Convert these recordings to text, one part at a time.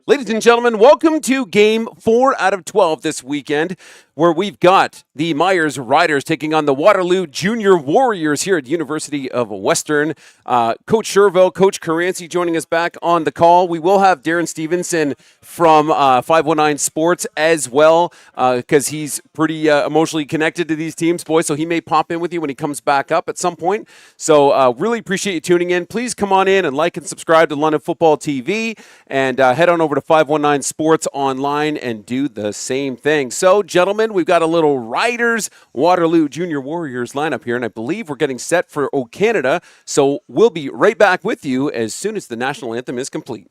Ladies and gentlemen, welcome to Game 4 out of 12 this weekend, where we've got the Myers Riders taking on the Waterloo Junior Warriors here at University of Western. Coach Sherville, Coach Caranci joining us back on the call. We will have Darren Stevenson from 519 Sports as well, because he's pretty emotionally connected to these teams, boys, so he may pop in with you when he comes back up at some point. So really appreciate you tuning in. Please come on in and like and subscribe to London Football TV, and head on over to 519 Sports online and do the same thing. So, gentlemen, we've got a little Riders Waterloo Junior Warriors lineup here, and I believe we're getting set for O Canada. So we'll be right back with you as soon as the national anthem is complete.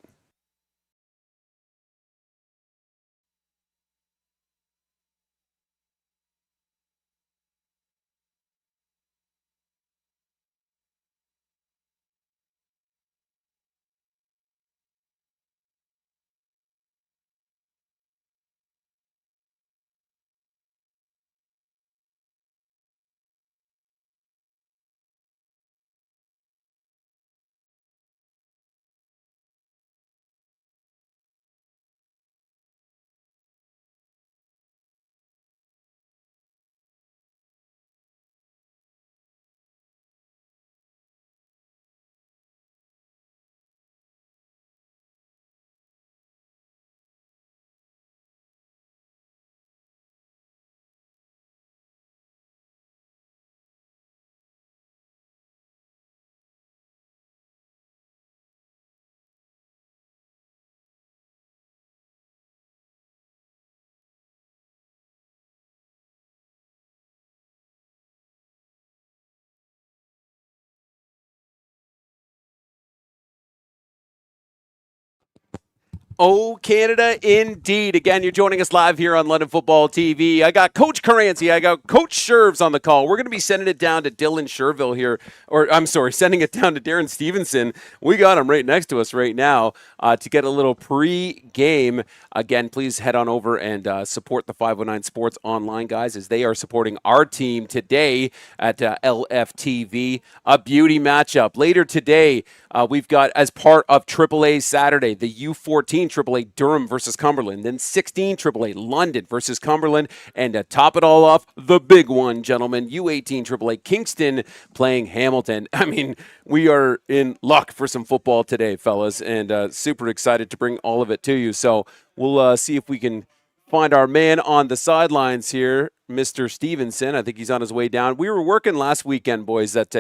Oh, Canada, indeed. Again, you're joining us live here on London Football TV. I got Coach Caranci. I got Coach Shervs on the call. We're going to be sending it down to Dylan Sherville here. Or, I'm sorry, sending it down to Darren Stevenson. We got him right next to us right now to get a little pre-game. Again, please head on over and support the 509 Sports online, guys, as they are supporting our team today at LFTV. A beauty matchup. Later today, we've got, as part of AAA Saturday, the U14 AAA Durham versus Cumberland, then 16 AAA London versus Cumberland, and to top it all off, the big one, gentlemen, U18 AAA Kingston playing Hamilton. I mean, we are in luck for some football today, fellas, and super excited to bring all of it to you. So we'll see if we can find our man on the sidelines here, Mr. Stevenson. I think he's on his way down. We were working last weekend, boys, at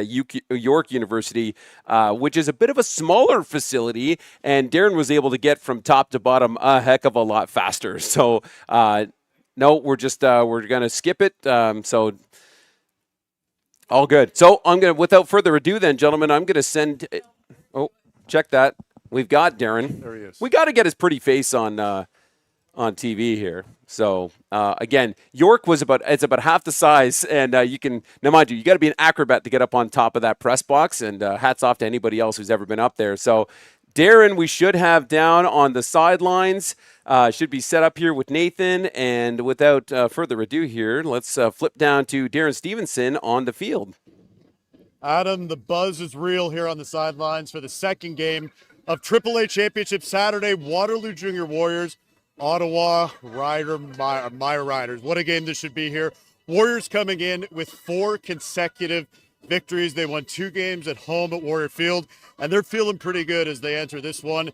York University, which is a bit of a smaller facility, and Darren was able to get from top to bottom a heck of a lot faster. So, no, we're going to skip it. So, all good. So, without further ado then, gentlemen, I'm going to send, check that. We've got Darren. There he is. We got to get his pretty face on TV here. So again, York was about half the size, and you can, now mind you, you got to be an acrobat to get up on top of that press box, and hats off to anybody else who's ever been up there. So Darren, we should have down on the sidelines, should be set up here with Nathan, and without further ado here, let's flip down to Darren Stevenson on the field. Adam, the buzz is real here on the sidelines for the second game of AAA Championship Saturday. Waterloo Junior Warriors, Ottawa my Riders. What a game this should be here. Warriors coming in with 4 consecutive victories. They won 2 games at home at Warrior Field, and they're feeling pretty good as they enter this one.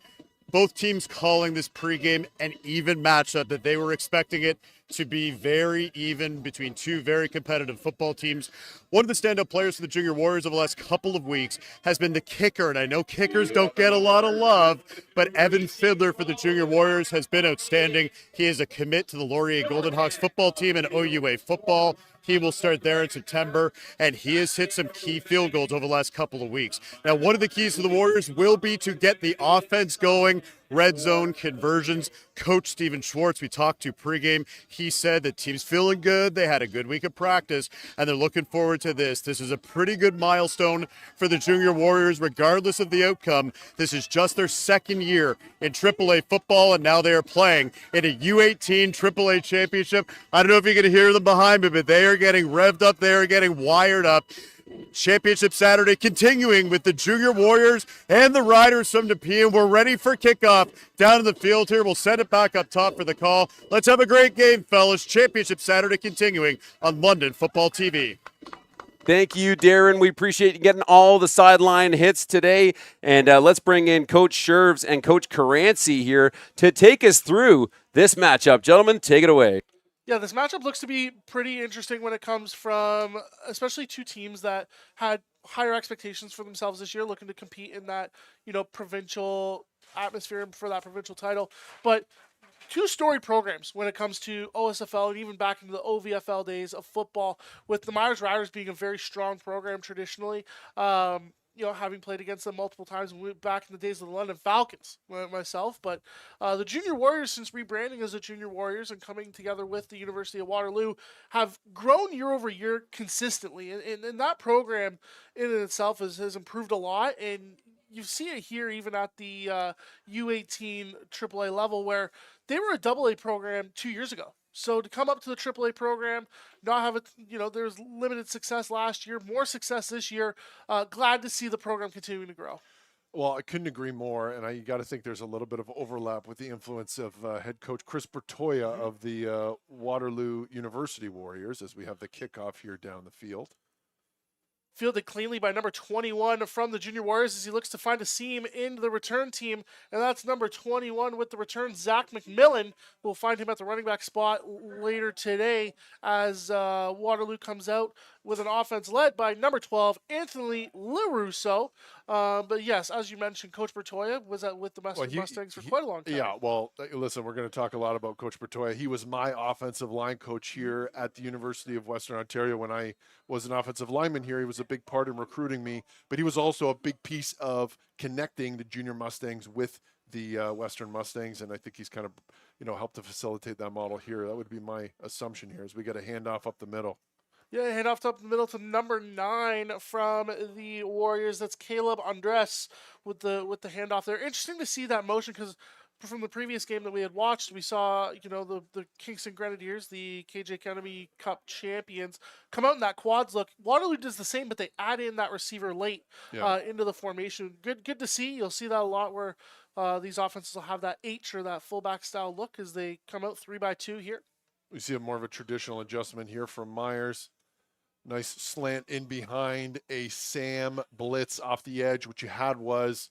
Both teams calling this pregame an even matchup, that they were expecting it to be very even between 2 very competitive football teams. One of the standout players for the Junior Warriors over the last couple of weeks has been the kicker, and I know kickers don't get a lot of love, but Evan Fiddler for the Junior Warriors has been outstanding. He is a commit to the Laurier Golden Hawks football team and OUA football. He will start there in September, and he has hit some key field goals over the last couple of weeks. Now, one of the keys for the Warriors will be to get the offense going, red zone conversions. Coach Steven Schwartz, we talked to pregame, he said the team's feeling good. They had a good week of practice, and they're looking forward to this. This is a pretty good milestone for the Junior Warriors, regardless of the outcome. This is just their second year in AAA football, and now they are playing in a U18 AAA championship. I don't know if you can hear them behind me, but they are getting revved up. They are getting wired up. Championship Saturday continuing with the Junior Warriors and the Riders from Nepean. We're ready for kickoff down in the field here. We'll set it back up top for the call. Let's have a great game, fellas. Championship Saturday continuing on London Football TV. Thank you, Darren. We appreciate you getting all the sideline hits today. And let's bring in Coach Sherves and Coach Caranci here to take us through this matchup. Gentlemen, take it away. Yeah, this matchup looks to be pretty interesting when it comes from especially two teams that had higher expectations for themselves this year, looking to compete in that, provincial atmosphere for that provincial title. But two storied programs when it comes to OSFL and even back into the OVFL days of football, with the Myers Riders being a very strong program traditionally. Having played against them multiple times back in the days of the London Falcons myself. But the Junior Warriors, since rebranding as the Junior Warriors and coming together with the University of Waterloo, have grown year over year consistently. And that program in itself has improved a lot. And you see it here even at the U18 AAA level, where they were a AA program 2 years ago. So to come up to the AAA program, not have it, there's limited success last year, more success this year. Glad to see the program continuing to grow. Well, I couldn't agree more, and you got to think there's a little bit of overlap with the influence of head coach Chris Bertoya of the Waterloo University Warriors as we have the kickoff here down the field. Fielded cleanly by number 21 from the Junior Warriors as he looks to find a seam into the return team. And that's number 21 with the return, Zach McMillan. We'll find him at the running back spot later today as Waterloo comes out with an offense led by number 12, Anthony LaRusso. But yes, as you mentioned, Coach Bertoya was with the Mustangs for quite a long time. Yeah, well, listen, we're going to talk a lot about Coach Bertoya. He was my offensive line coach here at the University of Western Ontario when I was an offensive lineman here. He was a big part in recruiting me, but he was also a big piece of connecting the junior Mustangs with the Western Mustangs, and I think he's kind of, helped to facilitate that model here. That would be my assumption here as we get a handoff up the middle. Yeah, hand off up the middle to number 9 from the Warriors. That's Caleb Andres with the handoff there. Interesting to see that motion because from the previous game that we had watched, we saw the Kingston Grenadiers, the KJ Kenemy Cup champions, come out in that quads look. Waterloo does the same, but they add in that receiver late into the formation. Good to see. You'll see that a lot where these offenses will have that H or that fullback style look as they come out 3-by-2 here. We see more of a traditional adjustment here from Myers. Nice slant in behind a Sam blitz off the edge. What you had was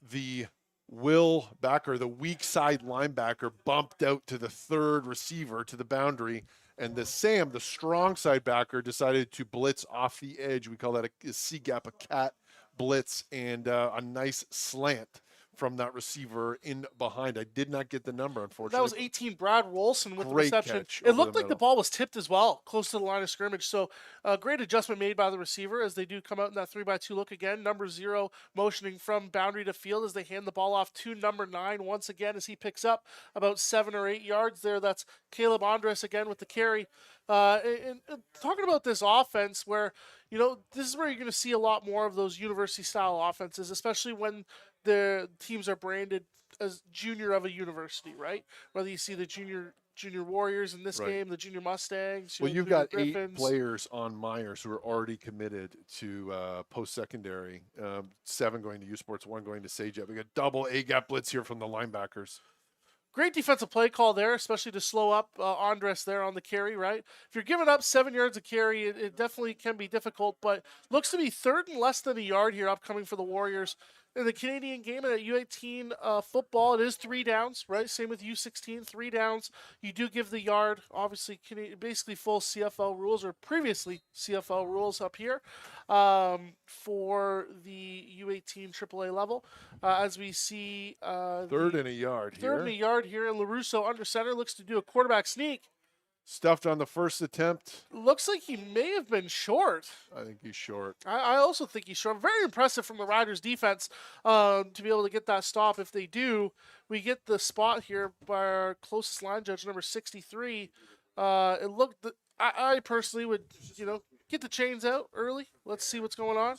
the Will backer, the weak side linebacker, bumped out to the third receiver to the boundary. And the Sam, the strong side backer, decided to blitz off the edge. We call that a C-gap, a cat blitz, and a nice slant from that receiver in behind. I did not get the number, unfortunately. That was 18, Brad Wolson with Great the reception. catch It looked like middle. the ball was tipped as well, close to the line of scrimmage. So great adjustment made by the receiver as they do come out in that 3-by-2 look again. Number 0 motioning from boundary to field as they hand the ball off to number 9 once again as he picks up about 7 or 8 yards there. That's Caleb Andres again with the carry. And talking about this offense where, this is where you're going to see a lot more of those university-style offenses, especially when the teams are branded as junior of a university, right? Whether you see the junior Warriors in this game, the junior Mustangs. Well, you've got Griffins. 8 players on Myers who are already committed to post-secondary. 7 going to U Sports, 1 going to Sage-Up. We got double A-gap blitz here from the linebackers. Great defensive play call there, especially to slow up Andres there on the carry, right? If you're giving up 7 yards of carry, it definitely can be difficult, but looks to be 3rd and less than a yard here upcoming for the Warriors. In the Canadian game and at U18 football, it is 3 downs, right? Same with U16, 3 downs. You do give the yard, obviously, basically full CFL rules or previously CFL rules up here for the U18 AAA level. As we see, 3rd and a yard here. 3rd and a yard here, and LaRusso under center looks to do a quarterback sneak. Stuffed on the first attempt. Looks like he may have been short. I think he's short. I also think he's short. Very impressive from the Riders' defense to be able to get that stop. If they do, we get the spot here by our closest line judge, number 63. It looked. I personally would, get the chains out early. Let's see what's going on.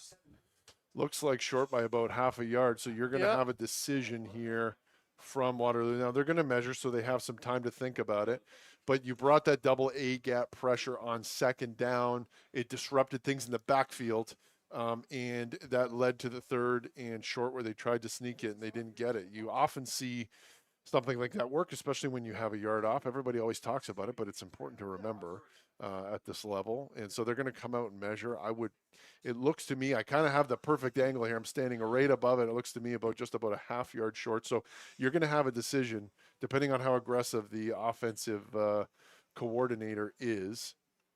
Looks like short by about half a yard. So you're going to have a decision here from Waterloo. Now they're going to measure, so they have some time to think about it. but you brought that double A gap pressure on second down. It disrupted things in the backfield, and that led to the third and short where they tried to sneak it and they didn't get it. You often see something like that work, especially when you have a yard off. Everybody always talks about it, but it's important to remember at this level. And so they're going to come out and measure. It looks to me, I kind of have the perfect angle here. I'm standing right above it. It looks to me just about a half yard short. So you're going to have a decision, depending on how aggressive the offensive coordinator is,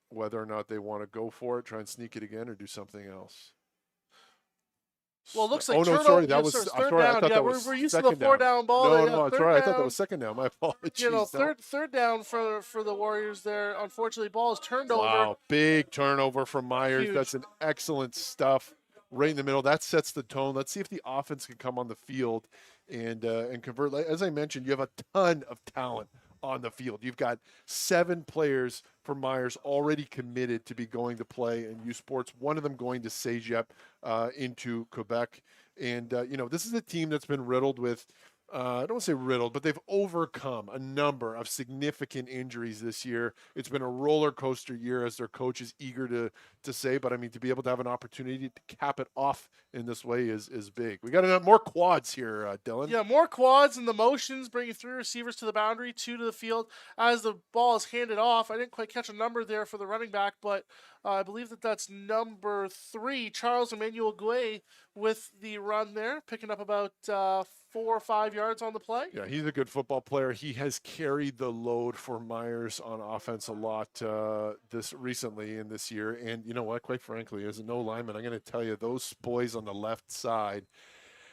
whether or not they want to go for it, try and sneak it again, or do something else. Well, it looks like no, turnover. sorry, that was third sorry, I down. thought Yeah, that was we're used to the second four down ball. No, that's right. I thought that was second down. My apologies. Third down for the Warriors there. Unfortunately, ball is turned over. Wow, big turnover from Myers. Huge. That's an excellent stuff right in the middle. That sets the tone. Let's see if the offense can come on the field and convert. As I mentioned, you have a ton of talent on the field. You've got 7 players for Myers already committed to be going to play in U Sports. One of them going to Cégep into Quebec. And, this is a team that's been riddled with, I don't want to say riddled, but they've overcome a number of significant injuries this year. It's been a roller coaster year, as their coach is eager to say. But, I mean, to be able to have an opportunity to cap it off in this way is big. We got more quads here, Dylan. Yeah, more quads and the motions, bringing 3 receivers to the boundary, 2 to the field. As the ball is handed off, I didn't quite catch a number there for the running back, but I believe that's number 3, Charles Emmanuel Guay, with the run there, picking up about 4 or 5 yards on the play. Yeah, he's a good football player. He has carried the load for Myers on offense a lot this recently in this year. And you know what? Quite frankly, as a no lineman, I'm going to tell you, those boys on the left side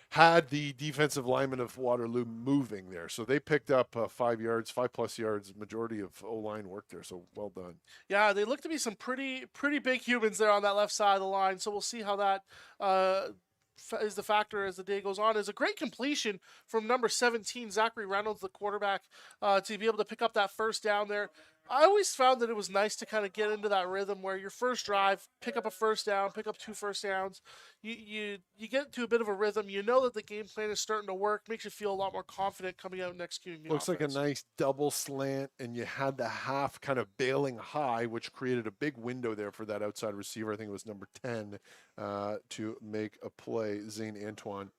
had the defensive lineman of Waterloo moving there. So they picked up 5 yards, 5+ yards, majority of O-line work there. So well done. Yeah, they look to be some pretty big humans there on that left side of the line. So we'll see how that is the factor as the day goes on. Is a great completion from number 17, Zachary Reynolds, the quarterback, to be able to pick up that first down there. I always found that it was nice to kind of get into that rhythm where your first drive, pick up a first down, pick up 2 first downs. You get into a bit of a rhythm. You know that the game plan is starting to work. Makes you feel a lot more confident coming out and executing the Looks offense. like a nice double slant, and you had the half kind of bailing high, which created a big window there for that outside receiver. I think it was number 10 to make a play, Zane Antoine.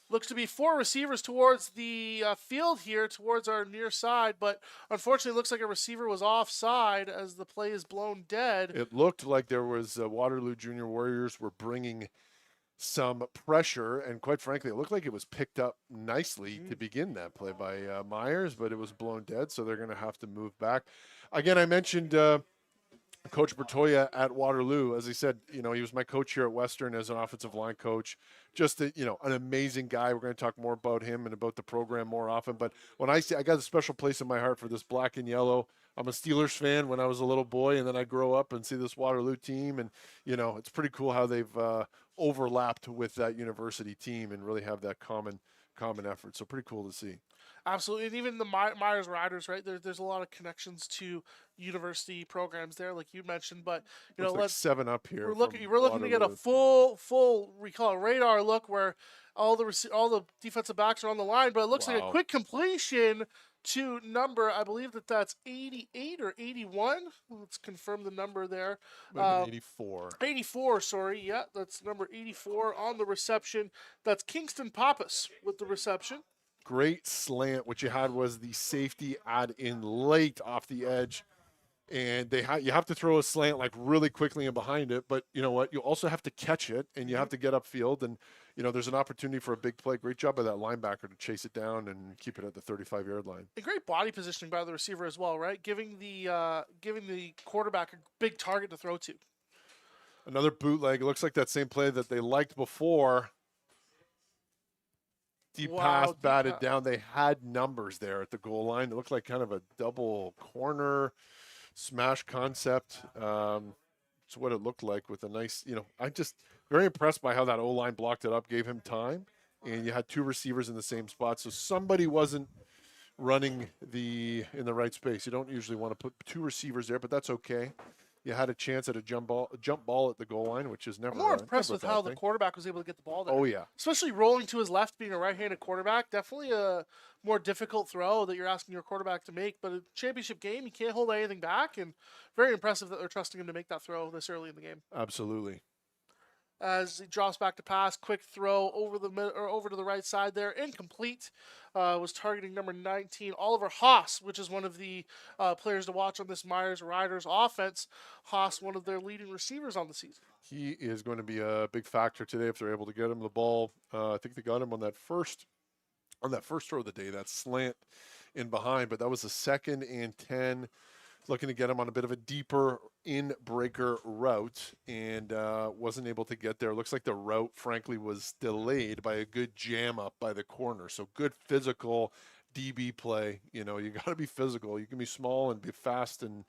Looks to be 4 receivers towards the field here, towards our near side, but unfortunately it looks like a receiver was offside as the play is blown dead. It looked like there was Waterloo Junior Warriors were bringing some pressure, and quite frankly, it looked like it was picked up nicely to begin that play by Myers, but it was blown dead, so they're going to have to move back. Again, I mentioned Coach Bertoya at Waterloo. As I said, he was my coach here at Western as an offensive line coach. Just an amazing guy. We're going to talk more about him and about the program more often. But when I got a special place in my heart for this black and yellow. I'm a Steelers fan when I was a little boy, and then I grow up and see this Waterloo team, and it's pretty cool how they've overlapped with that university team and really have that common effort. So pretty cool to see. Absolutely, and even the Myers Riders, right? There's a lot of connections to university programs there, like you mentioned. But Looks like let's 7 up here. We're looking to get a full we call it radar look where all the defensive backs are on the line, but it looks like a quick completion to number, I believe that's 88 or 81. Let's confirm the number there. 84. 84, sorry. Yeah, that's number 84 on the reception. That's Kingston Pappas with the reception. Great slant. What you had was the safety add in late off the edge. And you have to throw a slant like really quickly and behind it. But you know what? You also have to catch it, and you have to get upfield. And, there's an opportunity for a big play. Great job by that linebacker to chase it down and keep it at the 35-yard line. A great body positioning by the receiver as well, right? Giving the quarterback a big target to throw to. Another bootleg. It looks like that same play that they liked before. Deep pass, batted down. They had numbers there at the goal line. It looked like kind of a double corner smash concept. It's what it looked like with a nice, I just very impressed by how that O-line blocked it up, gave him time, and you had 2 receivers in the same spot. So somebody wasn't running in the right space. You don't usually want to put 2 receivers there, but that's okay. you had a chance at a jump ball at the goal line, which is never. I'm more impressed never with a bad how the thing. quarterback was able to get the ball there. Oh yeah, Especially rolling to his left, being a right-handed quarterback. Definitely a more difficult throw that you're asking your quarterback to make. But a championship game, you can't hold anything back, and very impressive that they're trusting him to make that throw this early in the game. absolutely. As he drops back to pass, quick throw over the or over to the right side there, incomplete. Was targeting number 19, Oliver Haas, which is one of the players to watch on this Myers Riders offense. Haas, one of their leading receivers on the season. He is going to be a big factor today if they're able to get him the ball. I think they got him on that first throw of the day, that slant in behind, but that was the 2nd and 10. Looking to get him on a bit of a deeper in-breaker route and wasn't able to get there. Looks like the route, frankly, was delayed by a good jam up by the corner. So good physical DB play. You got to be physical. You can be small and be fast and,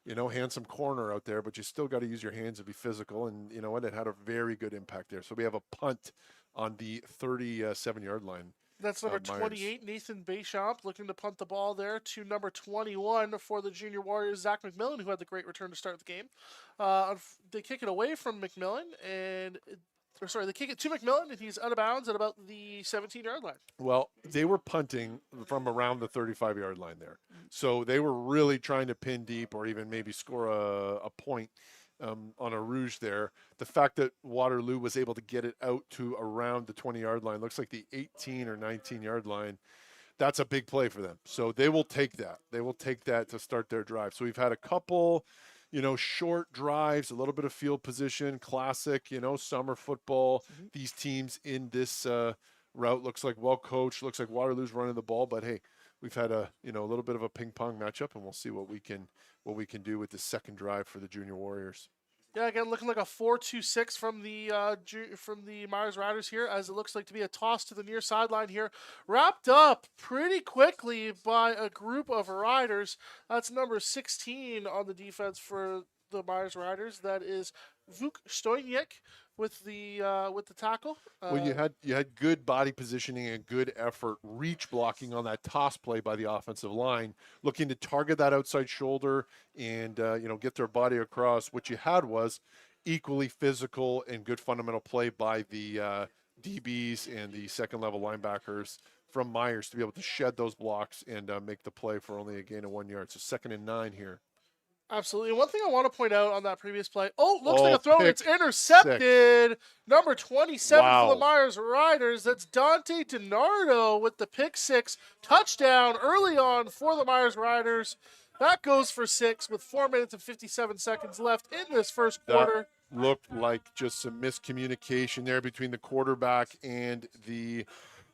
handsome corner out there, but you still got to use your hands and be physical. And you know what? It had a very good impact there. So we have a punt on the 37-yard line. That's number Myers. 28, Nathan Baychamp, looking to punt the ball there to number 21 for the Junior Warriors, Zach McMillan, who had the great return to start the game. They kick it away from McMillan, they kick it to McMillan, and he's out of bounds at about the 17-yard line. Well, they were punting from around the 35-yard line there. So they were really trying to pin deep or even maybe score a point on a rouge there. The fact that Waterloo was able to get it out to around the 20-yard line, looks like the 18 or 19-yard line, that's a big play for them. So they will take that. They will take that to start their drive. So we've had a couple, short drives, a little bit of field position, classic, summer football. Mm-hmm. These teams in this route looks like well coached, looks like Waterloo's running the ball, but hey, we've had a little bit of a ping pong matchup, and we'll see what we can do with the second drive for the Junior Warriors. Yeah, again, looking like a 4-2-6 from the Myers Riders here, as it looks like to be a toss to the near sideline here. Wrapped up pretty quickly by a group of Riders. That's number 16 on the defense for the Myers Riders. That is Vuk Stojniak with the tackle. Well, you had good body positioning and good effort, reach blocking on that toss play by the offensive line, looking to target that outside shoulder and get their body across. What you had was equally physical and good fundamental play by the DBs and the second level linebackers from Myers to be able to shed those blocks and make the play for only a gain of 1 yard. So 2nd and 9 here. Absolutely. One thing I want to point out on that previous play. Looks like a throw. It's intercepted. 6. Number 27 for the Myers Riders. That's Dante DiNardo with the pick 6 touchdown early on for the Myers Riders. That goes for 6 with 4 minutes and 57 seconds left in this first quarter. That looked like just some miscommunication there between the quarterback and the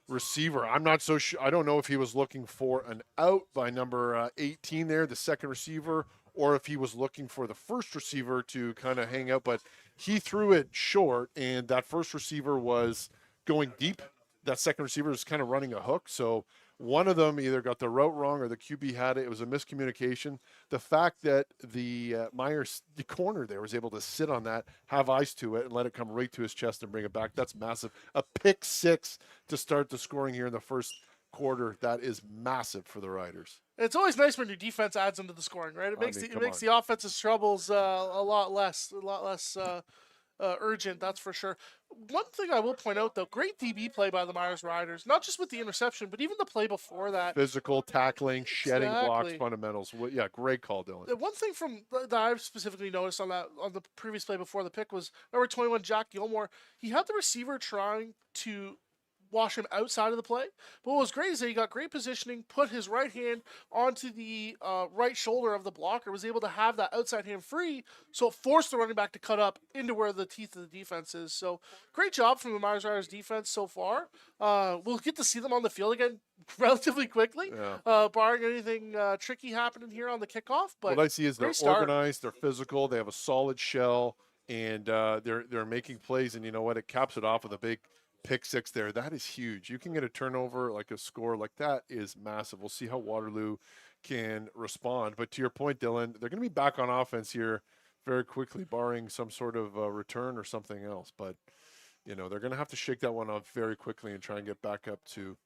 receiver. I'm not so sure. I don't know if he was looking for an out by number 18 there, the second receiver, or if he was looking for the first receiver to kind of hang out, but he threw it short, and that first receiver was going deep. That second receiver was kind of running a hook, so one of them either got the route wrong or the QB had it. It was a miscommunication. The fact that the Myers corner there was able to sit on that, have eyes to it, and let it come right to his chest and bring it back, that's massive. A pick 6 to start the scoring here in the first quarter. That is massive for the Riders. It's always nice when your defense adds into the scoring, right? It makes the offensive troubles a lot less urgent, that's for sure. One thing I will point out, though, great DB play by the Myers Riders, not just with the interception, but even the play before that. Physical, tackling, shedding blocks, fundamentals. Yeah, great call, Dylan. One thing that I've specifically noticed on the previous play before the pick was number 21, Jack Gilmore. He had the receiver trying to wash him outside of the play. But what was great is that he got great positioning, put his right hand onto the right shoulder of the blocker, was able to have that outside hand free, so it forced the running back to cut up into where the teeth of the defense is. So great job from the Myers Riders defense so far. We'll get to see them on the field again relatively quickly, barring anything tricky happening here on the kickoff. But what I see is they're organized, they're physical, they have a solid shell, and they're making plays. And you know what? It caps it off with a big pick 6 there. That is huge. You can get a turnover, like a score like that is massive. We'll see how Waterloo can respond. But to your point, Dylan, they're going to be back on offense here very quickly, barring some sort of return or something else. But, they're going to have to shake that one off very quickly and try and get back up to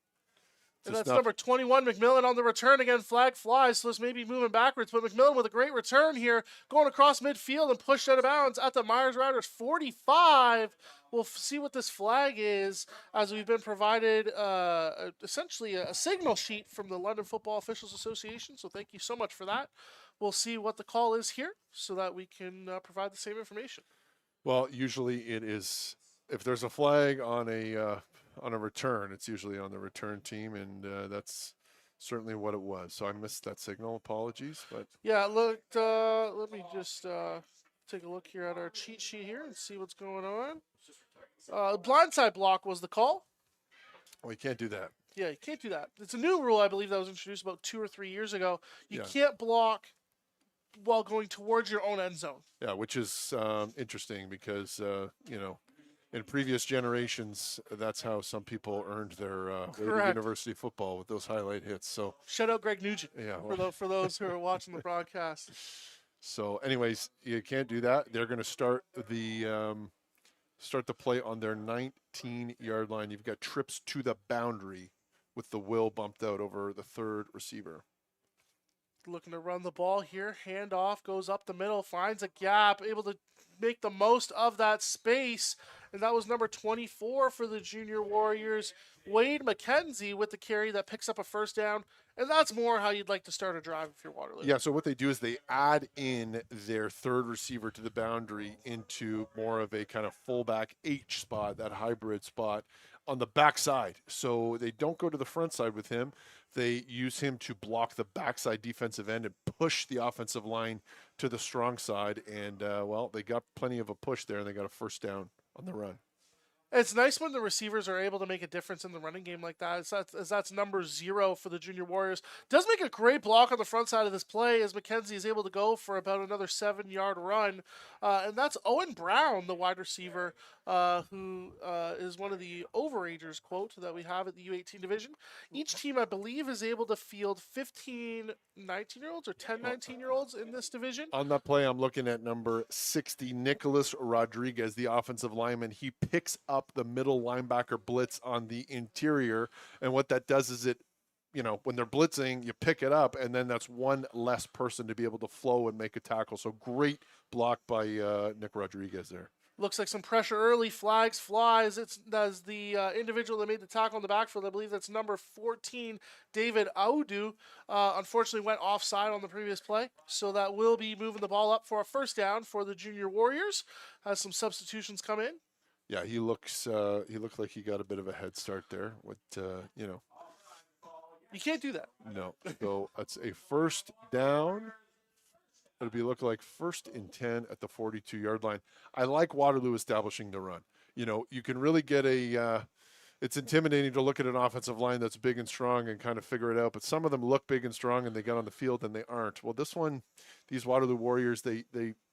And that's number 21, McMillan on the return. Again, flag flies, so this may be moving backwards. But McMillan with a great return here, going across midfield and pushed out of bounds at the Myers Riders 45. We'll see what this flag is, as we've been provided essentially a signal sheet from the London Football Officials Association. So thank you so much for that. We'll see what the call is here so that we can provide the same information. Well, usually it is, if there's a flag on a return, it's usually on the return team, and that's certainly what it was. So I missed that signal. Apologies, but yeah, look. Let me just take a look here at our cheat sheet here and see what's going on. Blindside block was the call. we can't do that. Yeah, you can't do that. It's a new rule, I believe, that was introduced about 2 or 3 years ago. You Yeah. can't block while going towards your own end zone. Yeah, which is interesting because in previous generations, that's how some people earned their way to Correct. university football, with those highlight hits. So Shout out Greg Nugent yeah, for those who are watching the broadcast. so anyways, you can't do that. They're going to start the play on their 19-yard line. You've got trips to the boundary with the will bumped out over the third receiver. Looking to run the ball here. Handoff goes up the middle, finds a gap, able to make the most of that space. And that was number 24 for the Junior Warriors, Wade McKenzie, with the carry that picks up a first down. And that's more how you'd like to start a drive if you're Waterloo. Yeah, so what they do is they add in their third receiver to the boundary into more of a kind of fullback H spot, that hybrid spot on the backside. So they don't go to the front side with him. They use him to block the backside defensive end and push the offensive line to the strong side. And, they got plenty of a push there, and they got a first down on the run. It's nice when the receivers are able to make a difference in the running game like that. That's number 0 for the Junior Warriors. Does make a great block on the front side of this play as McKenzie is able to go for about another 7-yard run. And that's Owen Brown, the wide receiver, who is one of the overagers, quote, that we have at the U18 division. Each team, I believe, is able to field 15 19-year-olds or 10 19-year-olds in this division. On that play, I'm looking at number 60, Nicholas Rodriguez, the offensive lineman. He picks up the middle linebacker blitz on the interior, and what that does is when they're blitzing, you pick it up, and then that's one less person to be able to flow and make a tackle. So great block by Nick Rodriguez there. Looks like some pressure early, flags, flies. That's the individual that made the tackle in the backfield. I believe that's number 14, David Audu. Unfortunately went offside on the previous play, so that will be moving the ball up for a first down for the Junior Warriors as some substitutions come in. Yeah, he looked like he got a bit of a head start there. You can't do that. No. So it's a first down. It'll be look like 1st and 10 at the 42-yard line. I like Waterloo establishing the run. You can really get it's intimidating to look at an offensive line that's big and strong and kind of figure it out, but some of them look big and strong and they get on the field and they aren't. Well, these Waterloo Warriors, they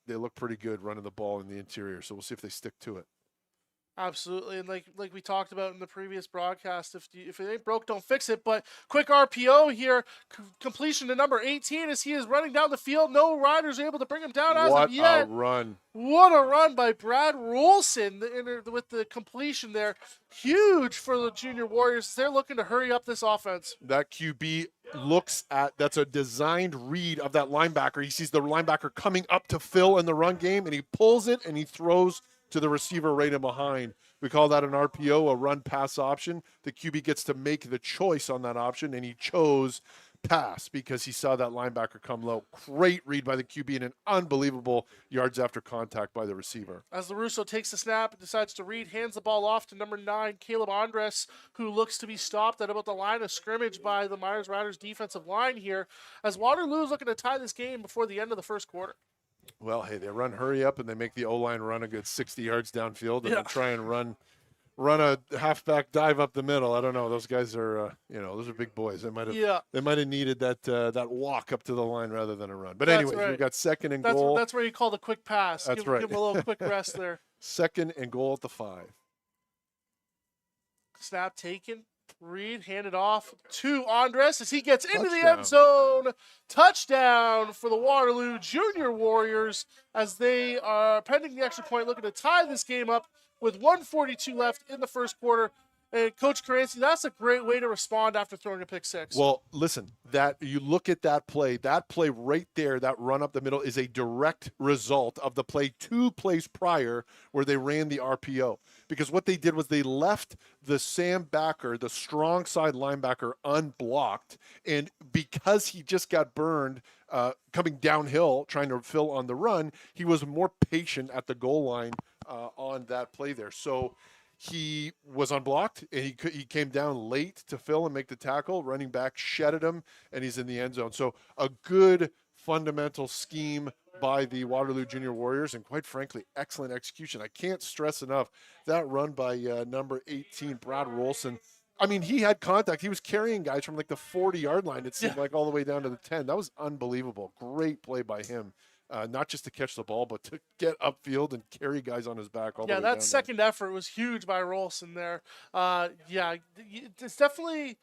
look pretty good running the ball in the interior, so we'll see if they stick to it. Absolutely, and like we talked about in the previous broadcast, if it ain't broke, don't fix it. But quick RPO here, completion to number 18 as he is running down the field. No riders able to bring him down as of yet. What a run. What a run by Brad Rolson with the completion there. Huge for the Junior Warriors. They're looking to hurry up this offense. That QB that's a designed read of that linebacker. He sees the linebacker coming up to fill in the run game, and he pulls it and he throws to the receiver right in behind. We call that an RPO, a run pass option. The QB gets to make the choice on that option, and he chose pass because he saw that linebacker come low. Great read by the QB and an unbelievable yards after contact by the receiver. As LaRusso takes the snap and decides to read, hands the ball off to number 9, Caleb Andres, who looks to be stopped at about the line of scrimmage by the Myers Riders defensive line here, as Waterloo is looking to tie this game before the end of the first quarter. Well, hey, they run hurry up and they make the O-line run a good 60 yards downfield and then try and run a halfback dive up the middle. I don't know. Those guys are, those are big boys. They might have needed that walk up to the line rather than a run. But anyways, right. We've got second and goal. That's where you call the quick pass. That's right. Give him a little quick rest there. Second and goal at the 5. Snap taken. Reed handed off to Andres as he gets into the end zone. Touchdown for the Waterloo Junior Warriors as they are pending the extra point, looking to tie this game up with 1:42 left in the first quarter. And Coach Caranci, that's a great way to respond after throwing a pick six. Well, listen, that you look at that play right there, that run up the middle is a direct result of the play 2 plays prior where they ran the RPO. Because what they did was they left the Sam backer, the strong side linebacker, unblocked. And because he just got burned coming downhill, trying to fill on the run, he was more patient at the goal line on that play there. So he was unblocked, and he came down late to fill and make the tackle. Running back shedded him, and he's in the end zone. So a good fundamental scheme by the Waterloo Junior Warriors, and quite frankly, excellent execution. I can't stress enough that run by number 18, Brad Rolson. I mean, he had contact. He was carrying guys from like the 40-yard line, it seemed like, all the way down to the 10. That was unbelievable. Great play by him. Not just to catch the ball, but to get upfield and carry guys on his back all the way down. Yeah, that second effort was huge by Rolson there. It's definitely,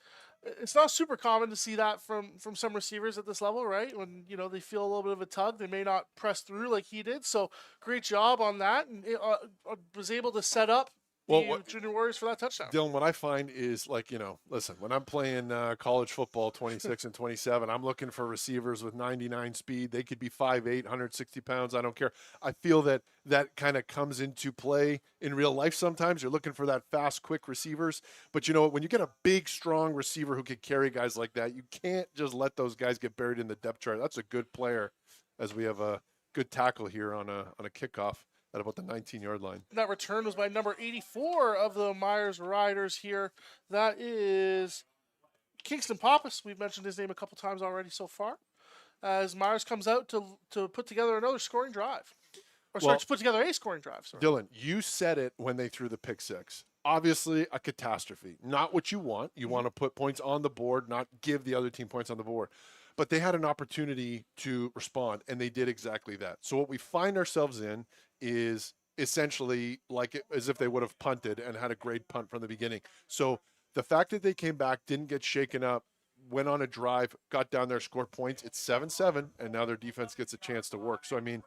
it's not super common to see that from some receivers at this level, right? When, they feel a little bit of a tug, they may not press through like he did. So great job on that, and was able to set up the Junior Warriors for that touchdown. Dylan, what I find is, like, listen, when I'm playing college football 26 and 27, I'm looking for receivers with 99 speed. They could be 5'8", 160 pounds. I don't care. I feel that kind of comes into play in real life sometimes. You're looking for that fast, quick receivers. But when you get a big, strong receiver who can carry guys like that, you can't just let those guys get buried in the depth chart. That's a good player, as we have a good tackle here on a kickoff at about the 19-yard line. That return was by number 84 of the Myers Riders here. That is Kingston Pappas. We've mentioned his name a couple times already so far. As Myers comes out to put together another scoring drive. To put together a scoring drive. Sorry. Dylan, you said it when they threw the pick six. Obviously, a catastrophe. Not what you want. You want to put points on the board, not give the other team points on the board. But they had an opportunity to respond, and they did exactly that. So what we find ourselves in is essentially as if they would have punted and had a great punt from the beginning. So the fact that they came back, didn't get shaken up, went on a drive, got down there, scored points. It's 7-7, and now their defense gets a chance to work. So, I mean,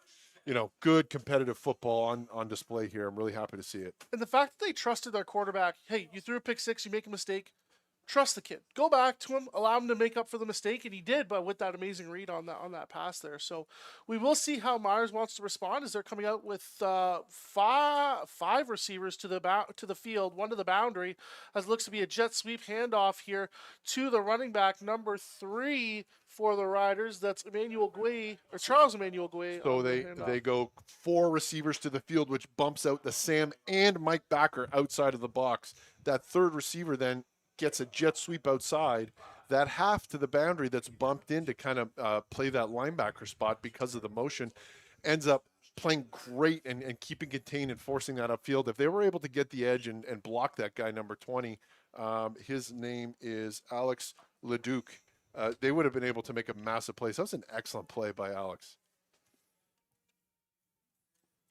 good competitive football on display here. I'm really happy to see it. And the fact that they trusted their quarterback, hey, you threw a pick six, you make a mistake, trust the kid. Go back to him, allow him to make up for the mistake, and he did, but with that amazing read on that pass there. So we will see how Myers wants to respond as they're coming out with five receivers to the field, one to the boundary, as it looks to be a jet sweep handoff here to the running back, number 3 for the Riders. That's Charles Emmanuel Guay. So they go 4 receivers to the field, which bumps out the Sam and Mike Backer outside of the box. That third receiver then gets a jet sweep outside, that half to the boundary that's bumped in to kind of play that linebacker spot because of the motion, ends up playing great and keeping contained and forcing that upfield. If they were able to get the edge and block that guy, number 20, his name is Alex Leduc, they would have been able to make a massive play. So that was an excellent play by Alex.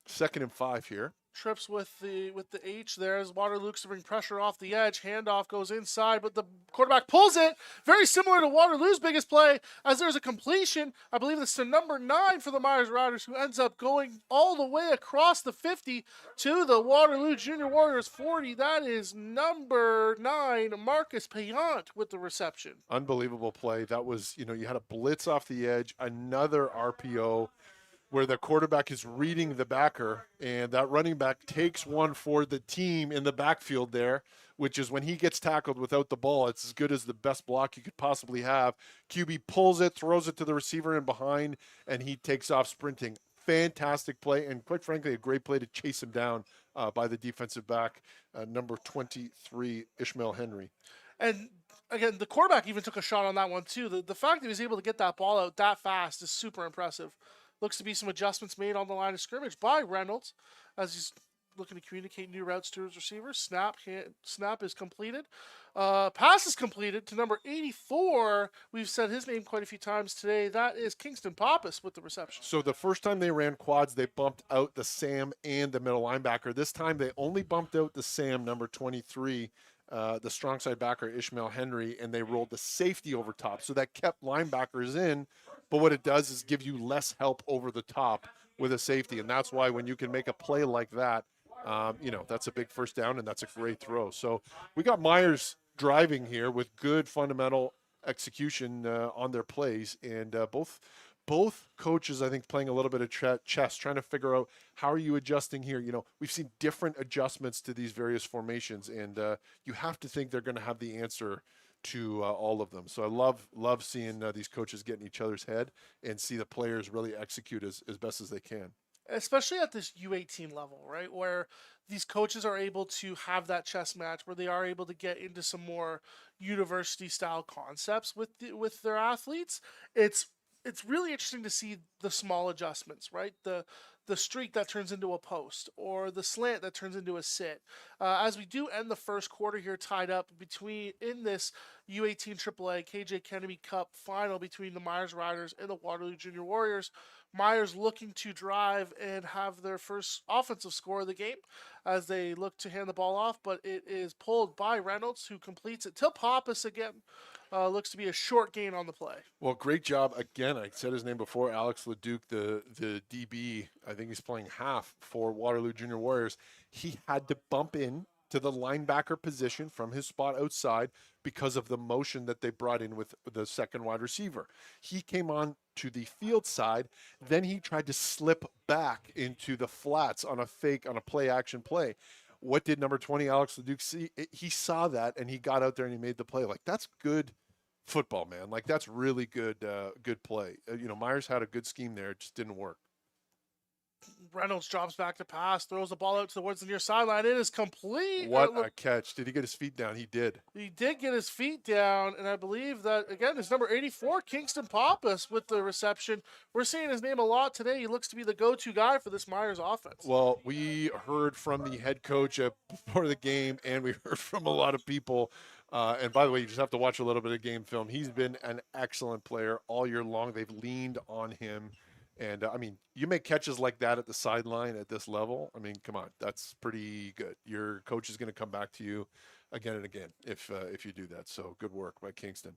2nd and 5 here. Trips with the H there as Waterloo looks to bring pressure off the edge. Handoff goes inside, but the quarterback pulls it. Very similar to Waterloo's biggest play, as there's a completion. I believe it's to number 9 for the Myers Riders, who ends up going all the way across the 50 to the Waterloo Junior Warriors 40. That is number 9, Marcus Payant, with the reception. Unbelievable play. That was, you had a blitz off the edge, another RPO, where the quarterback is reading the backer, and that running back takes one for the team in the backfield there, which is when he gets tackled without the ball, it's as good as the best block you could possibly have. QB pulls it, throws it to the receiver in behind, and he takes off sprinting. Fantastic play, and quite frankly, a great play to chase him down by the defensive back, number 23, Ishmael Henry. And again, the quarterback even took a shot on that one too. The fact that he was able to get that ball out that fast is super impressive. Looks to be some adjustments made on the line of scrimmage by Reynolds as he's looking to communicate new routes to his receivers. Snap is completed. Pass is completed to number 84. We've said his name quite a few times today. That is Kingston Pappas with the reception. So the first time they ran quads, they bumped out the Sam and the middle linebacker. This time they only bumped out the Sam, number 23, the strong side backer, Ishmael Henry, and they rolled the safety over top. So that kept linebackers in. But what it does is give you less help over the top with a safety. And that's why when you can make a play like that, that's a big first down, and that's a great throw. So we got Myers driving here with good fundamental execution on their plays, and both coaches, I think, playing a little bit of chess, trying to figure out how are you adjusting here. We've seen different adjustments to these various formations, and you have to think they're going to have the answer to all of them. So I love seeing these coaches get in each other's head and see the players really execute as best as they can. Especially at this U18 level, right, where these coaches are able to have that chess match, where they are able to get into some more university style concepts with their athletes. It's really interesting to see the small adjustments, right? The streak that turns into a post, or the slant that turns into a sit. As we do end the first quarter here, tied up in this U18 AAA KJ Kenemy Cup final between the Myers Riders and the Waterloo Junior Warriors. Myers looking to drive and have their first offensive score of the game as they look to hand the ball off, but it is pulled by Reynolds, who completes it to Pappas again. Looks to be a short gain on the play. Well, great job again. I said his name before, Alex Leduc, the DB. I think he's playing half for Waterloo Junior Warriors. He had to bump in to the linebacker position from his spot outside because of the motion that they brought in with the second wide receiver. He came on to the field side, then he tried to slip back into the flats on a play action play. What did number 20 Alex Leduc see? He saw that and he got out there and he made the play. Like, that's good football, man. Like, that's really good play. Myers had a good scheme there. It just didn't work. Reynolds drops back to pass, throws the ball out towards the near sideline. It is complete. What a catch. Did he get his feet down? He did. He did get his feet down, and I believe that, again, is number 84, Kingston Pappas, with the reception. We're seeing his name a lot today. He looks to be the go-to guy for this Myers offense. Well, we heard from the head coach before the game, and we heard from a lot of people. And by the way, you just have to watch a little bit of game film. He's been an excellent player all year long. They've leaned on him. And, you make catches like that at the sideline at this level. Come on, that's pretty good. Your coach is going to come back to you again and again if you do that. So good work by Kingston.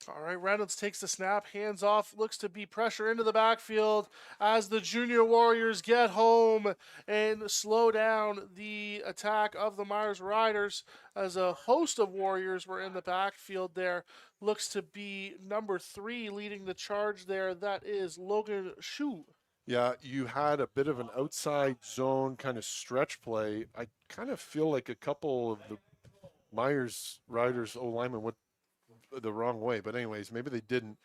All right, Reynolds takes the snap, hands off, looks to be pressure into the backfield as the Junior Warriors get home and slow down the attack of the Myers Riders, as a host of Warriors were in the backfield there. Looks to be number 3 leading the charge there. That is Logan Shu. Yeah, you had a bit of an outside zone kind of stretch play. I kind of feel like a couple of the Myers Riders O-linemen went the wrong way, but anyways, maybe they didn't.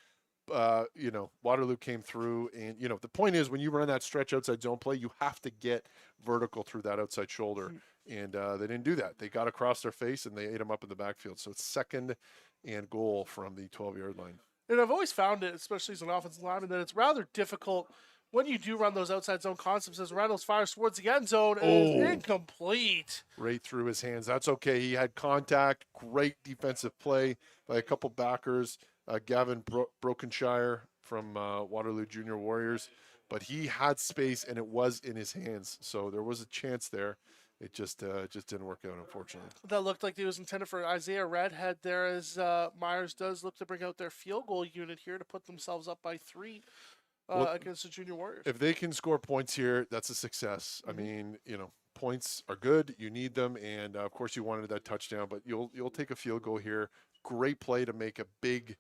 Waterloo came through, and the point is, when you run that stretch outside zone play, you have to get vertical through that outside shoulder, and they didn't do that. They got across their face and they ate them up in the backfield. So it's 2nd and goal from the 12-yard line. And I've always found it, especially as an offensive lineman, that it's rather difficult when you do run those outside zone concepts, as Reynolds fires towards the end zone and is incomplete. Right through his hands. That's okay. He had contact. Great defensive play by a couple backers. Gavin Brokenshire from Waterloo Junior Warriors. But he had space, and it was in his hands. So there was a chance there. It just didn't work out, unfortunately. That looked like it was intended for Isaiah Redhead there, as Myers does look to bring out their field goal unit here to put themselves up by 3. Against the Junior Warriors. If they can score points here, that's a success. Points are good. You need them, and of course you wanted that touchdown, but you'll take a field goal here. Great play to make a big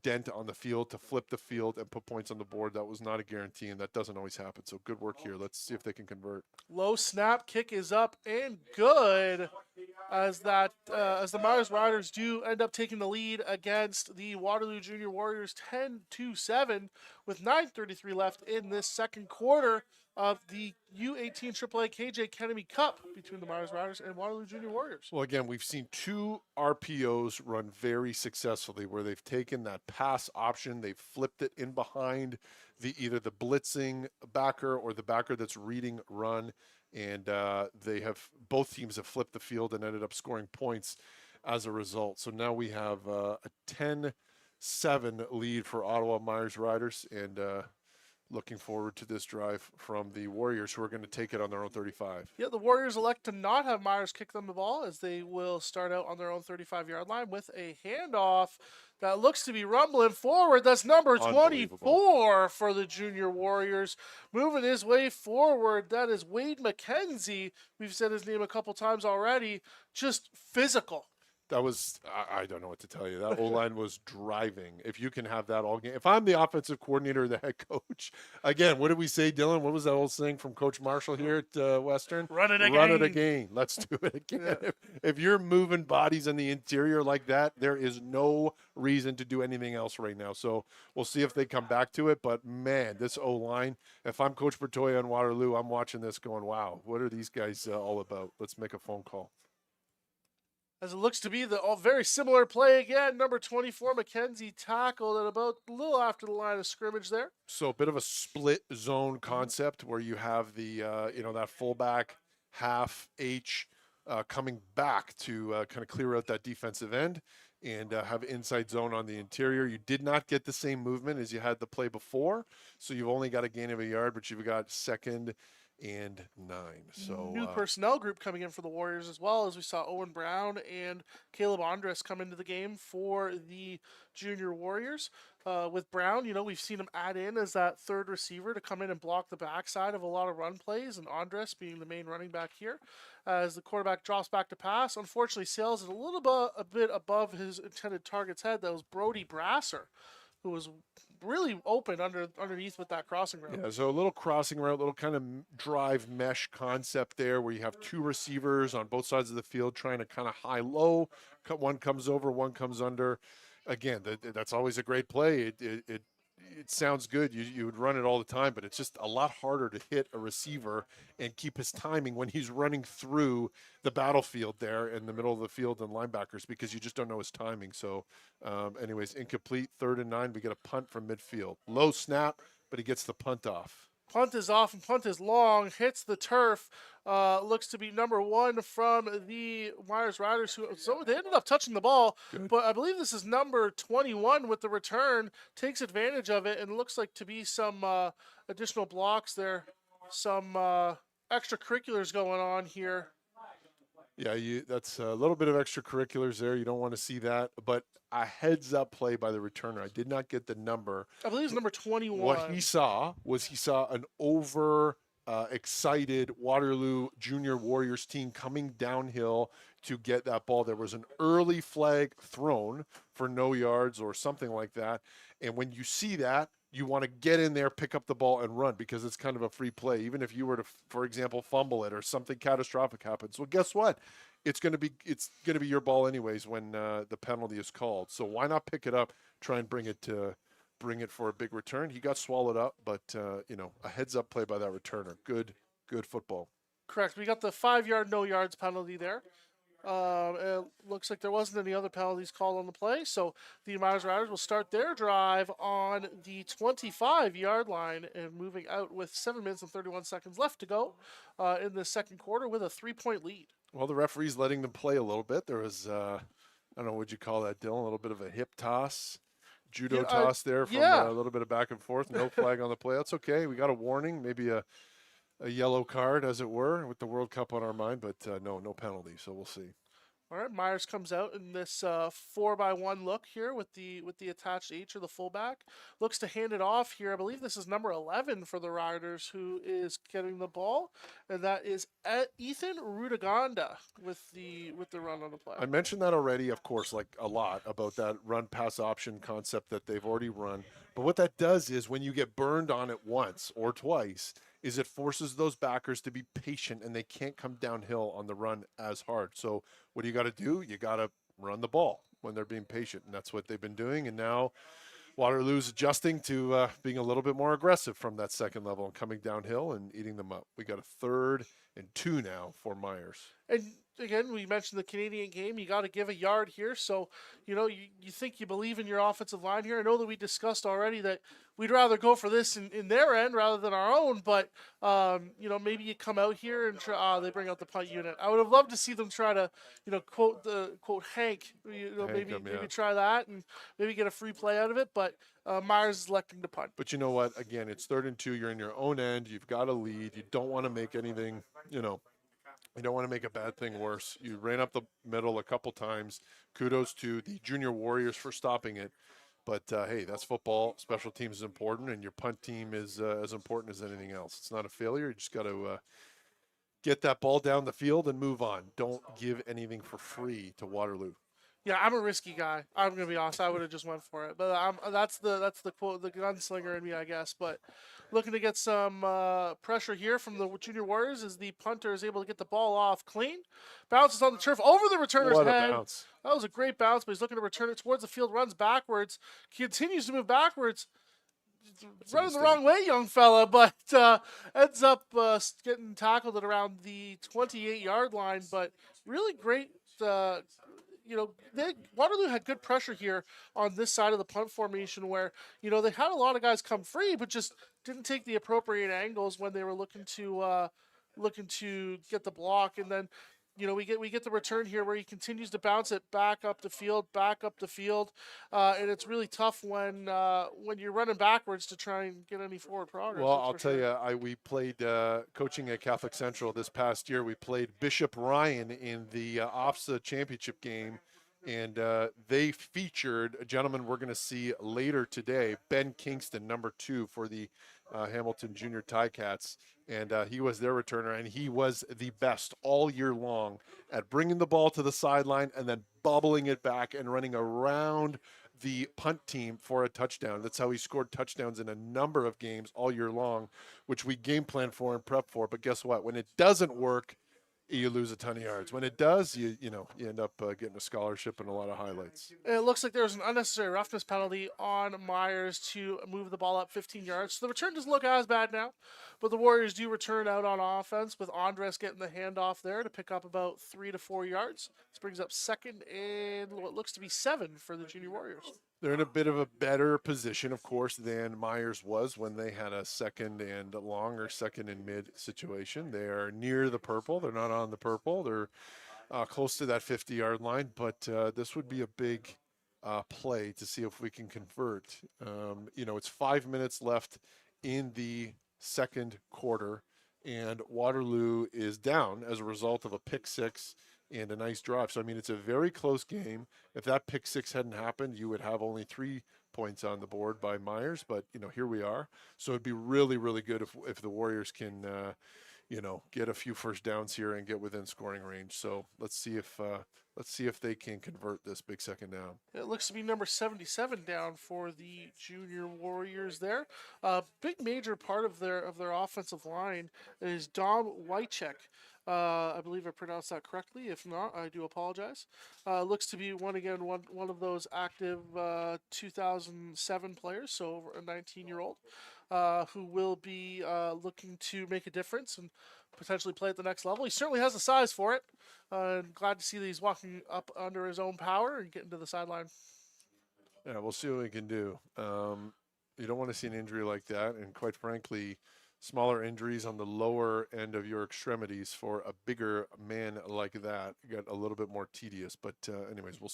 dent on the field, to flip the field and put points on the board. That was not a guarantee, and that doesn't always happen. So good work here. Let's see if they can convert. Low snap, kick is up and good, as the Myers Riders do end up taking the lead against the Waterloo Junior Warriors 10-7 with 9:33 left in this second quarter of the U18 AAA KJ Kenemy Cup between the Myers Riders and Waterloo Junior Warriors. Well, again, we've seen 2 RPOs run very successfully, where they've taken that pass option, they've flipped it in behind either the blitzing backer or the backer that's reading run, and both teams have flipped the field and ended up scoring points as a result. So now we have a 10-7 lead for Ottawa Myers Riders, and looking forward to this drive from the Warriors, who are going to take it on their own 35. Yeah, the Warriors elect to not have Myers kick them the ball, as they will start out on their own 35-yard line with a handoff that looks to be rumbling forward. That's number Unbelievable. 24 for the Junior Warriors. Moving his way forward, that is Wade McKenzie. We've said his name a couple times already. Just physical. That was, I don't know what to tell you. That O-line was driving. If you can have that all game. If I'm the offensive coordinator or the head coach, again, what did we say, Dylan? What was that old saying from Coach Marshall here at Western? Run it again. Run it again. Let's do it again. Yeah. If you're moving bodies in the interior like that, there is no reason to do anything else right now. So we'll see if they come back to it. But, man, this O-line, if I'm Coach Bertoya on Waterloo, I'm watching this going, wow, what are these guys all about? Let's make a phone call. As it looks to be the very similar play again, number 24, McKenzie tackled at about a little after the line of scrimmage there. So a bit of a split zone concept where you have the, that fullback half H coming back to kind of clear out that defensive end and have inside zone on the interior. You did not get the same movement as you had the play before. So you've only got a gain of a yard, but you've got 2nd and 9. So new personnel group coming in for the Warriors as well, as we saw Owen Brown and Caleb Andres come into the game for the Junior Warriors. With Brown, we've seen him add in as that third receiver to come in and block the backside of a lot of run plays, and Andres being the main running back here. As the quarterback drops back to pass, unfortunately sails it a bit above his intended target's head. That was Brody Brasser, who was really open underneath with that crossing route. Yeah, so a little crossing route, little kind of drive mesh concept there where you have 2 receivers on both sides of the field trying to kind of high-low. One comes over, one comes under. Again, that's always a great play. It sounds good. You would run it all the time, but it's just a lot harder to hit a receiver and keep his timing when he's running through the battlefield there in the middle of the field and linebackers, because you just don't know his timing. So anyways, incomplete, 3rd and 9. We get a punt from midfield. Low snap, but he gets the punt off. Punt is off and punt is long, hits the turf. Looks to be number 1 from the Myers Riders, so they ended up touching the ball. Good. But I believe this is number 21 with the return, takes advantage of it, and looks like to be some additional blocks there, some extracurriculars going on here. Yeah, that's a little bit of extracurriculars there. You don't want to see that, but a heads-up play by the returner. I did not get the number. I believe it's number 21. What he saw was an excited Waterloo Junior Warriors team coming downhill to get that ball. There was an early flag thrown for no yards or something like that. And when you see that, you want to get in there, pick up the ball, and run, because it's kind of a free play. Even if you were to, for example, fumble it or something catastrophic happens, well, guess what? It's going to be your ball anyways when the penalty is called. So why not pick it up, try and bring it for a big return? He got swallowed up, but a heads-up play by that returner. Good football. Correct. We got the 5-yard, no yards penalty there. It looks like there wasn't any other penalties called on the play, so the Myers Riders will start their drive on the 25-yard line and moving out with 7 minutes and 31 seconds left to go in the second quarter with a 3-point lead. Well, the referee's letting them play a little bit. There was, I don't know, what you call that, Dylan? A little bit of a hip toss, judo toss there from a little bit of back and forth. No flag on the play. That's okay. We got a warning, maybe a yellow card, as it were, with the World Cup on our mind, but no penalty, so we'll see. All right, Myers comes out in this 4-by-1 look here with the attached H or the fullback. Looks to hand it off here. I believe this is number 11 for the Riders who is getting the ball, and that is Ethan Rudaganda with the run on the play. I mentioned that already, of course, like a lot, about that run-pass option concept that they've already run. But what that does is when you get burned on it once or twice, is it forces those backers to be patient, and they can't come downhill on the run as hard. So what do you got to do? You got to run the ball when they're being patient, and that's what they've been doing. And now Waterloo's adjusting to being a little bit more aggressive from that second level and coming downhill and eating them up. We got a 3rd and 2 now for Myers. And again, we mentioned the Canadian game. You got to give a yard here. So, you think you believe in your offensive line here. I know that we discussed already that we'd rather go for this in their end rather than our own. But, maybe you come out here and try, they bring out the punt unit. I would have loved to see them try to, quote Hank, maybe try that and maybe get a free play out of it. But Myers is electing to punt. But you know what? Again, it's 3rd and 2. You're in your own end. You've got a lead. You don't want to make anything, You don't want to make a bad thing worse. You ran up the middle a couple times. Kudos to the Junior Warriors for stopping it. But hey, that's football. Special teams is important, and your punt team is as important as anything else. It's not a failure. You just got to get that ball down the field and move on. Don't give anything for free to Waterloo. Yeah, I'm a risky guy. I'm gonna be honest. I would have just went for it, but that's the quote, the gunslinger in me, I guess. But looking to get some pressure here from the Junior Warriors as the punter is able to get the ball off clean, bounces on the turf over the returner's What a head. bounce. That was a great bounce, but he's looking to return it towards the field, runs backwards, continues to move backwards. Running the wrong way, young fella, but ends up getting tackled at around the 28-yard line. But really great. Waterloo had good pressure here on this side of the punt formation where, they had a lot of guys come free, but just didn't take the appropriate angles when they were looking to get the block. And then, we get the return here where he continues to bounce it back up the field, and it's really tough when you're running backwards to try and get any forward progress. Well, I'll tell you, we played coaching at Catholic Central this past year. We played Bishop Ryan in the OFSA championship game, and they featured a gentleman we're going to see later today, Ben Kingston, number 2 for the Hamilton Junior Ticats. And he was their returner, and he was the best all year long at bringing the ball to the sideline and then bobbling it back and running around the punt team for a touchdown. That's how he scored touchdowns in a number of games all year long, which we game plan for and prep for. But guess what? When it doesn't work, you lose a ton of yards. When it does, you end up getting a scholarship and a lot of highlights. It looks like there was an unnecessary roughness penalty on Myers to move the ball up 15 yards. So the return doesn't look as bad now, but the Warriors do return out on offense with Andres getting the handoff there to pick up about 3 to 4 yards. This brings up 2nd and what looks to be 7 for the Junior Warriors. They're in a bit of a better position, of course, than Myers was when they had a 2nd and long or 2nd and mid situation. They are near the purple. They're not on the purple. They're close to that 50-yard line, but this would be a big play to see if we can convert. It's 5 minutes left in the second quarter, and Waterloo is down as a result of a pick 6 and a nice drive. So, it's a very close game. If that pick 6 hadn't happened, you would have only 3 points on the board by Myers. But, here we are. So it'd be really, really good if the Warriors can, get a few first downs here and get within scoring range. So let's see if they can convert this big second down. It looks to be number 77 down for the Junior Warriors there. Big major part of their offensive line is Dom Wycheck. I believe I pronounced that correctly. If not, I do apologize. Looks to be one of those active 2007 players, so a 19-year-old who will be looking to make a difference and potentially play at the next level. He certainly has the size for it. And glad to see that he's walking up under his own power and getting to the sideline. Yeah, we'll see what we can do. You don't want to see an injury like that, and quite frankly, smaller injuries on the lower end of your extremities for a bigger man like that got a little bit more tedious. But anyways, we'll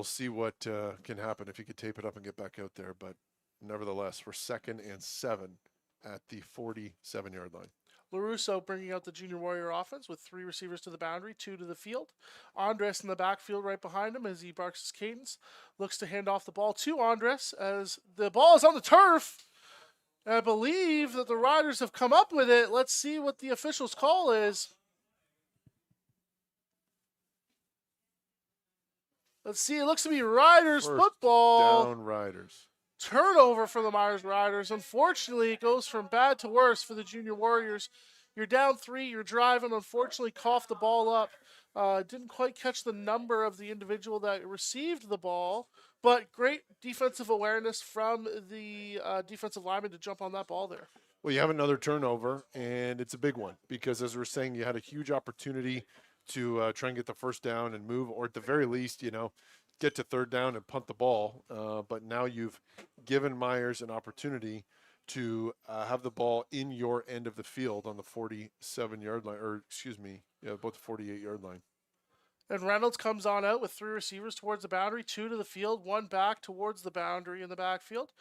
see what can happen if he could tape it up and get back out there. But nevertheless, we're 2nd and 7 at the 47-yard line. LaRusso bringing out the Junior Warrior offense with 3 receivers to the boundary, 2 to the field. Andres in the backfield right behind him as he barks his cadence. Looks to hand off the ball to Andres as the ball is on the turf. I believe that the Riders have come up with it. Let's see what the official's call is. Let's see. It looks to be Riders First football. Down Riders. Turnover for the Myers Riders. Unfortunately, it goes from bad to worse for the Junior Warriors. You're down 3. You're driving. Unfortunately, coughed the ball up. Didn't quite catch the number of the individual that received the ball. But great defensive awareness from the defensive lineman to jump on that ball there. Well, you have another turnover, and it's a big one because, as we're saying, you had a huge opportunity to try and get the first down and move, or at the very least, get to 3rd down and punt the ball. But now you've given Myers an opportunity to have the ball in your end of the field on the 47-yard line, about the 48-yard line. And Reynolds comes on out with 3 receivers towards the boundary, 2 to the field, 1 back towards the boundary in the backfield.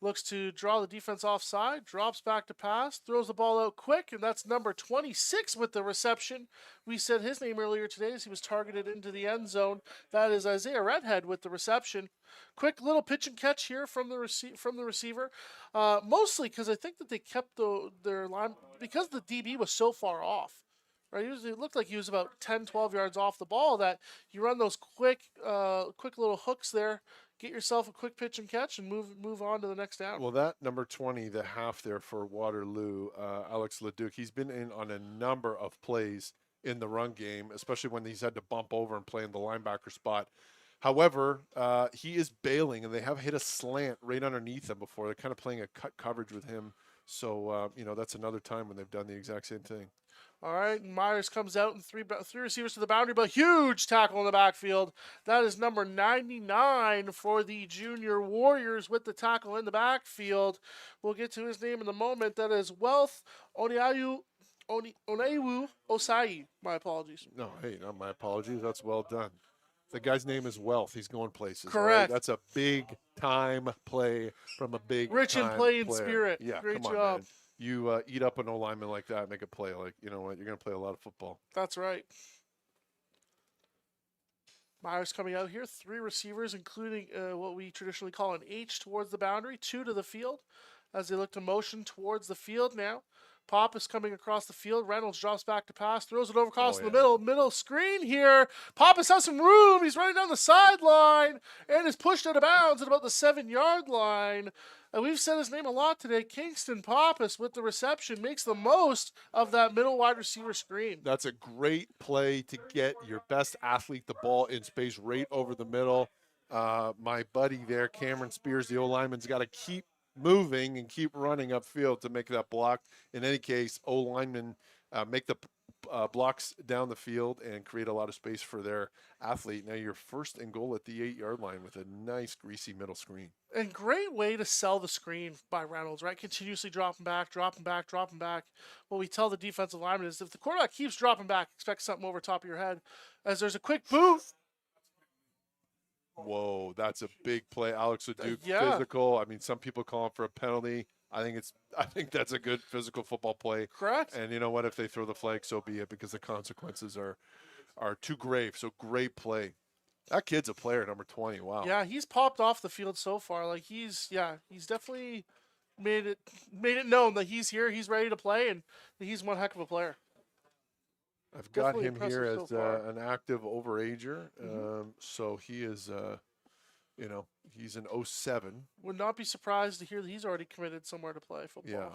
looks to draw the defense offside, drops back to pass, throws the ball out quick, and that's number 26 with the reception. We said his name earlier today as he was targeted into the end zone. That is Isaiah Redhead with the reception. Quick little pitch and catch here from the receiver, mostly because I think that they kept their line because the DB was so far off. Right, it looked like he was about 10, 12 yards off the ball. That you run those quick little hooks there, get yourself a quick pitch and catch, and move on to the next down. Well, that number 20, the half there for Waterloo, Alex Leduc, he's been in on a number of plays in the run game, especially when he's had to bump over and play in the linebacker spot. However, he is bailing, and they have hit a slant right underneath him before. They're kind of playing a cut coverage with him. So, that's another time when they've done the exact same thing. All right, Myers comes out and three receivers to the boundary, but huge tackle in the backfield. That is number 99 for the Junior Warriors with the tackle in the backfield. We'll get to his name in a moment. That is Wealth Oneiwu Osai. My apologies. No, hey, not my apologies. That's well done. The guy's name is Wealth. He's going places. Correct. Right? That's a big time play from a big Rich in play and player. spirit. Yeah, Great come on, job. man. You eat up an O lineman like that, make a play. Like, you know what? You're going to play a lot of football. That's right. Myers coming out here. Three receivers, including what we traditionally call an H towards the boundary. Two to the field as they look to motion towards the field now. Pop is coming across the field. Reynolds drops back to pass, throws it over across the middle screen here. Pappas has some room. He's running down the sideline and is pushed out of bounds at about the 7-yard line. And we've said his name a lot today. Kingston Pappas with the reception makes the most of that middle wide receiver screen. That's a great play to get your best athlete the ball in space right over the middle. My buddy there, Cameron Spears, the O-lineman's got to keep moving and keep running upfield to make that block. In any case, O-linemen make the blocks down the field and create a lot of space for their athlete. Now you're first and goal at the 8-yard line with a nice greasy middle screen. And great way to sell the screen by Reynolds, right? Continuously dropping back. What we tell the defensive lineman is if the quarterback keeps dropping back, expect something over top of your head. As there's a quick boot. Whoa, that's a big play. Alex Leduc, yeah. physical. I mean, some people call him for a penalty. I think that's a good physical football play. Correct. And you know what? If they throw the flag, so be it, because the consequences are too grave. So great play. That kid's a player, number 20. Wow. Yeah, he's popped off the field so far. Like he's definitely made it known that he's here, he's ready to play, and he's one heck of a player. I've got Definitely him here impressive as so far. an active overager. So he is, he's an 07. Would not be surprised to hear that he's already committed somewhere to play football. Yeah.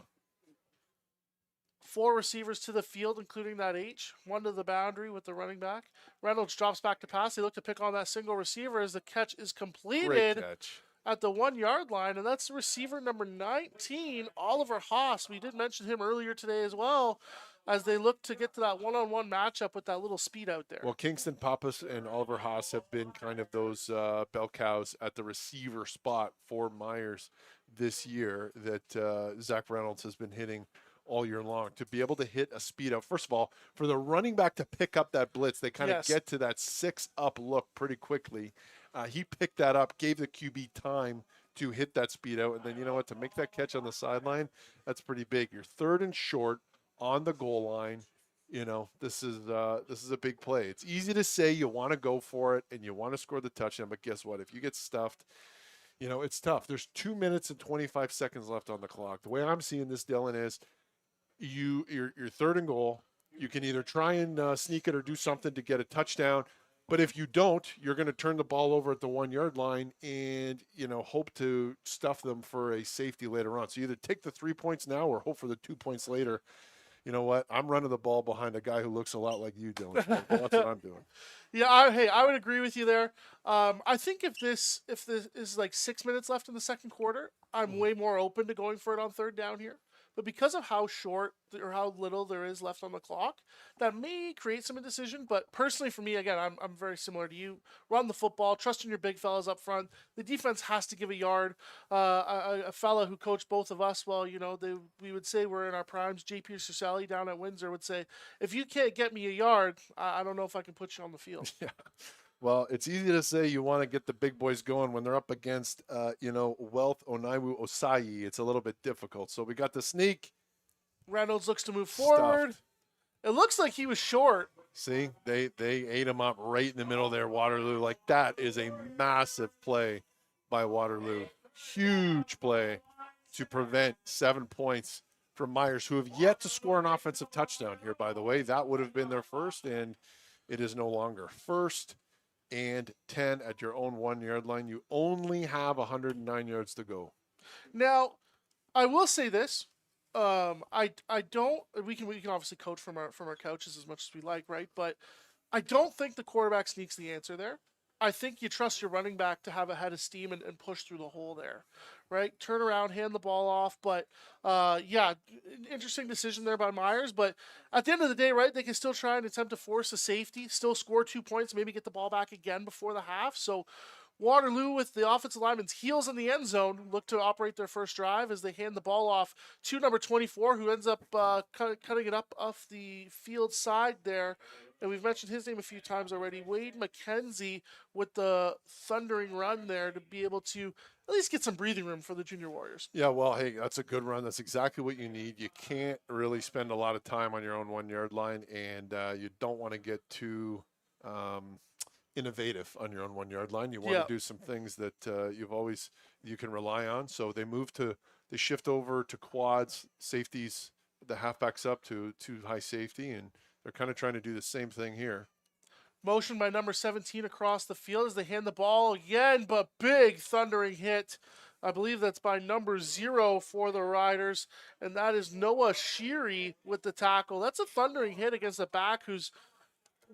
4 receivers to the field, including that H. 1 to the boundary with the running back. Reynolds drops back to pass. They look to pick on that single receiver as the catch is completed Great catch. at the 1-yard line. And that's the receiver number 19, Oliver Haas. We did mention him earlier today as well, as they look to get to that one-on-one matchup with that little speed out there. Well, Kingston Pappas and Oliver Haas have been kind of those bell cows at the receiver spot for Myers this year that Zach Reynolds has been hitting all year long. To be able to hit a speed out, first of all, for the running back to pick up that blitz, they kind of get to that 6-up look pretty quickly. He picked that up, gave the QB time to hit that speed out, and then you know what, to make that catch on the sideline, that's pretty big. You're third and short on the goal line. You know, this is a big play. It's easy to say you want to go for it and you want to score the touchdown, but guess what? If you get stuffed, you know, it's tough. There's 2 minutes and 25 seconds left on the clock. The way I'm seeing this, Dylan, is you're third and goal. You can either try and sneak it or do something to get a touchdown. But if you don't, you're going to turn the ball over at the 1-yard line and, you know, hope to stuff them for a safety later on. So you either take the 3 points now or hope for the 2 points later. You know what? I'm running the ball behind a guy who looks a lot like you, Dylan. That's what I'm doing. Yeah, I would agree with you there. I think if this is like 6 minutes left in the second quarter, I'm way more open to going for it on third down here. But because of how short or how little there is left on the clock, that may create some indecision. But personally, for me, again, I'm very similar to you. Run the football, trust in your big fellas up front. The defense has to give a yard. A fella who coached both of us, well, you know, we would say we're in our primes. JP Cisalli down at Windsor would say, if you can't get me a yard, I don't know if I can put you on the field. Yeah. Well, it's easy to say you want to get the big boys going when they're up against, Wealth Onaiwu Osai. It's a little bit difficult. So we got the sneak Reynolds looks to move forward. stuffed. It looks like he was short. See, they ate him up right in the middle there, Waterloo. Like, that is a massive play by Waterloo. Huge play to prevent 7 points from Myers, who have yet to score an offensive touchdown here, by the way. That would have been their first, and it is no longer. 1st and 10 at your own 1-yard line. You only have 109 yards to go. Now, I will say this. I don't. We can obviously coach from our couches as much as we like, right? But I don't think the quarterback sneaks the answer there. I think you trust your running back to have a head of steam and push through the hole there, right? Turn around, hand the ball off. But interesting decision there by Myers. But at the end of the day, right, they can still try and attempt to force a safety, still score 2 points, maybe get the ball back again before the half. So Waterloo, with the offensive lineman's heels in the end zone, look to operate their first drive as they hand the ball off to number 24, who ends up cutting it up off the field side there. And we've mentioned his name a few times already. Wade McKenzie with the thundering run there to be able to at least get some breathing room for the Junior Warriors. Yeah, well, hey, that's a good run. That's exactly what you need. You can't really spend a lot of time on your own 1-yard line, and you don't want to get too innovative on your own 1-yard line. You want to do some things that you can rely on. So they shift over to quads, safeties, the halfbacks up to high safety, and they're kind of trying to do the same thing here. Motion by number 17 across the field as they hand the ball again, but big thundering hit. I believe that's by number 0 for the Riders, and that is Noah Sheary with the tackle. That's a thundering hit against a back who's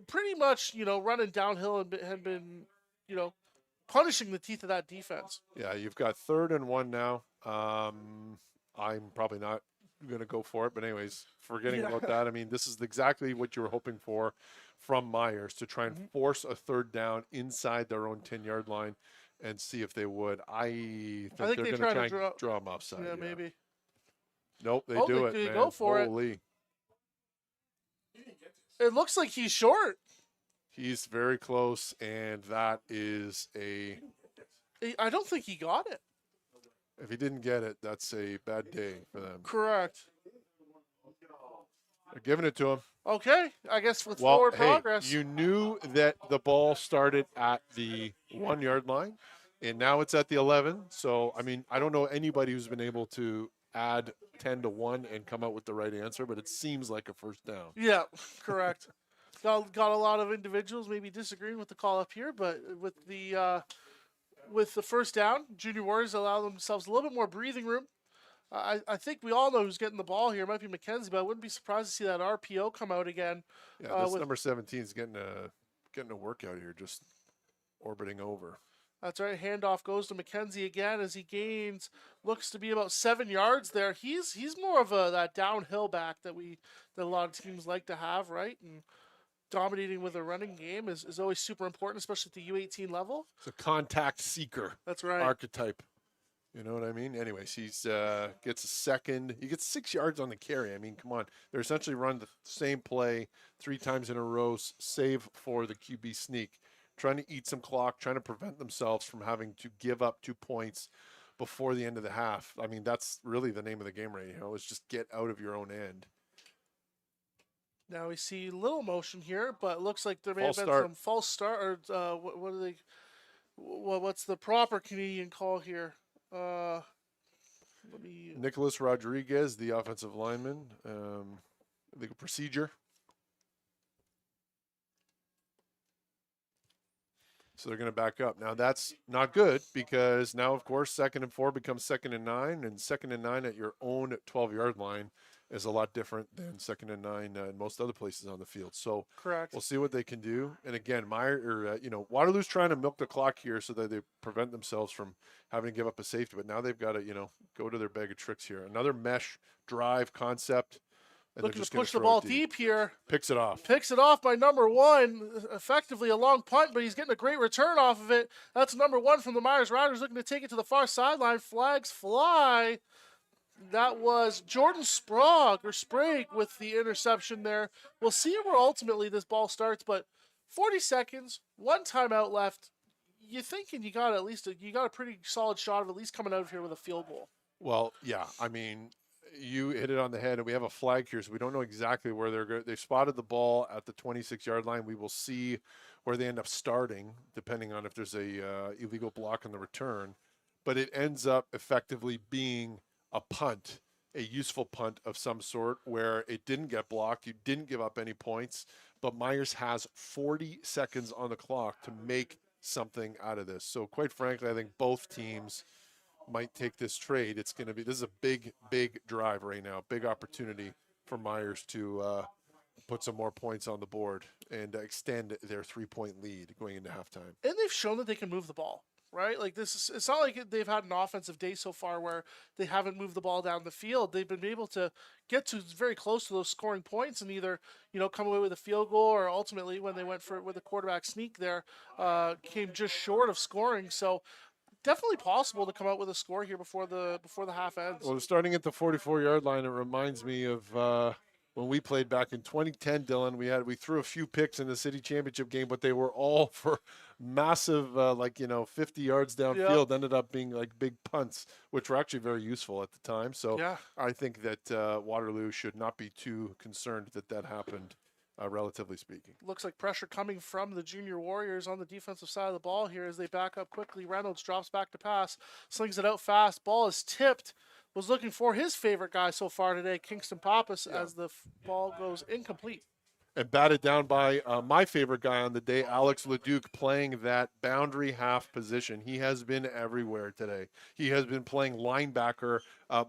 pretty much, running downhill and had been, punishing the teeth of that defense. Yeah, you've got 3rd and 1 now. I'm probably not going to go for it, but anyways, forgetting about that. I mean, this is exactly what you were hoping for from Myers, to try and force a 3rd down inside their own 10-yard line and see if they would. I think they're going to try and draw them offside. Yeah, maybe. Nope, they do it, man. Go for Holy. It looks like he's short. He's very close, and that is I don't think he got it. if he didn't get it, that's a bad day for them. Correct. They're giving it to him. Okay, I guess with forward progress. You knew that the ball started at the 1-yard line, and now it's at the 11. So, I mean, I don't know anybody who's been able to add 10 to 1 and come out with the right answer, but it seems like a first down. Yeah, correct. got a lot of individuals maybe disagreeing with the call up here, but with the first down, Junior Warriors allow themselves a little bit more breathing room. I think we all know who's getting the ball here. It might be McKenzie, but I wouldn't be surprised to see that RPO come out again. Yeah, this number 17 is getting a workout here, just orbiting over. That's right. Handoff goes to McKenzie again as he looks to be about 7 yards there. He's more of that downhill back that a lot of teams like to have, right? And dominating with a running game is always super important, especially at the U18 level. It's a contact seeker. That's right. Archetype. You know what I mean? Anyways, he's gets a second. He gets 6 yards on the carry. I mean, come on. They're essentially run the same play 3 times in a row, save for the QB sneak. Trying to eat some clock, trying to prevent themselves from having to give up 2 points before the end of the half. I mean, that's really the name of the game right now, is just get out of your own end. Now we see little motion here, but it looks like there may have been some false start. Or what are they? What's the proper Canadian call here? Nicholas Rodriguez, the offensive lineman, the procedure. So they're going to back up. Now that's not good, because now, of course, 2nd and 4 becomes 2nd and 9, and 2nd and 9 at your own 12-yard line is a lot different than 2nd and 9 in most other places on the field. So correct. We'll see what they can do. And again, Waterloo's trying to milk the clock here so that they prevent themselves from having to give up a safety. But now they've got to, go to their bag of tricks here. Another mesh drive concept. And looking to push the ball deep here. Picks it off by number 1. Effectively a long punt, but he's getting a great return off of it. That's number 1 from the Myers Riders, looking to take it to the far sideline. Flags fly. That was Jordan Sprague with the interception there. We'll see where ultimately this ball starts, but 40 seconds, one timeout left. You're thinking you got a pretty solid shot of at least coming out of here with a field goal. Well, yeah, I mean, you hit it on the head, and we have a flag here, so we don't know exactly where they're going. They spotted the ball at the 26-yard line. We will see where they end up starting, depending on if there's a illegal block on the return. But it ends up effectively being a punt, a useful punt of some sort, where it didn't get blocked. You didn't give up any points, but Myers has 40 seconds on the clock to make something out of this. So, quite frankly, I think both teams might take this trade. This is a big drive right now, big opportunity for Myers to put some more points on the board and extend their 3-point lead going into halftime. And they've shown that they can move the ball, right? Like it's not like they've had an offensive day so far where they haven't moved the ball down the field. They've been able to get to very close to those scoring points and either, come away with a field goal, or ultimately when they went with a quarterback sneak there, came just short of scoring. So definitely possible to come out with a score here before the half ends. Well, starting at the 44-yard line, it reminds me of when we played back in 2010, Dylan. We threw a few picks in the city championship game, but they were all for massive, 50 yards downfield. Yeah. Ended up being like big punts, which were actually very useful at the time. So Yeah. I think that Waterloo should not be too concerned that happened, relatively speaking. Looks like pressure coming from the Junior Warriors on the defensive side of the ball here as they back up quickly. Reynolds drops back to pass, slings it out fast. Ball is tipped. Was looking for his favorite guy so far today, Kingston Pappas, as the ball goes incomplete. And batted down by my favorite guy on the day, Alex Leduc, playing that boundary half position. He has been everywhere today. He has been playing linebacker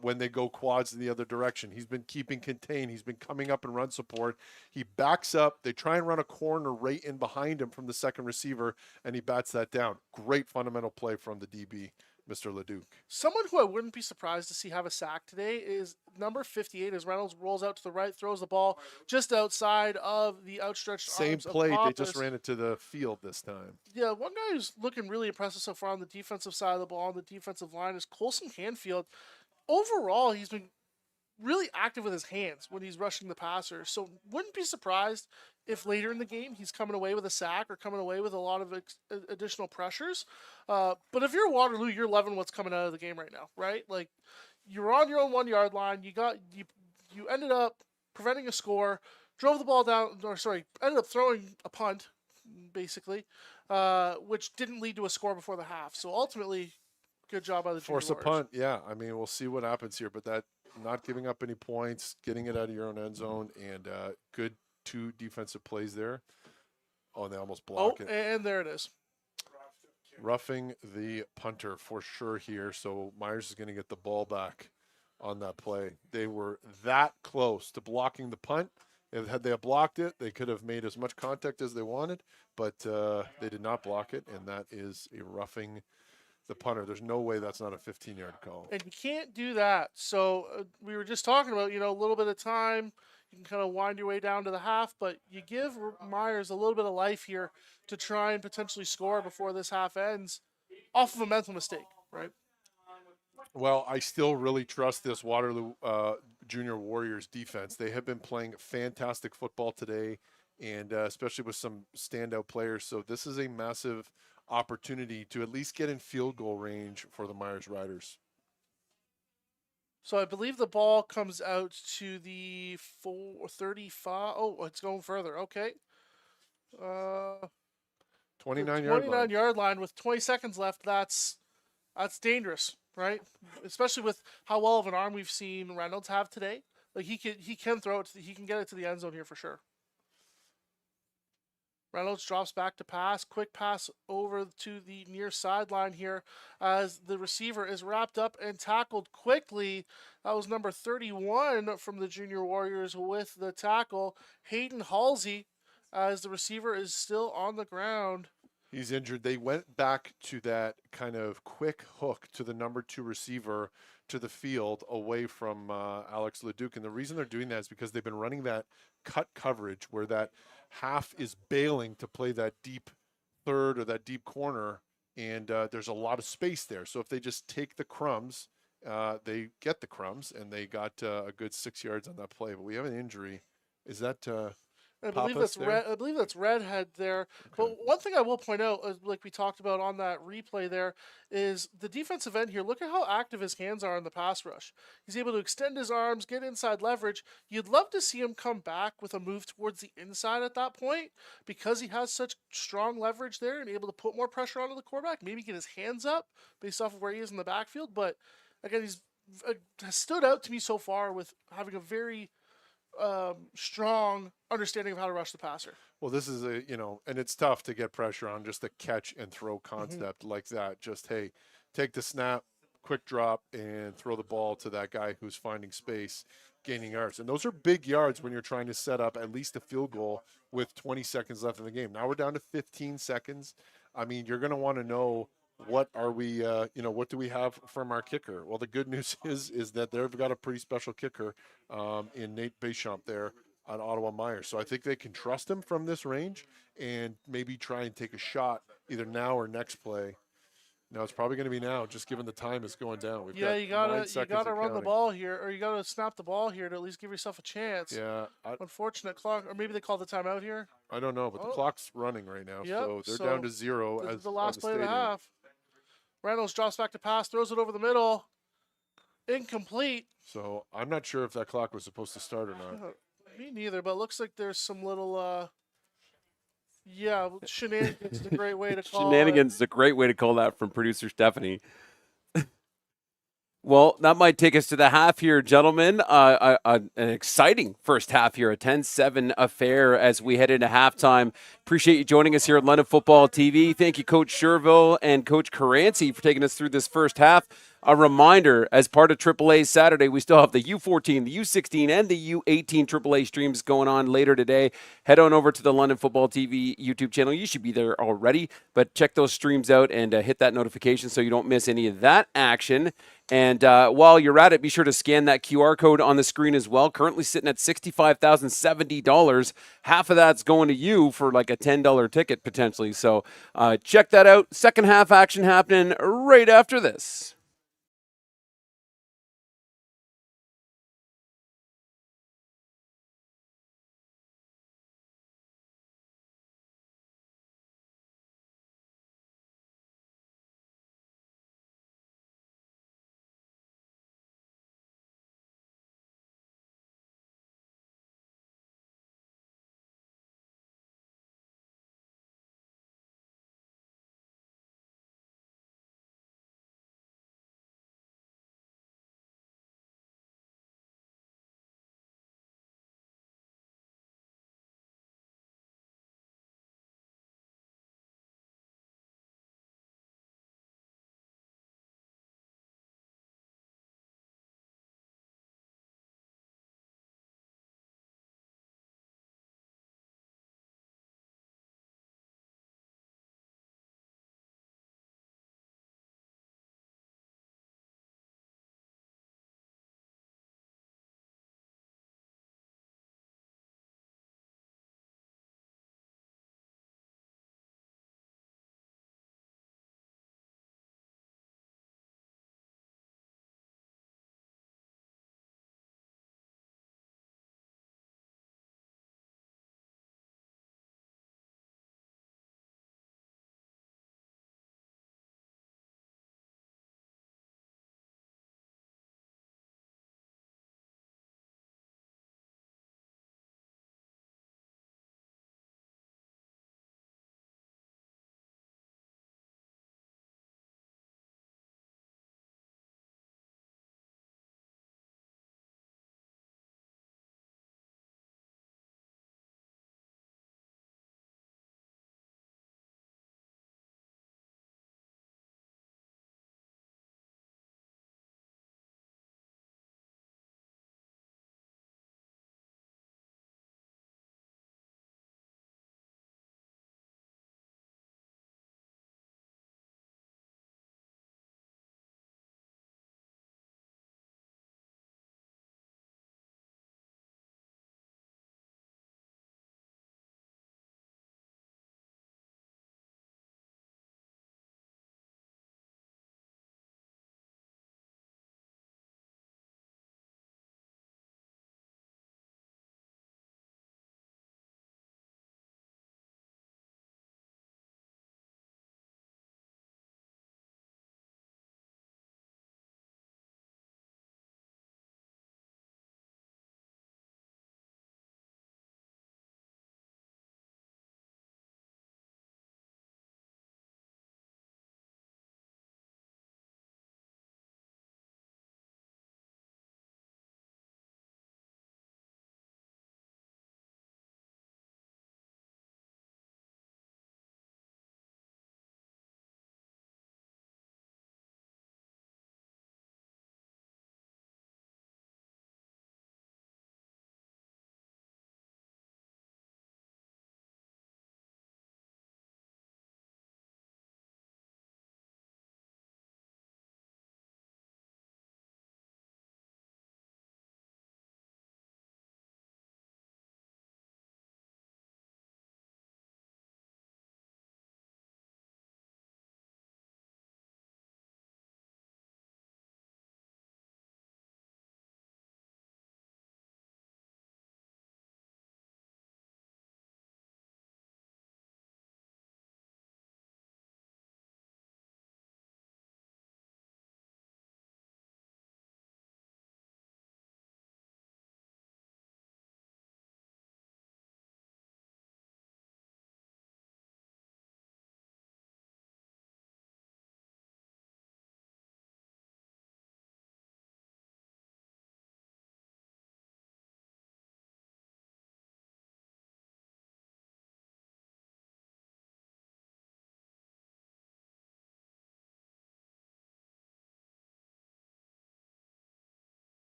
when they go quads in the other direction. He's been keeping contained. He's been coming up and run support. He backs up. They try and run a corner right in behind him from the second receiver, and he bats that down. Great fundamental play from the DB, Mr. Leduc. Someone who I wouldn't be surprised to see have a sack today is number 58 as Reynolds rolls out to the right, throws the ball just outside of the outstretched Same arms play. of They Pappas. just ran it to the field this time. Yeah, one guy who's looking really impressive so far on the defensive side of the ball, on the defensive line, is Colson Hanfield. Overall, he's been really active with his hands when he's rushing the passer. So wouldn't be surprised if later in the game he's coming away with a sack or coming away with a lot of additional pressures. But if you're Waterloo, you're loving what's coming out of the game right now, right? Like you're on your own 1 yard line. You ended up preventing a score, drove the ball down, ended up throwing a punt, basically, which didn't lead to a score before the half. So ultimately, good job by the Force a Junior punt, yeah. I mean, we'll see what happens here, but that not giving up any points, getting it out of your own end zone, and good 2 defensive plays there. Oh, and they almost block it. And there it is. Roughing the punter for sure here. So Myers is going to get the ball back on that play. They were that close to blocking the punt. Had they blocked it, they could have made as much contact as they wanted, but they did not block it, and that is a roughing the punter. There's no way that's not a 15-yard call. And you can't do that. So we were just talking about, a little bit of time. You can kind of wind your way down to the half, but you give Myers a little bit of life here to try and potentially score before this half ends off of a mental mistake, right? Well, I still really trust this Waterloo Junior Warriors defense. They have been playing fantastic football today, and especially with some standout players. So this is a massive opportunity to at least get in field goal range for the Myers Riders. So I believe the ball comes out to the 435. Oh, it's going further. Okay. 29 yard line with 20 seconds left. That's dangerous, right? Especially with how well of an arm we've seen Reynolds have today. Like he can throw it. He can get it to the end zone here for sure. Reynolds drops back to pass. Quick pass over to the near sideline here as the receiver is wrapped up and tackled quickly. That was number 31 from the Junior Warriors with the tackle, Hayden Halsey, as the receiver is still on the ground. He's injured. They went back to that kind of quick hook to the number 2 receiver to the field away from Alex Leduc. And the reason they're doing that is because they've been running that cut coverage where that half is bailing to play that deep third or that deep corner. And there's a lot of space there. So if they just take the crumbs, they get the crumbs, and they got a good 6 yards on that play. But we have an injury. Is that Pappas there? I believe that's Redhead there. Okay. But one thing I will point out, like we talked about on that replay there, is the defensive end here. Look at how active his hands are in the pass rush. He's able to extend his arms, get inside leverage. You'd love to see him come back with a move towards the inside at that point because he has such strong leverage there and able to put more pressure onto the quarterback. Maybe get his hands up based off of where he is in the backfield. But again, he's has stood out to me so far with having a very strong understanding of how to rush the passer. Well, this is and it's tough to get pressure on just a catch and throw concept like that. Just, hey, take the snap, quick drop, and throw the ball to that guy who's finding space, gaining yards. And those are big yards when you're trying to set up at least a field goal with 20 seconds left in the game. Now we're down to 15 seconds. I mean, you're going to want to know, what are we, what do we have from our kicker? Well, the good news is that they've got a pretty special kicker in Nate Bechamp there on Ottawa Myers. So I think they can trust him from this range and maybe try and take a shot either now or next play. Now it's probably going to be now, just given the time is going down. We've got You gotta 9 seconds run counting. the ball here, or you gotta snap the ball here to at least give yourself a chance. Yeah, Unfortunate clock, or maybe they called the timeout here. I don't know, but the clock's running right now, Yep, so they're so down to 0 This as is the last on play of the stadium. half. Reynolds drops back to pass, throws it over the middle. Incomplete. So I'm not sure if that clock was supposed to start or not. Me neither, but it looks like there's some little shenanigans is a great way to call Shenanigans is a great way to call that from producer Stephanie. Well, that might take us to the half here, gentlemen. An exciting first half here, a 10-7 affair as we head into halftime. Appreciate you joining us here at London Football TV. Thank you, Coach Sherville and Coach Caranci, for taking us through this first half. A reminder, as part of AAA Saturday, we still have the U14, the U16, and the U18 AAA streams going on later today. Head on over to the London Football TV YouTube channel. You should be there already, but check those streams out and hit that notification so you don't miss any of that action. And while you're at it, be sure to scan that QR code on the screen as well. Currently sitting at $65,070. Half of that's going to you for like a $10 ticket potentially. So check that out. Second half action happening right after this.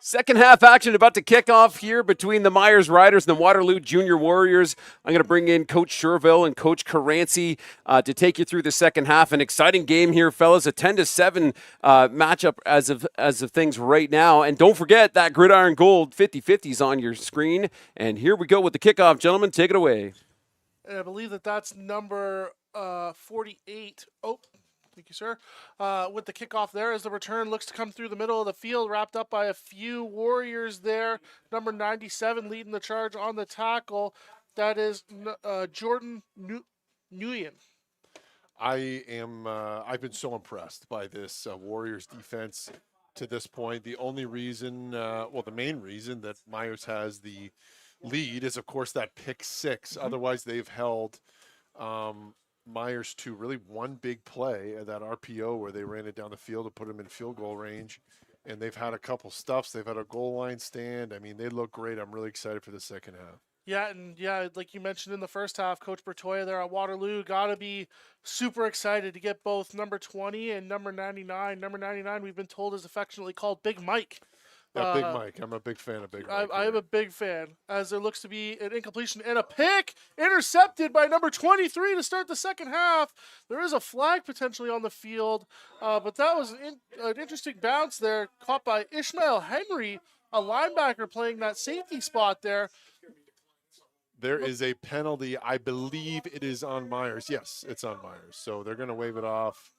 Second half action about to kick off here between the Myers Riders and the Waterloo Junior Warriors. I'm going to bring in Coach Sherville and Coach Caranci to take you through the second half. An exciting game here, fellas. A 10-7 matchup as of things right now. And don't forget that Gridiron Gold 50-50 is on your screen. And here we go with the kickoff, gentlemen. Take it away. And I believe that's number 48. Oh, thank you, sir. With the kickoff there as the return looks to come through the middle of the field, wrapped up by a few Warriors there. Number 97 leading the charge on the tackle. That is Jordan Nguyen. I've been so impressed by this Warriors defense to this point. The only reason, the main reason that Myers has the lead is, of course, that pick six. Mm-hmm. Otherwise, they've held Myers to really one big play at that RPO where they ran it down the field to put him in field goal range. And they've had a couple stuffs. They've had a goal line stand. I mean, they look great. I'm really excited for the second half. Yeah, like you mentioned in the first half, Coach Bertoya there at Waterloo got to be super excited to get both number 20 and number 99. Number 99, we've been told, is affectionately called Big Mike. Yeah, Big Mike. I'm a big fan of Big Mike. I am a big fan, as there looks to be an incompletion and a pick intercepted by number 23 to start the second half. There is a flag potentially on the field, but that was an interesting bounce there, caught by Ishmael Henry, a linebacker playing that safety spot there. There is a penalty. I believe it is on Myers. Yes, it's on Myers. So they're going to wave it off.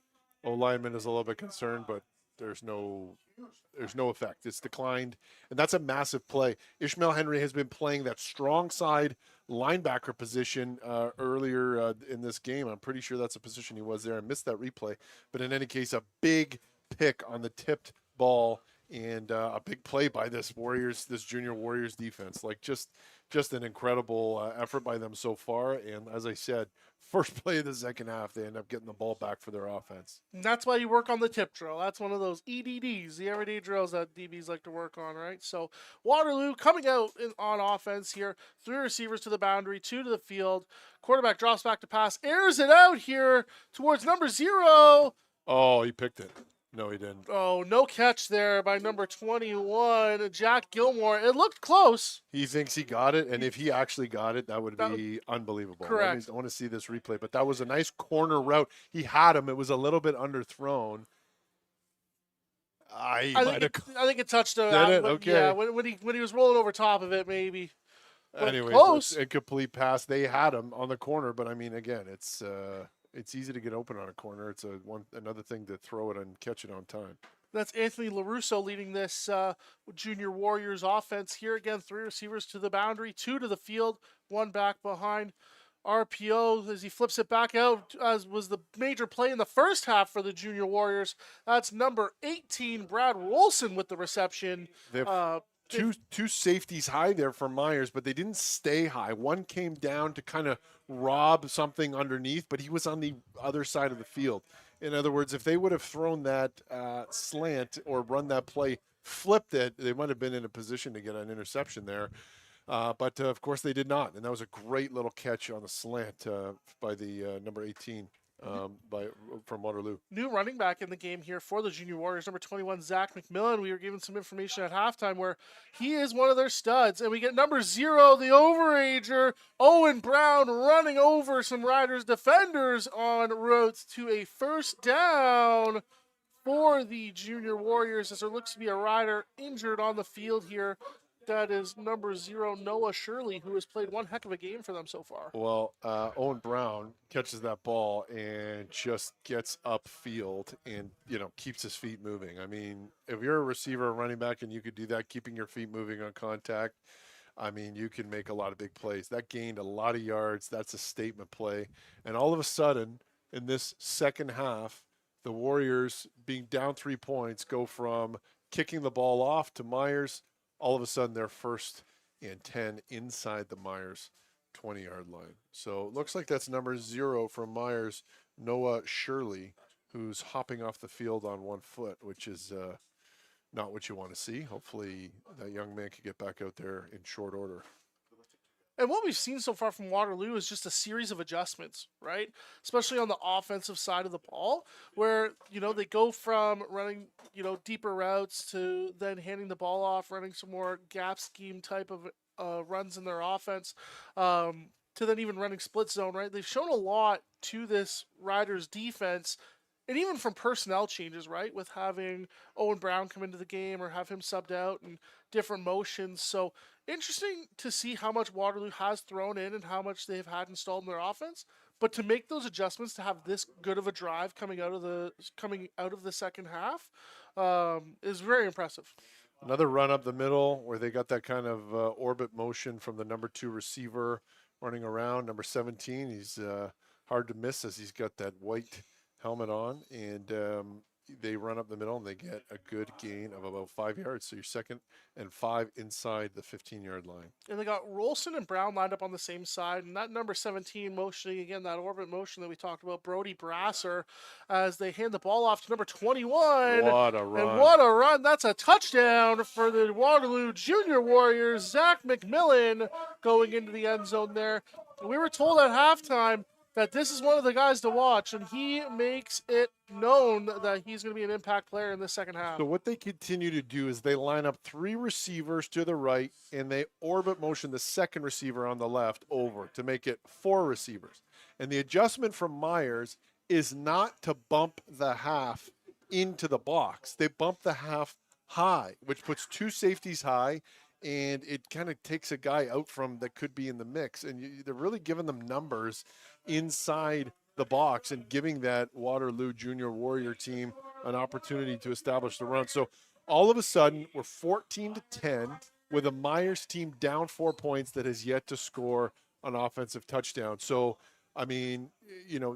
O-lineman is a little bit concerned, but there's no effect. It's declined, and that's a massive play. Ishmael Henry has been playing that strong side linebacker position earlier in this game. I'm pretty sure that's a position he was there. I missed that replay, but in any case, a big pick on the tipped ball and a big play by this Junior Warriors defense. Like just an incredible effort by them so far. And as I said, first play of the second half, they end up getting the ball back for their offense. And that's why you work on the tip drill. That's one of those EDDs, the everyday drills that DBs like to work on, right? So Waterloo coming out on offense here. 3 receivers to the boundary, 2 to the field. Quarterback drops back to pass, airs it out here towards number 0. Oh, he picked it. No, he didn't. Oh, no catch there by number 21, Jack Gilmore. It looked close. He thinks he got it, and if he actually got it, that would be unbelievable. Correct. I want to see this replay, but that was a nice corner route. He had him. It was a little bit underthrown. I think it touched him. Did it? Okay. Yeah, when he was rolling over top of it, maybe. Anyway, close. Incomplete pass. They had him on the corner, but I mean, again, it's easy to get open on a corner. It's another thing to throw it and catch it on time. That's Anthony LaRusso leading this Junior Warriors offense. Here again, 3 receivers to the boundary, 2 to the field, 1 back behind. RPO as he flips it back out, as was the major play in the first half for the Junior Warriors. That's number 18, Brad Wolson, with the reception. Two safeties high there for Myers, but they didn't stay high. One came down to kind of rob something underneath, but he was on the other side of the field. In other words, if they would have thrown that slant or run that play, flipped it, they might have been in a position to get an interception there. But of course they did not. And that was a great little catch on the slant by the number 18 from Waterloo. New running back in the game here for the Junior Warriors, number 21, Zach McMillan. We were given some information at halftime where he is one of their studs. And we get number 0, the overager, Owen Brown, running over some Riders defenders en route to a first down for the Junior Warriors, as there looks to be a Rider injured on the field here. That is number 0, Noah Shirley, who has played one heck of a game for them so far. Well, Owen Brown catches that ball and just gets upfield and, keeps his feet moving. I mean, if you're a receiver or running back and you could do that, keeping your feet moving on contact, I mean, you can make a lot of big plays. That gained a lot of yards. That's a statement play. And all of a sudden, in this second half, the Warriors, being down 3 points, go from kicking the ball off to Myers. All of a sudden, they're 1st and 10 inside the Myers 20-yard line. So it looks like that's number 0 from Myers, Noah Shirley, who's hopping off the field on 1 foot, which is not what you want to see. Hopefully that young man can get back out there in short order. And what we've seen so far from Waterloo is just a series of adjustments, right? Especially on the offensive side of the ball, where, they go from running, deeper routes to then handing the ball off, running some more gap scheme type of runs in their offense, to then even running split zone, right? They've shown a lot to this Riders defense, and even from personnel changes, right? With having Owen Brown come into the game or have him subbed out and different motions. So interesting to see how much Waterloo has thrown in and how much they've had installed in their offense. But to make those adjustments to have this good of a drive coming out of the second half is very impressive. Another run up the middle where they got that kind of orbit motion from the number 2 receiver running around. Number 17, he's hard to miss as he's got that white helmet on, and they run up the middle and they get a good gain of about 5 yards. So you're 2nd and 5 inside the 15-yard line. And they got Rolson and Brown lined up on the same side, and that number 17 motioning again, that orbit motion that we talked about, Brody Brasser, as they hand the ball off to number 21. What a run. And what a run. That's a touchdown for the Waterloo Junior Warriors. Zach McMillan going into the end zone there. And we were told at halftime that this is one of the guys to watch, and he makes it known that he's going to be an impact player in the second half. So what they continue to do is they line up 3 receivers to the right, and they orbit motion the second receiver on the left over to make it 4 receivers. And the adjustment from Myers is not to bump the half into the box. They bump the half high, which puts 2 safeties high, and it kind of takes a guy out from that could be in the mix. And they're really giving them numbers inside the box and giving that Waterloo Junior Warrior team an opportunity to establish the run. So all of a sudden, we're 14-10 with a Myers team down 4 points that has yet to score an offensive touchdown. So, I mean,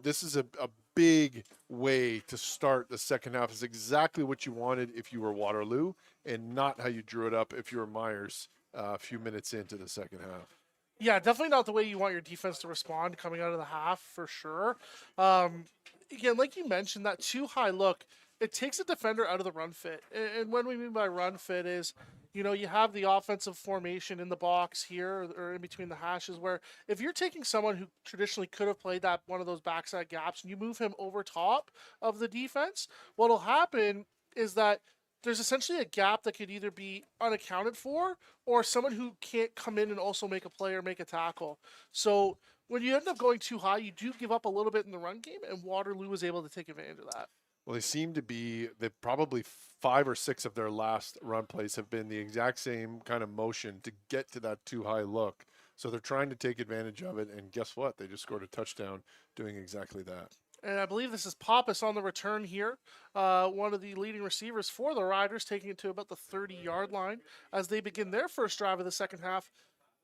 this is a big way to start the second half. It's exactly what you wanted if you were Waterloo, and not how you drew it up if you were Myers a few minutes into the second half. Yeah, definitely not the way you want your defense to respond coming out of the half, for sure. Again, like you mentioned, that too high look, it takes a defender out of the run fit. And what we mean by run fit is, you have the offensive formation in the box here or in between the hashes, where if you're taking someone who traditionally could have played that one of those backside gaps and you move him over top of the defense, what'll happen is that there's essentially a gap that could either be unaccounted for or someone who can't come in and also make a play or make a tackle. So when you end up going too high, you do give up a little bit in the run game, and Waterloo was able to take advantage of that. Well, they probably 5 or 6 of their last run plays have been the exact same kind of motion to get to that too high look. So they're trying to take advantage of it, and guess what? They just scored a touchdown doing exactly that. And I believe this is Pappas on the return here, one of the leading receivers for the Riders, taking it to about the 30-yard line as they begin their first drive of the second half.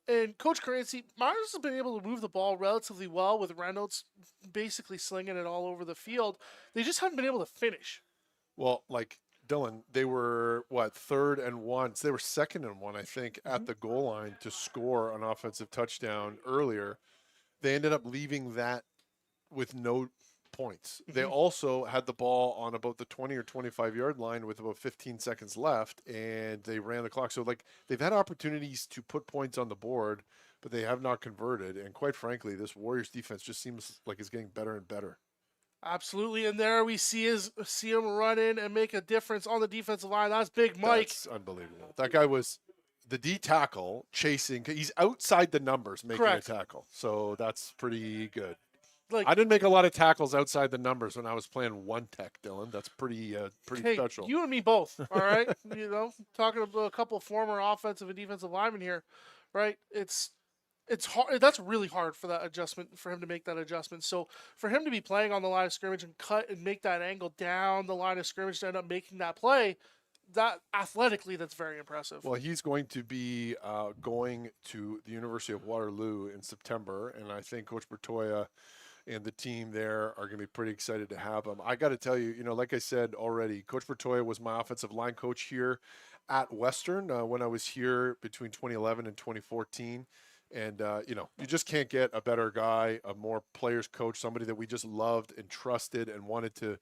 And Coach Caranci, Myers has been able to move the ball relatively well with Reynolds basically slinging it all over the field. They just haven't been able to finish. Well, like Dylan, they were, 3rd and 1? They were 2nd and 1, I think, at the goal line to score an offensive touchdown earlier. They ended up leaving that with no points. They also had the ball on about the 20 or 25-yard line with about 15 seconds left, and they ran the clock. So, they've had opportunities to put points on the board, but they have not converted. And quite frankly, this Warriors defense just seems like it's getting better and better. Absolutely, and there we see him run in and make a difference on the defensive line. That's Big Mike. That's unbelievable. That guy was the D tackle chasing. He's outside the numbers making Correct. a tackle, so that's pretty good. Like, I didn't make a lot of tackles outside the numbers when I was playing one tech, Dylan. That's pretty hey, special. you and me both, all right? Talking about a couple of former offensive and defensive linemen here, right? It's hard. That's really hard for that adjustment, for him to make that adjustment. So for him to be playing on the line of scrimmage and cut and make that angle down the line of scrimmage to end up making that play, that athletically, that's very impressive. Well, he's going to be going to the University of Waterloo in September, and I think Coach Bertoya and the team there are going to be pretty excited to have him. I got to tell you, like I said already, Coach Bertoya was my offensive line coach here at Western when I was here between 2011 and 2014. And you just can't get a better guy, a more players coach, somebody that we just loved and trusted and wanted to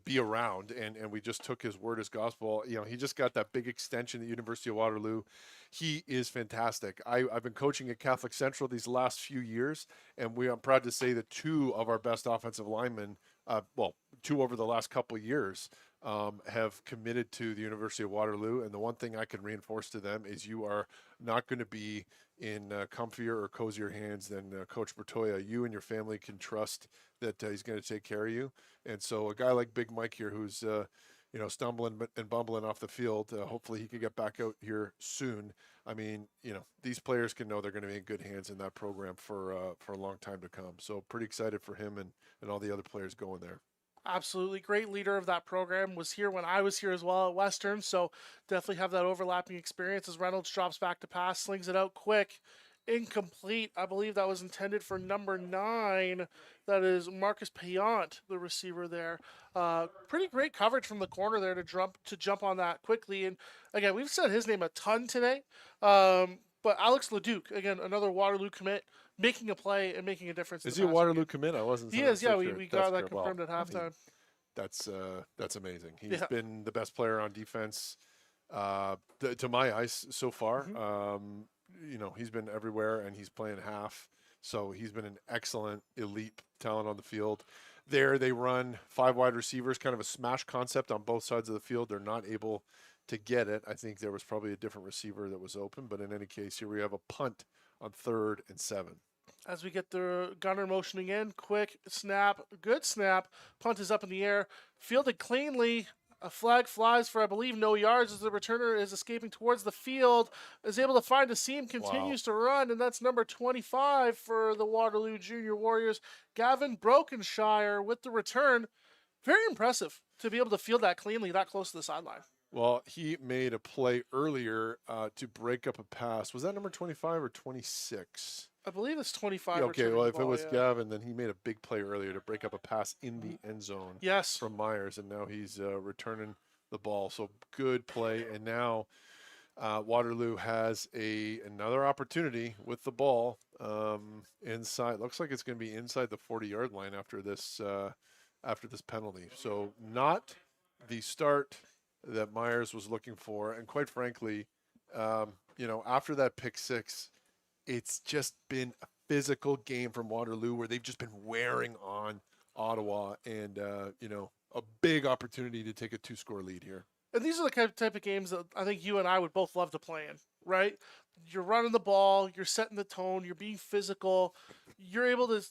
be around, and we just took his word as gospel. He just got that big extension at the University of Waterloo. He is fantastic. I've been coaching at Catholic Central these last few years, and I'm proud to say that two of our best offensive linemen, two over the last couple of years, have committed to the University of Waterloo. And the one thing I can reinforce to them is you are not going to be in comfier or cozier hands than Coach Bertoya. You and your family can trust that he's going to take care of you. And so a guy like Big Mike here, who's stumbling and bumbling off the field, hopefully he could get back out here soon. I mean, these players can know they're going to be in good hands in that program for a long time to come. So pretty excited for him and all the other players going there. Absolutely. Great leader of that program. Was here when I was here as well at Western. So definitely have that overlapping experience as Reynolds drops back to pass, slings it out quick. Incomplete. I believe that was intended for number 9. That is Marcus Payant, the receiver there. Pretty great coverage from the corner there to jump on that quickly. And again, we've said his name a ton today. But Alex Leduc, again, another Waterloo commit, making a play and making a difference. Is he a Waterloo commit? I wasn't. He is. Yeah, we got that confirmed at halftime. That's amazing. He's been the best player on defense to my eyes so far. Mm-hmm. He's been everywhere, and he's playing half. So he's been an excellent elite talent on the field. There, they run 5 wide receivers, kind of a smash concept on both sides of the field. They're not able to get it. I think there was probably a different receiver that was open, but in any case, here we have a punt on 3rd and 7. As we get the gunner motioning in, quick snap, good snap, punt is up in the air, fielded cleanly. A flag flies for, I believe, no yards as the returner is escaping towards the field, is able to find a seam, continues to run, and that's number 25 for the Waterloo Junior Warriors, Gavin Brokenshire with the return. Very impressive to be able to field that cleanly, that close to the sideline. Well, he made a play earlier to break up a pass. Was that number 25 or 26? I believe it's 25. Okay, well, if it was Gavin, then he made a big play earlier to break up a pass in the end zone from Myers, and now he's returning the ball. So good play, and now Waterloo has another opportunity with the ball inside. Looks like it's going to be inside the 40-yard line after this penalty. So not the start that Myers was looking for, and quite frankly, after that pick 6, it's just been a physical game from Waterloo where they've just been wearing on Ottawa, and a big opportunity to take a 2-score lead here. And these are the type of games that I think you and I would both love to play in, right? You're running the ball, you're setting the tone, you're being physical, you're able to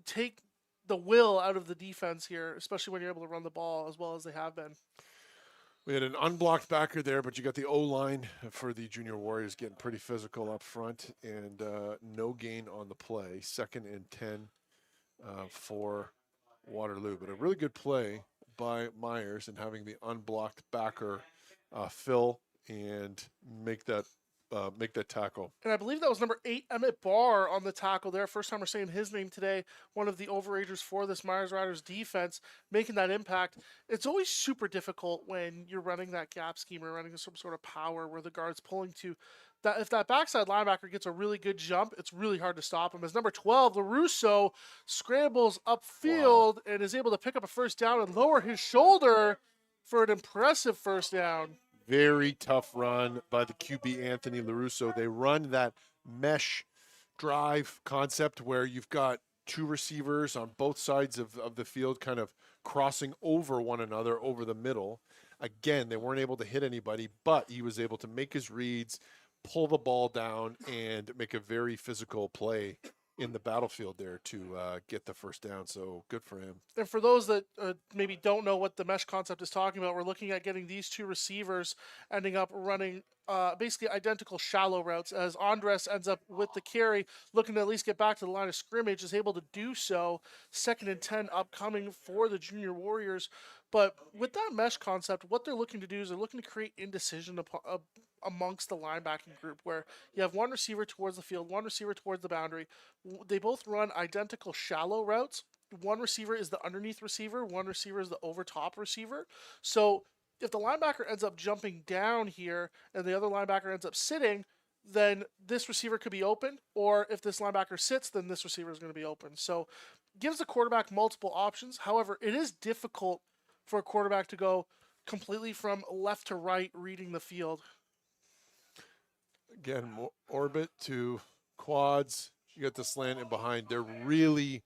take the will out of the defense here, especially when you're able to run the ball as well as they have been. We had an unblocked backer there, but you got the O-line for the Junior Warriors getting pretty physical up front, and no gain on the play. 2nd and 10 for Waterloo. But a really good play by Myers and having the unblocked backer fill and make that tackle. And I believe that was number 8, Emmett Barr, on the tackle there. First time we're saying his name today. One of the overagers for this Myers Riders defense, making that impact. It's always super difficult when you're running that gap scheme or running some sort of power where the guard's pulling to. That if that backside linebacker gets a really good jump, it's really hard to stop him. As number 12, LaRusso scrambles upfield and is able to pick up a first down and lower his shoulder for an impressive first down. Very tough run by the QB, Anthony LaRusso. They run that mesh drive concept where you've got 2 receivers on both sides of the field kind of crossing over one another over the middle. Again, they weren't able to hit anybody, but he was able to make his reads, pull the ball down, and make a very physical play in the battlefield there to get the first down. So good for him. And for those that maybe don't know what the mesh concept is talking about, we're looking at getting these 2 receivers ending up running basically identical shallow routes, as Andres ends up with the carry, looking to at least get back to the line of scrimmage, is able to do so. 2nd and 10 upcoming for the Junior Warriors. But with that mesh concept, what they're looking to do is they're looking to create indecision amongst the linebacking group, where you have one receiver towards the field, one receiver towards the boundary. They both run identical shallow routes. One receiver is the underneath receiver, one receiver is the over top receiver. So if the linebacker ends up jumping down here and the other linebacker ends up sitting, then this receiver could be open, or if this linebacker sits, then this receiver is going to be open. So gives the quarterback multiple options. However, it is difficult for a quarterback to go completely from left to right reading the field. Again, orbit to quads. You got the slant in behind. They're really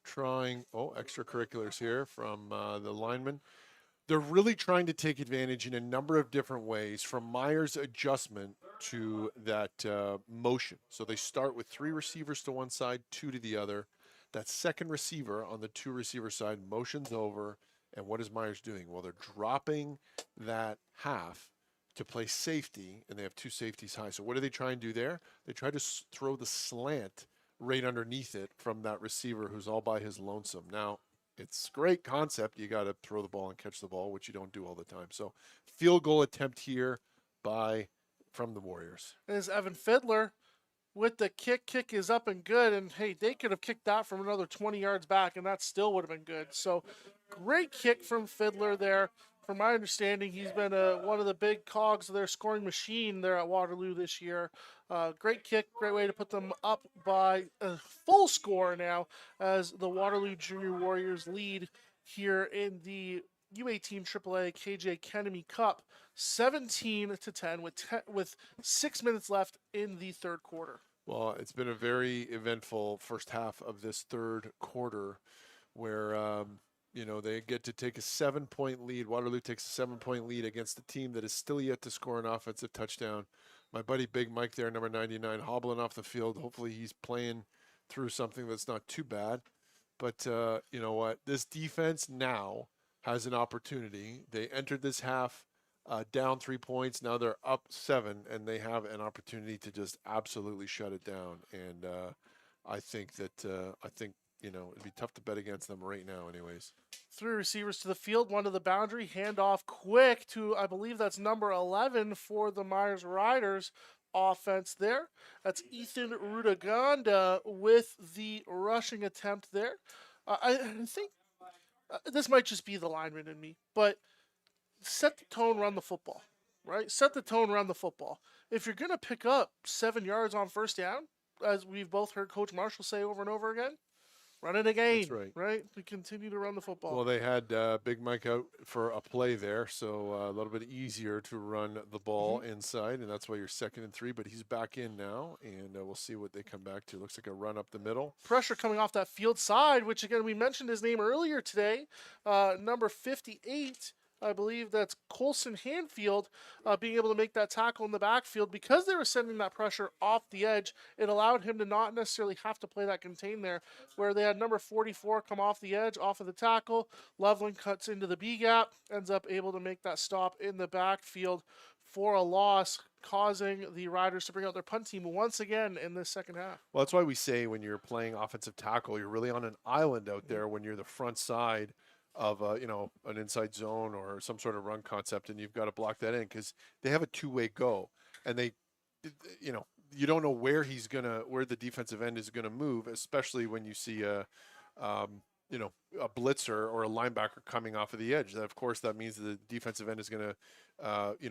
trying. Oh, extracurriculars here from the lineman. They're really trying to take advantage in a number of different ways from Myers' adjustment to that motion. So they start with 3 receivers to one side, 2 to the other. That second receiver on the 2 receiver side motions over. And what is Myers doing? Well, they're dropping that half to play safety, and they have 2 safeties high. So what do they try and do there? They try to throw the slant right underneath it from that receiver who's all by his lonesome. Now, it's great concept. You got to throw the ball and catch the ball, which you don't do all the time. So field goal attempt here from the Warriors. Is Evan Fiddler with the kick. Kick is up and good. And, hey, they could have kicked that from another 20 yards back, and that still would have been good. So great kick from Fiddler there. From my understanding, he's been one of the big cogs of their scoring machine there at Waterloo this year. Great kick, great way to put them up by a full score now as the Waterloo Junior Warriors lead here in the U18AAA KJ Kenemy Cup, 17-10 with 6 minutes left in the third quarter. Well, it's been a very eventful first half of this third quarter where they get to take a 7-point lead. Waterloo takes a 7-point lead against a team that is still yet to score an offensive touchdown. My buddy Big Mike there, number 99, hobbling off the field. Hopefully he's playing through something that's not too bad. But you know what? This defense now has an opportunity. They entered this half down 3 points. Now they're up 7, and they have an opportunity to just absolutely shut it down. And I think it'd be tough to bet against them right now anyways. 3 receivers to the field, 1 to the boundary, handoff quick to, I believe that's number 11 for the Myers Riders offense there. That's Ethan Rudaganda with the rushing attempt there. I think this might just be the lineman in me, but set the tone, run the football, right? Set the tone, run the football. If you're going to pick up 7 yards on first down, as we've both heard Coach Marshall say over and over again, run it again. That's right. Right? We continue to run the football. Well, they had Big Mike out for a play there, so a little bit easier to run the ball inside, and that's why you're 2nd and 3. But he's back in now, and we'll see what they come back to. Looks like a run up the middle. Pressure coming off that field side, which, again, we mentioned his name earlier today. Number 58, I believe that's Colson Hanfield, being able to make that tackle in the backfield. Because they were sending that pressure off the edge, it allowed him to not necessarily have to play that contain there, where they had number 44 come off the edge, off of the tackle. Loveland cuts into the B gap, ends up able to make that stop in the backfield for a loss, causing the Riders to bring out their punt team once again in this second half. Well, that's why we say when you're playing offensive tackle, you're really on an island out there when you're the front side of an inside zone or some sort of run concept, and you've got to block that in because they have a 2-way go, and you don't know where the defensive end is gonna move, especially when you see a blitzer or a linebacker coming off of the edge. Of course, that means the defensive end is gonna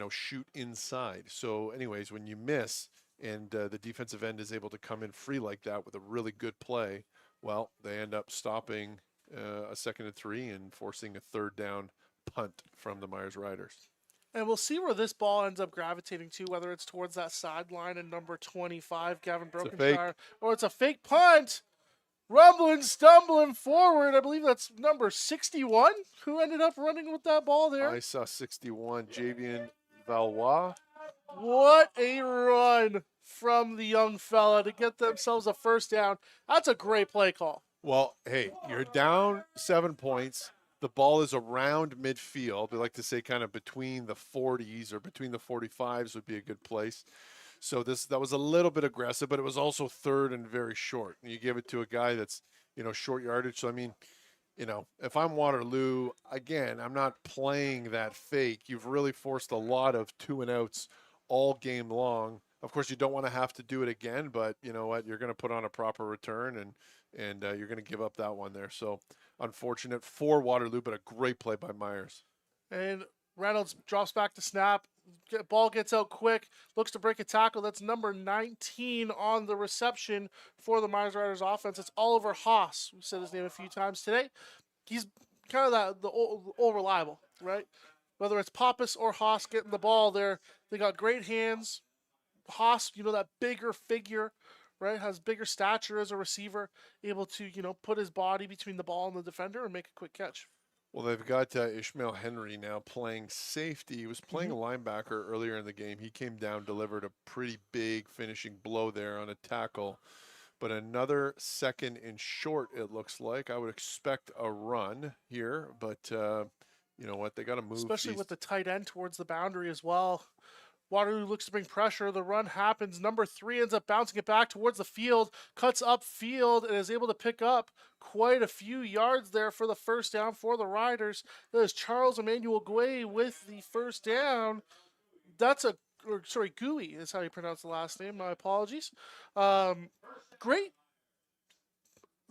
shoot inside. So, anyways, when you miss and the defensive end is able to come in free like that with a really good play, well, they end up stopping a 2nd and 3 and forcing a 3rd down punt from the Myers Riders. And we'll see where this ball ends up gravitating to, whether it's towards that sideline and number 25, Gavin Brokenshire, or it's a fake punt. Rumbling, stumbling forward. I believe that's number 61 who ended up running with that ball there. I saw 61, Javian Valois. What a run from the young fella to get themselves a first down. That's a great play call. Well, hey, you're down 7 points. The ball is around midfield. We like to say kind of between the 40s or between the 45s would be a good place. So that was a little bit aggressive, but it was also 3rd and very short. And you give it to a guy that's, short yardage. So, I mean, if I'm Waterloo, again, I'm not playing that fake. You've really forced a lot of 2-and-outs all game long. Of course, you don't want to have to do it again, but you know what? You're going to put on a proper return, and you're going to give up that one there. So unfortunate for Waterloo, but a great play by Myers. And Reynolds drops back to snap, Ball gets out quick, looks to break a tackle. That's number 19 on the reception for the Myers Riders offense. It's Oliver Haas. We said his name a few times today. He's kind of the old reliable, right? Whether it's Pappas or Haas getting the ball there, they got great hands. Haas, that bigger figure, right, has bigger stature as a receiver, able to, put his body between the ball and the defender and make a quick catch. Well, they've got Ishmael Henry now playing safety. He was playing a linebacker earlier in the game. He came down, delivered a pretty big finishing blow there on a tackle. But another second and short, it looks like. I would expect a run here, but you know what? They got to move. Especially with the tight end towards the boundary as well. Waterloo looks to bring pressure. The run happens. Number 3 ends up bouncing it back towards the field, cuts upfield, and is able to pick up quite a few yards there for the first down for the Riders. That is Charles Emmanuel Guay with the first down. Gui is how you pronounce the last name. My apologies. Great.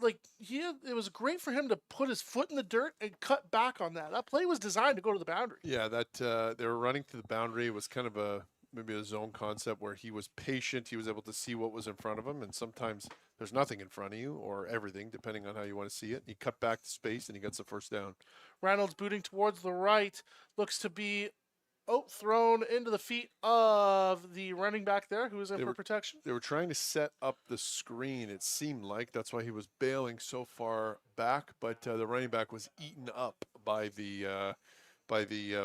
It was great for him to put his foot in the dirt and cut back on that. That play was designed to go to the boundary. Yeah, they were running to the boundary. It was kind of maybe a zone concept where he was patient. He was able to see what was in front of him, and sometimes there's nothing in front of you or everything, depending on how you want to see it. He cut back the space, and he gets the first down. Reynolds booting towards the right. Looks to be thrown into the feet of the running back there, who is in for protection. They were trying to set up the screen, it seemed like. That's why he was bailing so far back, but the running back was eaten up by the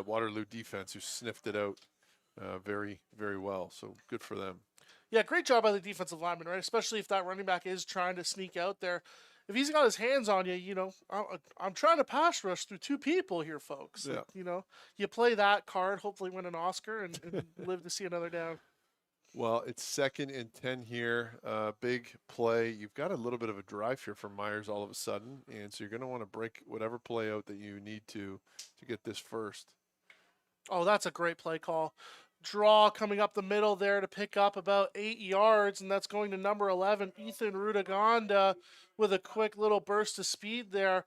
Waterloo defense, who sniffed it out very, very well. So good for them. Yeah, great job by the defensive lineman, right? Especially if that running back is trying to sneak out there. If he's got his hands on you, I'm trying to pass rush through 2 people here, folks. Yeah. You play that card, hopefully win an Oscar, and live to see another down. Well, it's 2nd and 10 here. Big play. You've got a little bit of a drive here from Myers all of a sudden, and so you're going to want to break whatever play out that you need to get this first. Oh, that's a great play call. Draw coming up the middle there to pick up about 8 yards, and that's going to number 11, Ethan Rudaganda, with a quick little burst of speed there.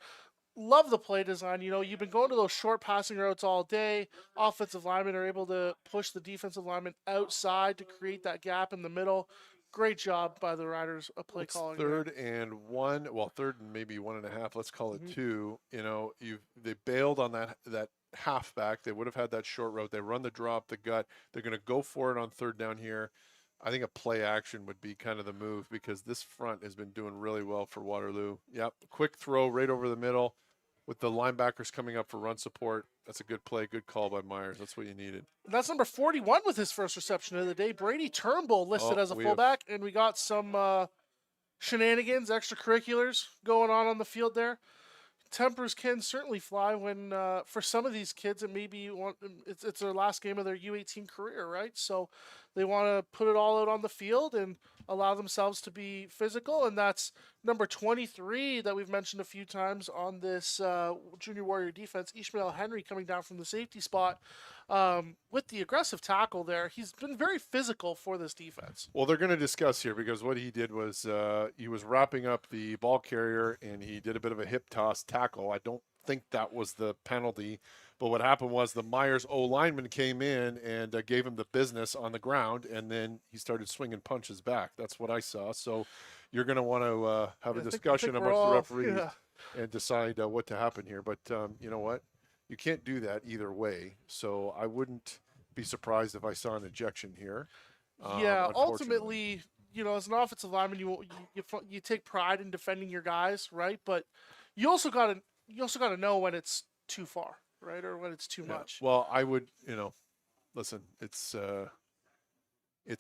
Love the play design. You've been going to those short passing routes all day. Offensive linemen are able to push the defensive lineman outside to create that gap in the middle. Great job by the Riders of play calling. 3rd and 1, well, 3rd and maybe 1.5. Let's call it 2. They bailed on that halfback. They would have had that short route. They run the draw up the gut. They're going to go for it on 3rd down here. I think a play action would be kind of the move, because this front has been doing really well for Waterloo. Yep, quick throw right over the middle with the linebackers coming up for run support. That's a good play, good call by Myers. That's what you needed. That's number 41 with his first reception of the day. Brady Turnbull listed as a fullback, and we got some shenanigans, extracurriculars going on the field there. Tempers can certainly fly when, for some of these kids, it's their last game of their U18 career, right? So they want to put it all out on the field and allow themselves to be physical, and that's number 23 that we've mentioned a few times on this Junior Warrior defense, Ishmael Henry, coming down from the safety spot with the aggressive tackle there. He's been very physical for this defense. Well, they're going to discuss here, because what he did was he was wrapping up the ball carrier, and he did a bit of a hip toss tackle. I don't think that was the penalty. But what happened was the Myers O-lineman came in and gave him the business on the ground, and then he started swinging punches back. That's what I saw. So you're going to want to have a discussion amongst the referees and decide what to happen here. But you know what? You can't do that either way. So I wouldn't be surprised if I saw an ejection here. Ultimately, as an offensive lineman, you take pride in defending your guys, right? But you also got to know when it's too far. Right, or when it's too much. Well, I would, listen, it's a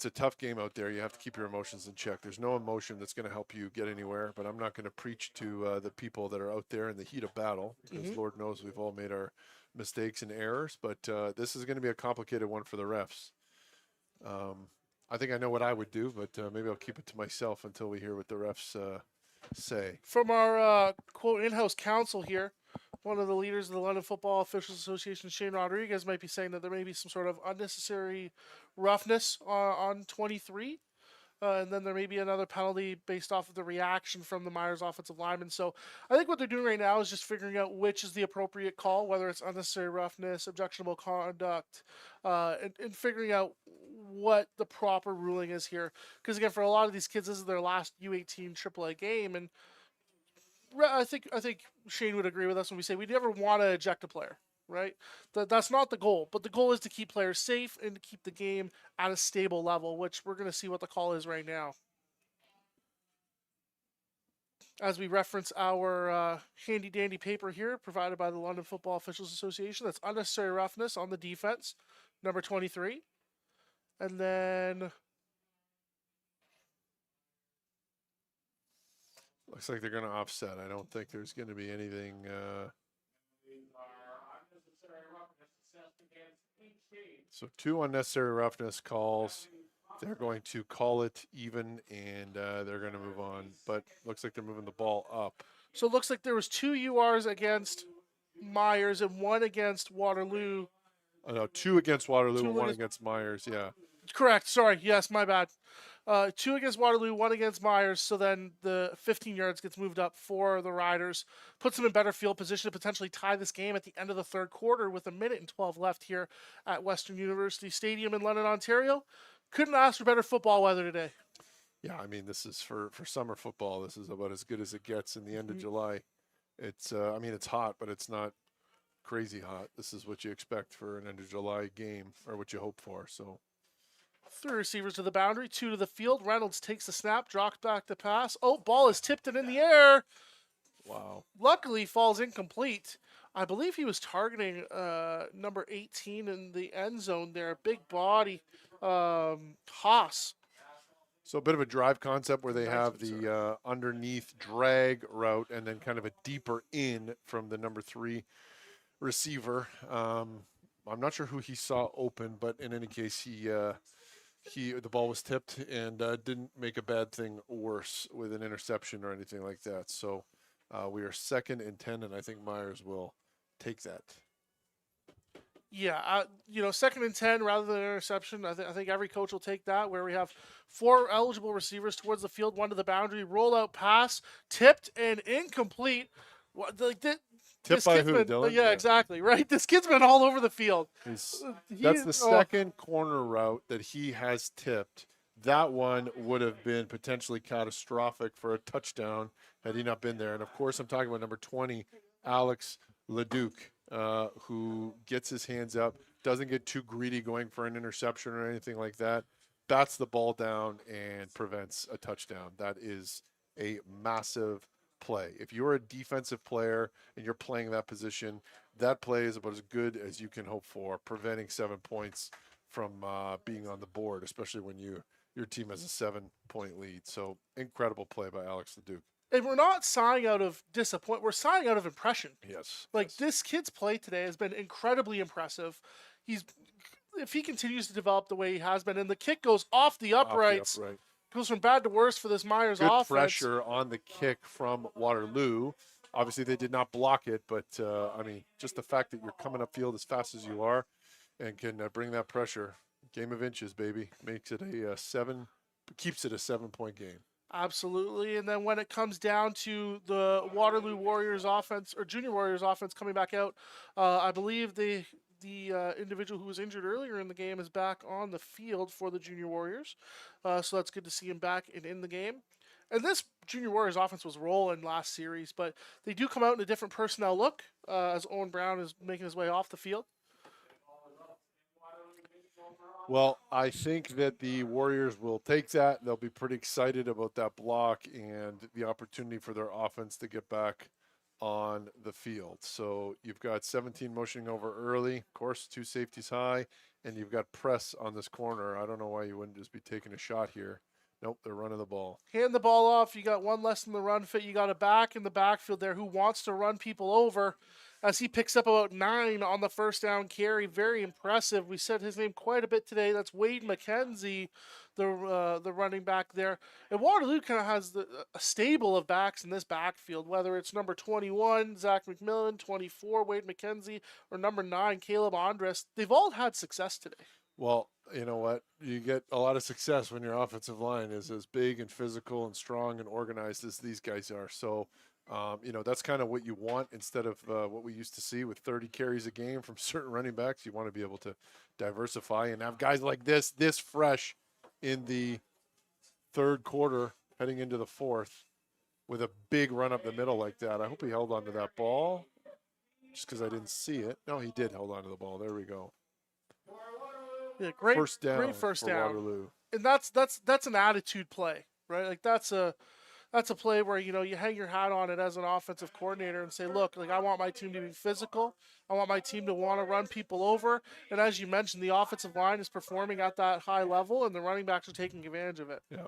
tough game out there. You have to keep your emotions in check. There's no emotion that's going to help you get anywhere, but I'm not going to preach to the people that are out there in the heat of battle, because Lord knows we've all made our mistakes and errors, but this is going to be a complicated one for the refs. I think I know what I would do, but maybe I'll keep it to myself until we hear what the refs say. From our, quote, in-house counsel here, one of the leaders of the London Football Officials Association, Shane Rodriguez, might be saying that there may be some sort of unnecessary roughness on 23. And then there may be another penalty based off of the reaction from the Myers offensive lineman. So I think what they're doing right now is just figuring out which is the appropriate call, whether it's unnecessary roughness, objectionable conduct, and figuring out what the proper ruling is here. Because again, for a lot of these kids, this is their last U18 AAA game, and I think Shane would agree with us when we say we never want to eject a player, right? That's not the goal, but the goal is to keep players safe and to keep the game at a stable level, which we're going to see what the call is right now. As we reference our handy dandy paper here provided by the London Football Officials Association, that's unnecessary roughness on the defense, number 23. And then Looks like they're going to offset. I don't think there's going to be anything. So 2 unnecessary roughness calls. They're going to call it even, and they're going to move on. But looks like they're moving the ball up. So it looks like there was 2 URs against Myers and 1 against Waterloo. Oh, no, 2 against Waterloo 2 and 1 against- against Myers. Yeah. Correct. Sorry. Yes, my bad. 2 against Waterloo, 1 against Myers. So then the 15 yards gets moved up for the Riders, puts them in better field position to potentially tie this game at the end of the third quarter with 1:12 left here at Western University Stadium in London, Ontario. Couldn't ask for better football weather today. Yeah, I mean, this is for summer football. This is about as good as it gets in the end of July. It's, I mean, it's hot, but it's not crazy hot. This is what you expect for an end of July game, or what you hope for. So 3 receivers to the boundary, 2 to the field. Reynolds takes the snap, drops back the pass. Oh, ball is tipped and in the air. wow. Luckily, falls incomplete. I believe he was targeting number 18 in the end zone there. Big body, Haas. So a bit of a drive concept where they have the underneath drag route and then kind of a deeper in from the number 3 receiver. I'm not sure who he saw open, but in any case, the ball was tipped and didn't make a bad thing worse with an interception or anything like that. So we are 2nd and 10, and I think Myers will take that. Yeah, 2nd and 10 rather than an interception. I think every coach will take that, where we have 4 eligible receivers towards the field, 1 to the boundary, rollout pass, tipped and incomplete. Tipped by who, Dylan? Yeah, exactly, right? This kid's been all over the field. That's the second corner route that he has tipped. That one would have been potentially catastrophic for a touchdown had he not been there. And, of course, I'm talking about number 20, Alex Leduc, who gets his hands up, doesn't get too greedy going for an interception or anything like that, bats the ball down and prevents a touchdown. That is a massive play. If you're a defensive player and you're playing that position, that play is about as good as you can hope for, preventing 7 points from being on the board, especially when your team has a 7-point lead. So incredible play by Alex Leduc. And we're not sighing out of disappointment. We're sighing out of impression. Yes. This kid's play today has been incredibly impressive. If he continues to develop the way he has been, and the kick goes off the uprights, goes from bad to worse for this Myers Good offense. pressure on the kick from Waterloo. Obviously, they did not block it, but, I mean, just the fact that you're coming upfield as fast as you are and can bring that pressure, game of inches, baby, makes it keeps it a 7-point game. Absolutely. And then when it comes down to the Waterloo Warriors offense, or Junior Warriors offense coming back out, I believe the individual who was injured earlier in the game is back on the field for the Junior Warriors. So that's good to see him back and in the game. And this Junior Warriors offense was rolling last series, but they do come out in a different personnel look as Owen Brown is making his way off the field. Well, I think that the Warriors will take that. They'll be pretty excited about that block and the opportunity for their offense to get back on the field. So you've got 17 motioning over early, of course, 2 safeties high, and you've got press on this corner. I don't know why you wouldn't just be taking a shot here. Nope, they're running the ball. Hand the ball off. You got 1 less than the run fit. You got a back in the backfield there who wants to run people over, as he picks up about 9 on the first down carry. Very impressive. We said his name quite a bit today. That's Wade McKenzie, the running back there. And Waterloo kind of has a stable of backs in this backfield, whether it's number 21, Zach McMillan, 24, Wade McKenzie, or number 9, Caleb Andres. They've all had success today. Well, you know what? You get a lot of success when your offensive line is as big and physical and strong and organized as these guys are. So, that's kind of what you want instead of what we used to see with 30 carries a game from certain running backs. You want to be able to diversify and have guys like this fresh in the third quarter heading into the fourth with a big run up the middle like that. I hope he held on to that ball just because I didn't see it. No, he did hold on to the ball. There we go. Yeah, great First down great first for down. Waterloo. And that's an attitude play, right? Like that's a play where you hang your hat on it as an offensive coordinator and say, look, like I want my team to be physical. I want my team to want to run people over. And as you mentioned, the offensive line is performing at that high level, and the running backs are taking advantage of it. Yeah.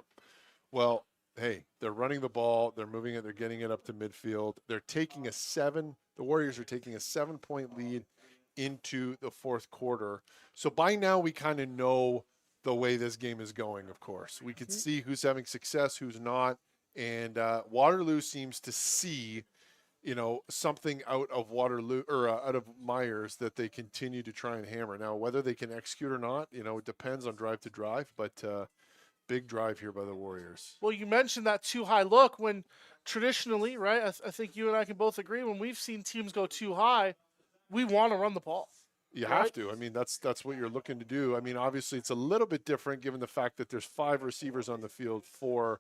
Well, hey, they're running the ball. They're moving it. They're getting it up to midfield. The Warriors are taking a 7-point lead into the fourth quarter. So by now we kind of know the way this game is going, of course. We could see who's having success, who's not. And Waterloo seems to see, something out of Waterloo or out of Myers that they continue to try and hammer. Now, whether they can execute or not, it depends on drive to drive, but big drive here by the Warriors. Well, you mentioned that too high look when traditionally, right? I think you and I can both agree when we've seen teams go too high, we want to run the ball. You right? have to. I mean, that's what you're looking to do. I mean, obviously, it's a little bit different given the fact that there's 5 receivers on the field for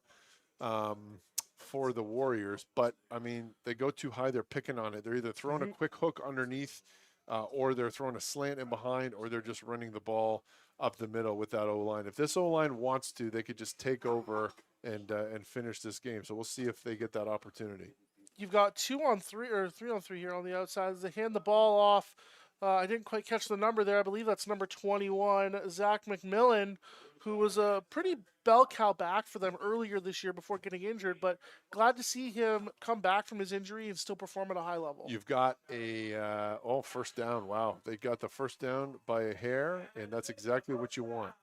the Warriors. But I mean, they go too high, they're picking on it. They're either throwing a quick hook underneath, or they're throwing a slant in behind, or they're just running the ball up the middle with that O-line. If this O-line wants to, they could just take over and finish this game. So we'll see if they get that opportunity. You've got 2-on-3 or 3-on-3 here on the outside. As they hand the ball off, I didn't quite catch the number there. I believe that's number 21, Zach McMillan, who was a pretty bell cow back for them earlier this year before getting injured. But glad to see him come back from his injury and still perform at a high level. You've got a first down. Wow, they got the first down by a hair, and that's exactly what you want.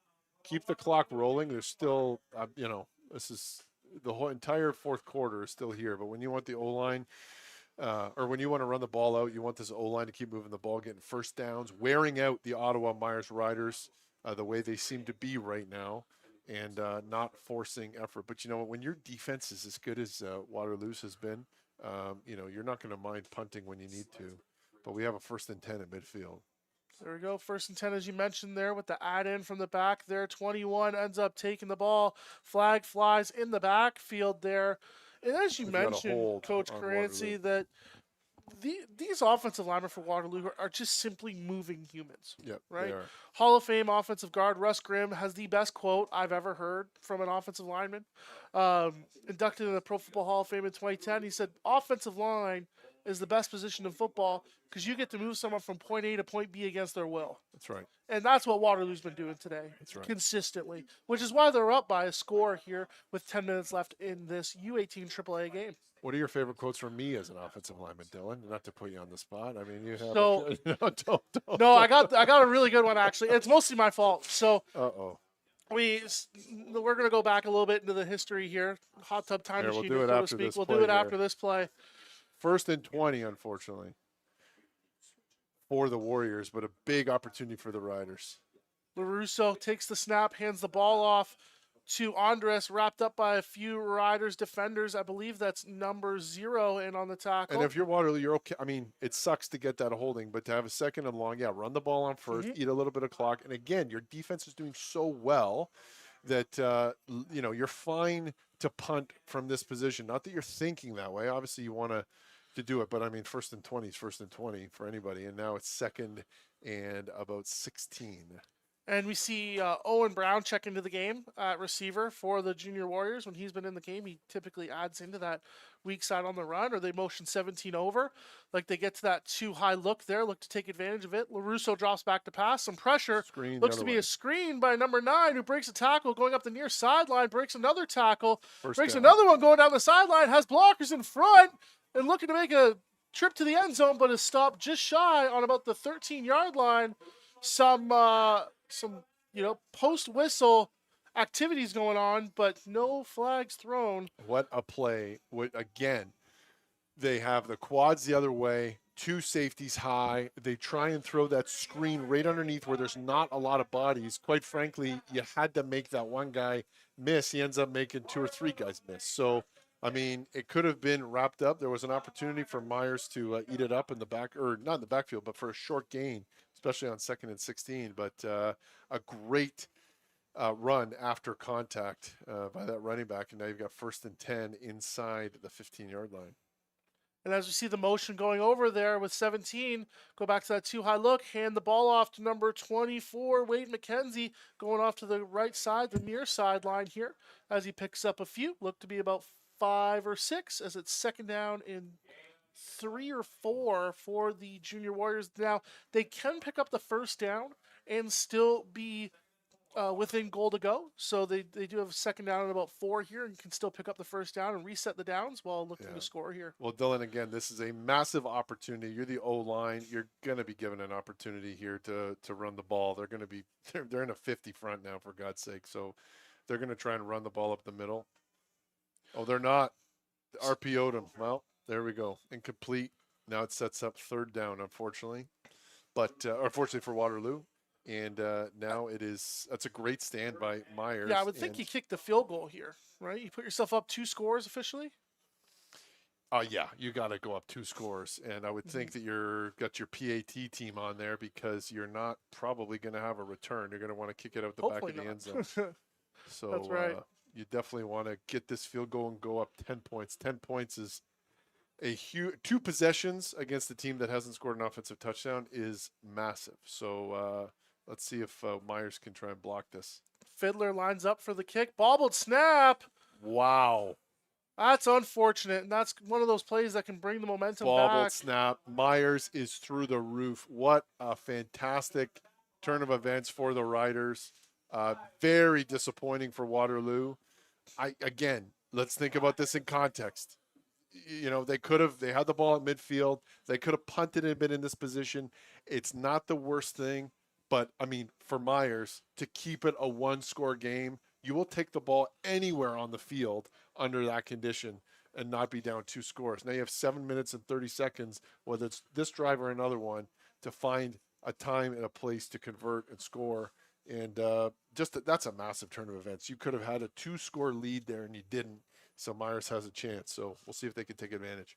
Keep the clock rolling. There's still, this is the whole entire fourth quarter is still here. But when you want the O-line, or when you want to run the ball out, you want this O-line to keep moving the ball, getting first downs, wearing out the Ottawa Myers Riders the way they seem to be right now, and not forcing effort. But when your defense is as good as Waterloo's has been, you're not going to mind punting when you need to. But we have a 1st and 10 at midfield. There we go. 1st and 10, as you mentioned there, with the add-in from the back there. 21 ends up taking the ball. Flag flies in the backfield there. And as you mentioned, Coach Caranci, that these offensive linemen for Waterloo are just simply moving humans. Yep, right? they are. Hall of Fame offensive guard Russ Grimm has the best quote I've ever heard from an offensive lineman. Inducted in the Pro Football Hall of Fame in 2010, he said, offensive line is the best position in football because you get to move someone from point A to point B against their will. That's right. And that's what Waterloo's been doing today. That's right. Consistently, which is why they're up by a score here with 10 minutes left in this U18 AAA game. What are your favorite quotes from me as an offensive lineman, Dylan? Not to put you on the spot. I mean, you have. So, don't. No, I got a really good one actually. It's mostly my fault. So. We're going to go back a little bit into the history here. Hot tub time machine, so to speak. We'll do it after this play. 1st and 20, unfortunately, for the Warriors, but a big opportunity for the Riders. LaRusso takes the snap, hands the ball off to Andres, wrapped up by a few Riders defenders. I believe that's number 0 in on the tackle. And if you're Waterloo, you're okay. I mean, it sucks to get that holding, but to have a 2nd and long, run the ball on first, eat a little bit of clock. And again, your defense is doing so well that, you're fine to punt from this position. Not that you're thinking that way. Obviously, you want to do it, but I mean, 1st and 20 is 1st and 20 for anybody. And now it's 2nd and about 16. And we see Owen Brown check into the game at receiver for the Junior Warriors. When he's been in the game, he typically adds into that weak side on the run, or they motion 17 over. Like they get to that too high look there, look to take advantage of it. LaRusso drops back to pass. Some pressure. Looks to be a screen by number 9 who breaks a tackle going up the near sideline, breaks another tackle, breaks another one going down the sideline, has blockers in front, and looking to make a trip to the end zone, but is stopped just shy on about the 13-yard line. Some post-whistle activities going on, but no flags thrown. What a play. Again, they have the quads the other way. two safeties high. They try and throw that screen right underneath where there's not a lot of bodies. Quite frankly, you had to make that one guy miss. He ends up making two or three guys miss. So, I mean, it could have been wrapped up. There was an opportunity for Myers to eat it up in the back, or not in the backfield, but for a short gain, especially on 2nd and 16. But a great run after contact by that running back. And now you've got 1st and 10 inside the 15-yard line. And as we see the motion going over there with 17, go back to that too high look, hand the ball off to number 24, Wade McKenzie, going off to the right side, the near sideline here, as he picks up a few. Look to be about 5 or 6, as it's 2nd down and 3 or 4 for the Junior Warriors. Now, they can pick up the 1st down and still be within goal to go. So they do have 2nd down and about 4 here and can still pick up the 1st down and reset the downs while looking to score here. Well, Dylan, again, this is a massive opportunity. You're the O-line. You're going to be given an opportunity here to run the ball. They're going to be they're in a 50 front now, for God's sake. So they're going to try and run the ball up the middle. Oh, they're not. RPO'd him. Well, there we go. Incomplete. Now it sets up 3rd down, unfortunately. But unfortunately for Waterloo. And now that's a great stand by Myers. Yeah, I would think you kick the field goal here, right? You put yourself up 2 scores officially. Yeah, you got to go up 2 scores. And I would think that got your PAT team on there because you're not probably going to have a return. You're going to want to kick it out the Hopefully back of the not. end zone. So That's right. You definitely want to get this field goal and go up 10 points. 10 points is a huge 2 possessions against a team that hasn't scored an offensive touchdown is massive. So let's see if Myers can try and block this. Fiddler lines up for the kick. Bobbled snap. Wow. That's unfortunate, and that's one of those plays that can bring the momentum Bobbled back. snap. Myers is through the roof. What a fantastic turn of events for the Riders. Very disappointing for Waterloo. Again, let's think about this in context. You know, they had the ball at midfield. They could have punted and been in this position. It's not the worst thing. But, I mean, for Myers, to keep it a 1-score game, you will take the ball anywhere on the field under that condition and not be down 2 scores. Now you have 7 minutes and 30 seconds, whether it's this drive or another one, to find a time and a place to convert and score. And that's a massive turn of events. You could have had a 2-score lead there, and you didn't. So Myers has a chance. So we'll see if they can take advantage.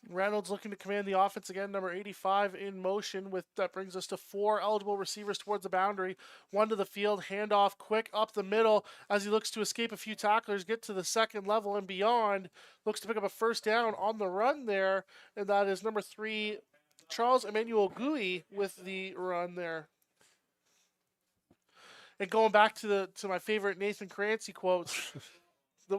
Reynolds looking to command the offense again, number 85 in motion. That brings us to 4 eligible receivers towards the boundary. 1 to the field, handoff quick up the middle as he looks to escape a few tacklers, get to the 2nd level and beyond. Looks to pick up a 1st down on the run there, and that is number 3, Charles Emmanuel Gui with the run there. And going back to my favorite Nathan Crancy quotes.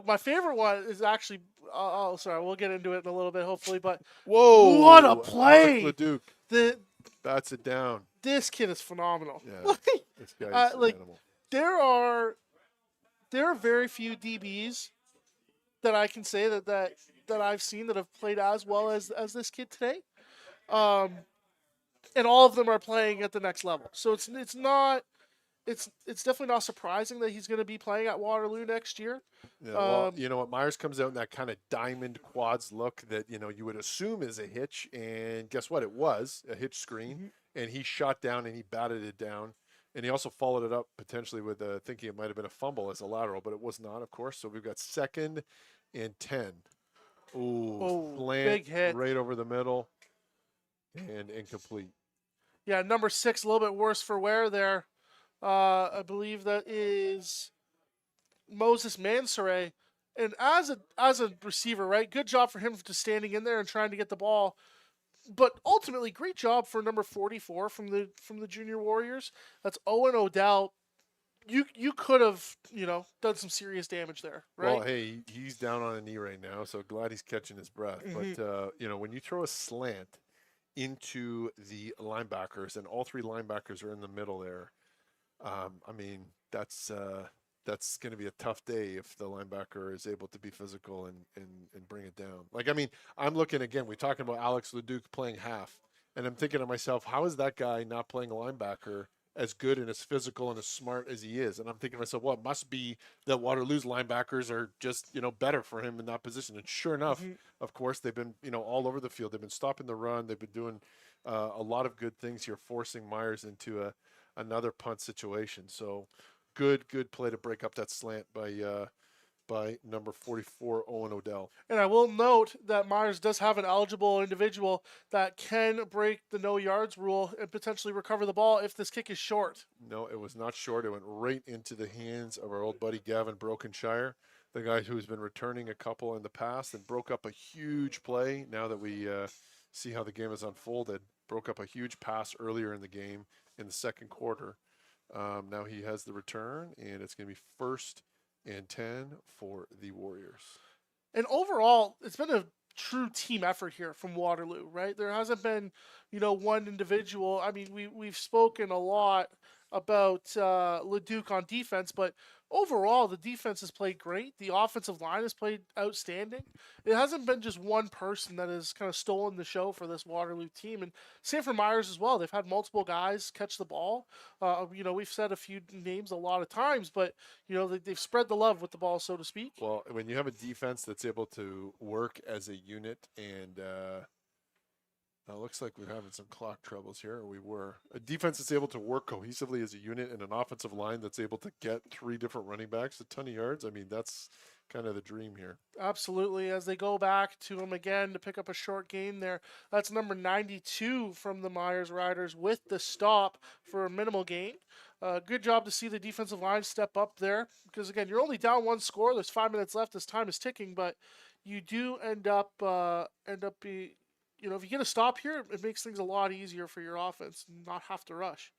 My favorite one is actually, sorry, we'll get into it in a little bit, hopefully. But whoa, what a play! Alex Leduc bats it down. This kid is phenomenal. Yeah, this guy's an animal. There are very few DBs that I can say that I've seen that have played as well as this kid today, and all of them are playing at the next level. So it's definitely not surprising that he's going to be playing at Waterloo next year. Yeah, well, you know what? Myers comes out in that kind of diamond quads look that, you know, you would assume is a hitch. And guess what? It was a hitch screen. Mm-hmm. And he shot down and he batted it down. And he also followed it up potentially with thinking it might have been a fumble as a lateral, but it was not, of course. So we've got 2nd and 10. Ooh, slant big hit right over the middle and incomplete. Yeah, number 6, a little bit worse for wear there. I believe that is Moses Mansoure. And as a receiver, right? Good job for him for just standing in there and trying to get the ball. But ultimately, great job for number 44 from the Junior Warriors. That's Owen Odell. You could have, done some serious damage there, right? Well, hey, he's down on a knee right now, so glad he's catching his breath. Mm-hmm. But, when you throw a slant into the linebackers and all 3 linebackers are in the middle there, I mean, that's going to be a tough day if the linebacker is able to be physical and bring it down. Like, I mean, I'm looking again, we're talking about Alex Leduc playing half, and I'm thinking to myself, how is that guy not playing a linebacker as good and as physical and as smart as he is. And I'm thinking to myself, well, it must be that Waterloo's linebackers are just, better for him in that position. And sure enough, of course, they've been, all over the field. They've been stopping the run. They've been doing a lot of good things here, forcing Myers into another punt situation. So good play to break up that slant by number 44, Owen Odell. And I will note that Myers does have an eligible individual that can break the no yards rule and potentially recover the ball if this kick is short. No, it was not short. It went right into the hands of our old buddy Gavin Brokenshire, the guy who's been returning a couple in the past and broke up a huge play. Now that we see how the game has unfolded, broke up a huge pass earlier in the game in the second quarter. Now he has the return, and it's going to be 1st and 10 for the Warriors. And overall, it's been a true team effort here from Waterloo, right? There hasn't been, one individual. I mean, we've spoken a lot about Leduc on defense, but overall, the defense has played great. The offensive line has played outstanding. It hasn't been just one person that has kind of stolen the show for this Waterloo team. And same for Myers as well. They've had multiple guys catch the ball. We've said a few names a lot of times, but, they've spread the love with the ball, so to speak. Well, when you have a defense that's able to work as a unit and it looks like we're having some clock troubles here, or we were. A defense that's able to work cohesively as a unit and an offensive line that's able to get 3 different running backs a ton of yards. I mean, that's kind of the dream here. Absolutely. As they go back to him again to pick up a short gain there. That's number 92 from the Myers Riders with the stop for a minimal gain. Good job to see the defensive line step up there because, again, you're only down 1 score. There's 5 minutes left as time is ticking, but you do end up being... if you get a stop here, it makes things a lot easier for your offense and not have to rush.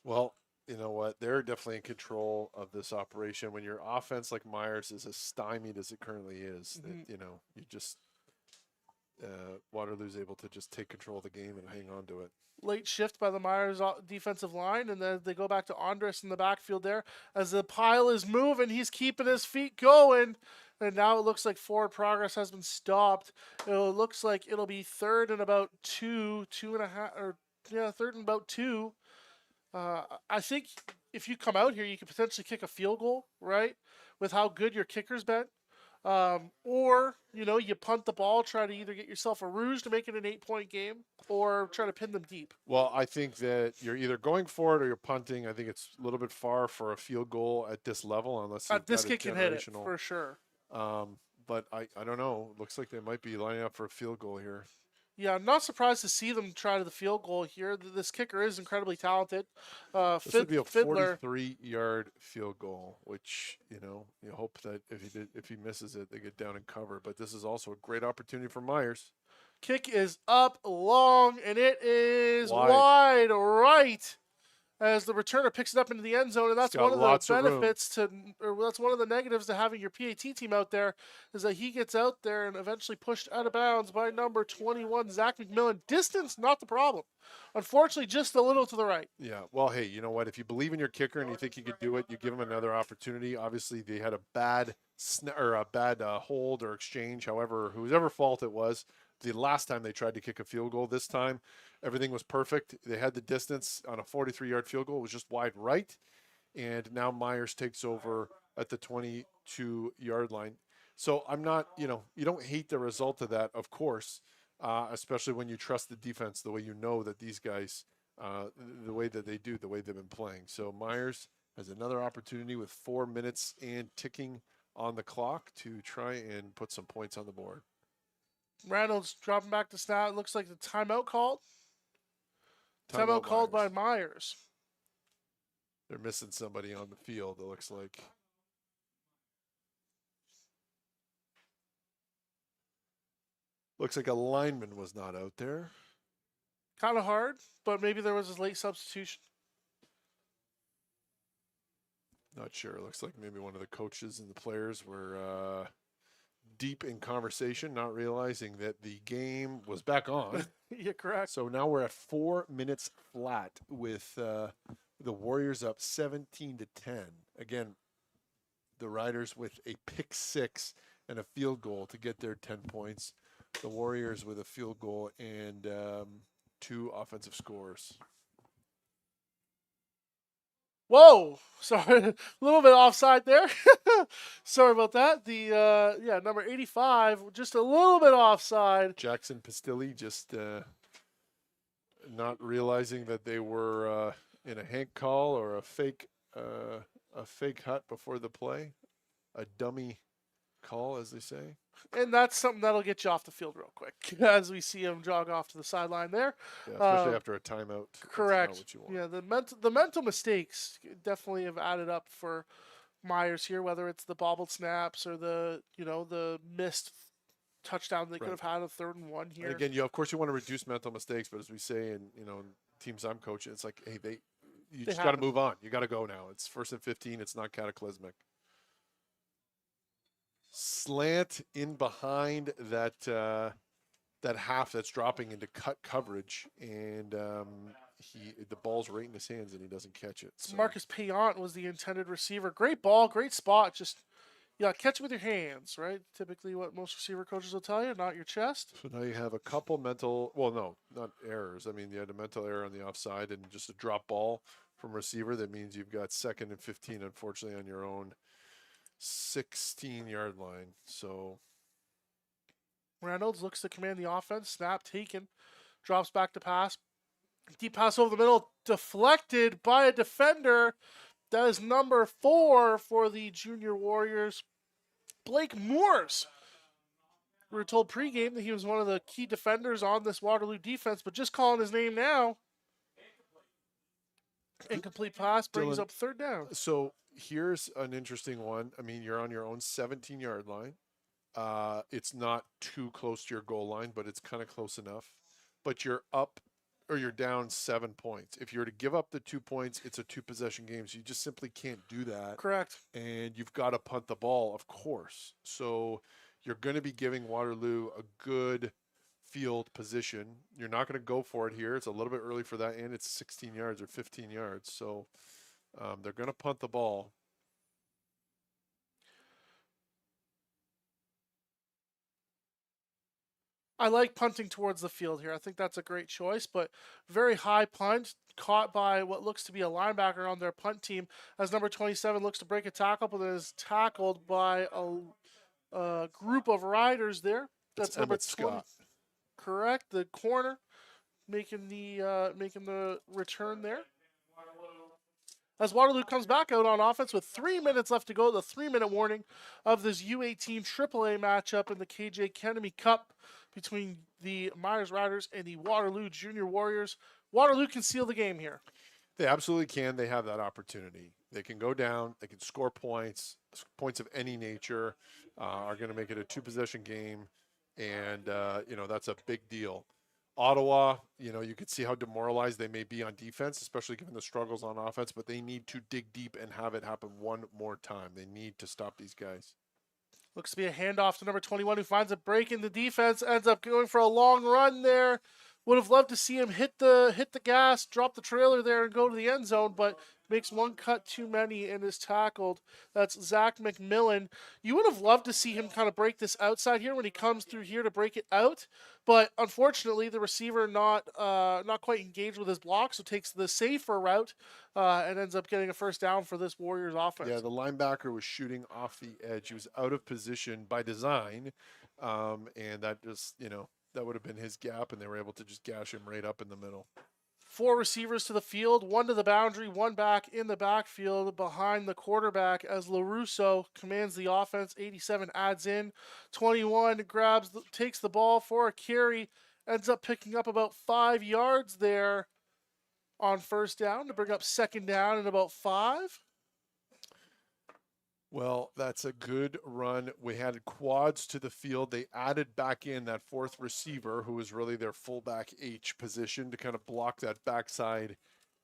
Well, you know what? They're definitely in control of this operation. When your offense like Myers is as stymied as it currently is, that, you just Waterloo's able to just take control of the game and hang on to it. Late shift by the Myers defensive line, and then they go back to Andres in the backfield there. As the pile is moving, he's keeping his feet going. And now it looks like forward progress has been stopped. It looks like it'll be 3rd and about 2, 2.5, third and about 2. I think if you come out here, you could potentially kick a field goal, right? With how good your kicker's been. Or, you punt the ball, try to either get yourself a rouge to make it an 8-point game or try to pin them deep. Well, I think that you're either going for it or you're punting. I think it's a little bit far for a field goal at this level, unless this kid can hit it for sure. But I don't know. Looks like they might be lining up for a field goal here. Yeah, I'm not surprised to see them try the field goal here. This kicker is incredibly talented. This would be a 43-yard field goal, which, you hope that if he misses it, they get down and cover. But this is also a great opportunity for Myers. Kick is up long, and it is wide right. As the returner picks it up into the end zone, and that's one of the benefits that's one of the negatives to having your PAT team out there, is that he gets out there and eventually pushed out of bounds by number 21, Zach McMillan. Distance, not the problem. Unfortunately, just a little to the right. Yeah, well, hey, you know what? If you believe in your kicker and you think you could do it, you give him another opportunity. Obviously, they had a bad hold or exchange, however, whoever fault it was. The last time they tried to kick a field goal, this time everything was perfect. They had the distance on a 43-yard field goal. It was just wide right. And now Myers takes over at the 22-yard line. So I'm not, you don't hate the result of that, of course, especially when you trust the defense the way you know that these guys, the way that they do, the way they've been playing. So Myers has another opportunity with 4 minutes and ticking on the clock to try and put some points on the board. Reynolds dropping back to snap. It looks like the timeout called. Timeout called by Myers. They're missing somebody on the field, it looks like. Looks like a lineman was not out there. Kind of hard, but maybe there was a late substitution. Not sure. It looks like maybe one of the coaches and the players were deep in conversation, not realizing that the game was back on. Yeah, correct. So now we're at 4 minutes flat with the Warriors up 17-10. Again, the Riders with a pick 6 and a field goal to get their 10 points. The Warriors with a field goal and 2 offensive scores. Whoa, sorry, a little bit offside there. Sorry about that. The yeah, number 85, just a little bit offside. Jackson Pastilli just not realizing that they were in a Hank call or a fake hut before the play, a dummy call, as they say. And that's something that'll get you off the field real quick as we see him jog off to the sideline there. Yeah, especially after a timeout. Correct. That's not what you want. Yeah, the mental mistakes definitely have added up for Myers here, whether it's the bobbled snaps or the missed touchdown they could have had a 3rd and 1 here. And again, of course you want to reduce mental mistakes, but as we say in teams I'm coaching, it's like, hey, you just got to move on. You got to go now. It's 1st and 15. It's not cataclysmic. Slant in behind that half that's dropping into cut coverage, and the ball's right in his hands and he doesn't catch it. So. Marcus Payant was the intended receiver. Great ball, great spot. Just catch it with your hands, right? Typically what most receiver coaches will tell you, not your chest. So now you have a couple mental, well, no, not errors. I mean, you had a mental error on the offside and just a drop ball from receiver. That means you've got 2nd and 15, unfortunately, on your own 16-yard line. So Reynolds looks to command the offense. Snap taken. Drops back to pass. Deep pass over the middle. Deflected by a defender. That is number 4 for the Junior Warriors. Blake Moores. We were told pregame that he was one of the key defenders on this Waterloo defense, but just calling his name now. Incomplete pass brings Dylan, up 3rd down. So here's an interesting one. I mean, you're on your own 17-yard line. It's not too close to your goal line, but it's kind of close enough. But you're up or you're down 7 points. If you were to give up the 2 points, it's a 2-possession game. So you just simply can't do that. Correct. And you've got to punt the ball, of course. So you're going to be giving Waterloo a good field position. You're not going to go for it here. It's a little bit early for that, and it's 16 yards or 15 yards. So they're going to punt the ball. I like punting towards the field here. I think that's a great choice, but very high punt caught by what looks to be a linebacker on their punt team as number 27 looks to break a tackle, but is tackled by a group of riders there. That's number 20. Scott. Correct. The corner making the return there. As Waterloo comes back out on offense with 3 minutes left to go, the 3-minute warning of this U18 AAA matchup in the KJ Kenemy Cup between the Myers Riders and the Waterloo Junior Warriors. Waterloo can seal the game here. They absolutely can. They have that opportunity. They can go down. They can score points. Points of any nature are going to make it a 2-possession game, and that's a big deal. Ottawa, you could see how demoralized they may be on defense, especially given the struggles on offense, but they need to dig deep and have it happen one more time. They need to stop these guys. Looks to be a handoff to number 21 who finds a break in the defense, ends up going for a long run there. Would have loved to see him hit the gas, drop the trailer there and go to the end zone, but makes one cut too many and is tackled. That's Zach McMillan. You would have loved to see him kind of break this outside here when he comes through here to break it out, but unfortunately the receiver not quite engaged with his block, so takes the safer route and ends up getting a 1st down for this Warriors offense. Yeah, the linebacker was shooting off the edge. He was out of position by design, and that just, that would have been his gap, and they were able to just gash him right up in the middle. 4 receivers to the field, 1 to the boundary, 1 back in the backfield behind the quarterback as LaRusso commands the offense. 87 adds in. 21 takes the ball for a carry, ends up picking up about 5 yards there on 1st down to bring up 2nd down in about 5. Well, that's a good run. We had quads to the field. They added back in that 4th receiver, who was really their fullback H position, to kind of block that backside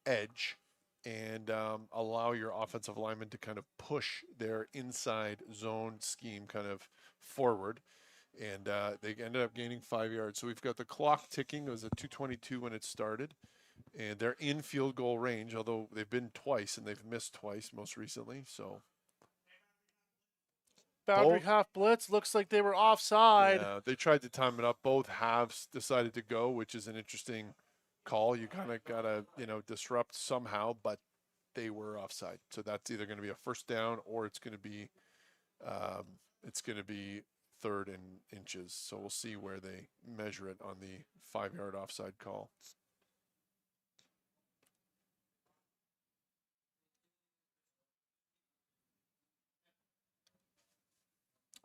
edge and allow your offensive linemen to kind of push their inside zone scheme kind of forward. And they ended up gaining 5 yards. So we've got the clock ticking. It was at 2:22 when it started. And they're in field goal range, although they've been twice and they've missed twice most recently. So boundary half blitz. Looks like they were offside. Yeah, they tried to time it up. Both halves decided to go, which is an interesting call. You kind of got to, disrupt somehow, but they were offside. So that's either going to be a first down or it's going to be 3rd and inches. So we'll see where they measure it on the 5-yard offside call.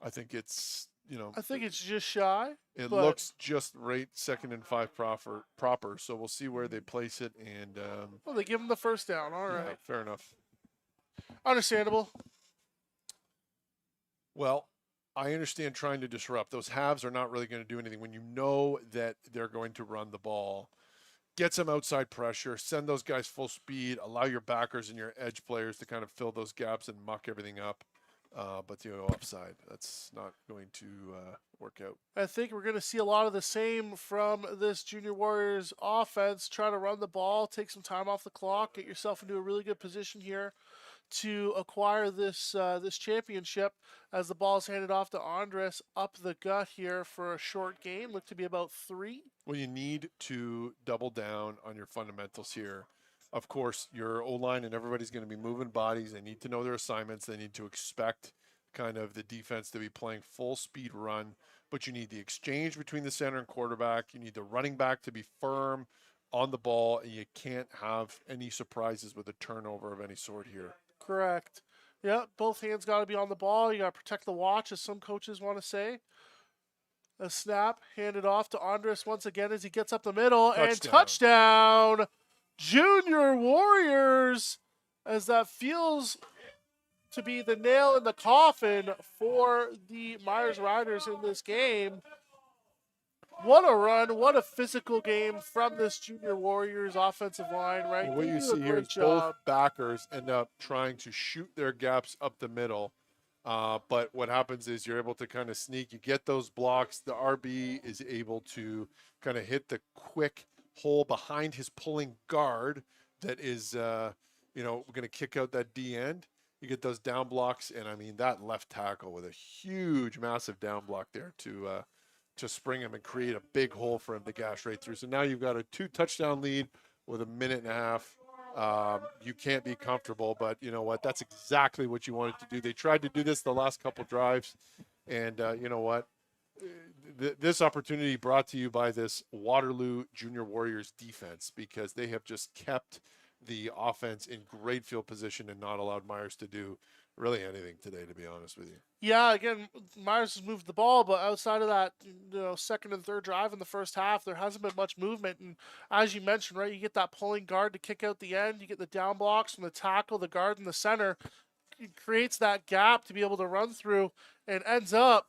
I think it's, I think it's just shy. it but looks just right, 2nd and 5 proper. So we'll see where they place it. And well, they give him the first down. All right, yeah, fair enough. understandable. Well, I understand trying to disrupt. Those halves are not really going to do anything when you know that they're going to run the ball. Get some outside pressure, send those guys full speed, allow your backers and your edge players to kind of fill those gaps and muck everything up. But you go offside. That's not going to work out. I think we're going to see a lot of the same from this Junior Warriors offense. Try to run the ball, take some time off the clock, get yourself into a really good position here to acquire this this championship. As the ball is handed off to Andres up the gut here for a short gain, look to be about 3. Well, you need to double down on your fundamentals here. Of course, your O-line and everybody's going to be moving bodies. They need to know their assignments. They need to expect kind of the defense to be playing full speed run, but you need the exchange between the center and quarterback. You need the running back to be firm on the ball, and you can't have any surprises with a turnover of any sort here. Correct. Yeah, both hands got to be on the ball. You got to protect the watch, as some coaches want to say. A snap handed off to Andres once again as he gets up the middle. And touchdown, Junior Warriors, as that feels to be the nail in the coffin for the Myers Riders in this game. What a run, what a physical game from this Junior Warriors offensive line, right? Well, what you see here is both backers end up trying to shoot their gaps up the middle. But what happens is you're able to kind of sneak. You get those blocks. The RB is able to kind of hit the quick hole behind his pulling guard that is, going to kick out that D end. You get those down blocks, and I mean that left tackle with a huge, massive down block there to spring him and create a big hole for him to gash right through. So now you've got a 2-touchdown lead with a minute and a half. You can't be comfortable, but you know what? That's exactly what you wanted to do. They tried to do this the last couple drives, and you know what? This opportunity brought to you by this Waterloo Junior Warriors defense, because they have just kept the offense in great field position and not allowed Myers to do really anything today, to be honest with you. Yeah, again, Myers has moved the ball, but outside of that, second and third drive in the first half, there hasn't been much movement. And as you mentioned, right, you get that pulling guard to kick out the end, you get the down blocks from the tackle, the guard in the center. It creates that gap to be able to run through, and ends up,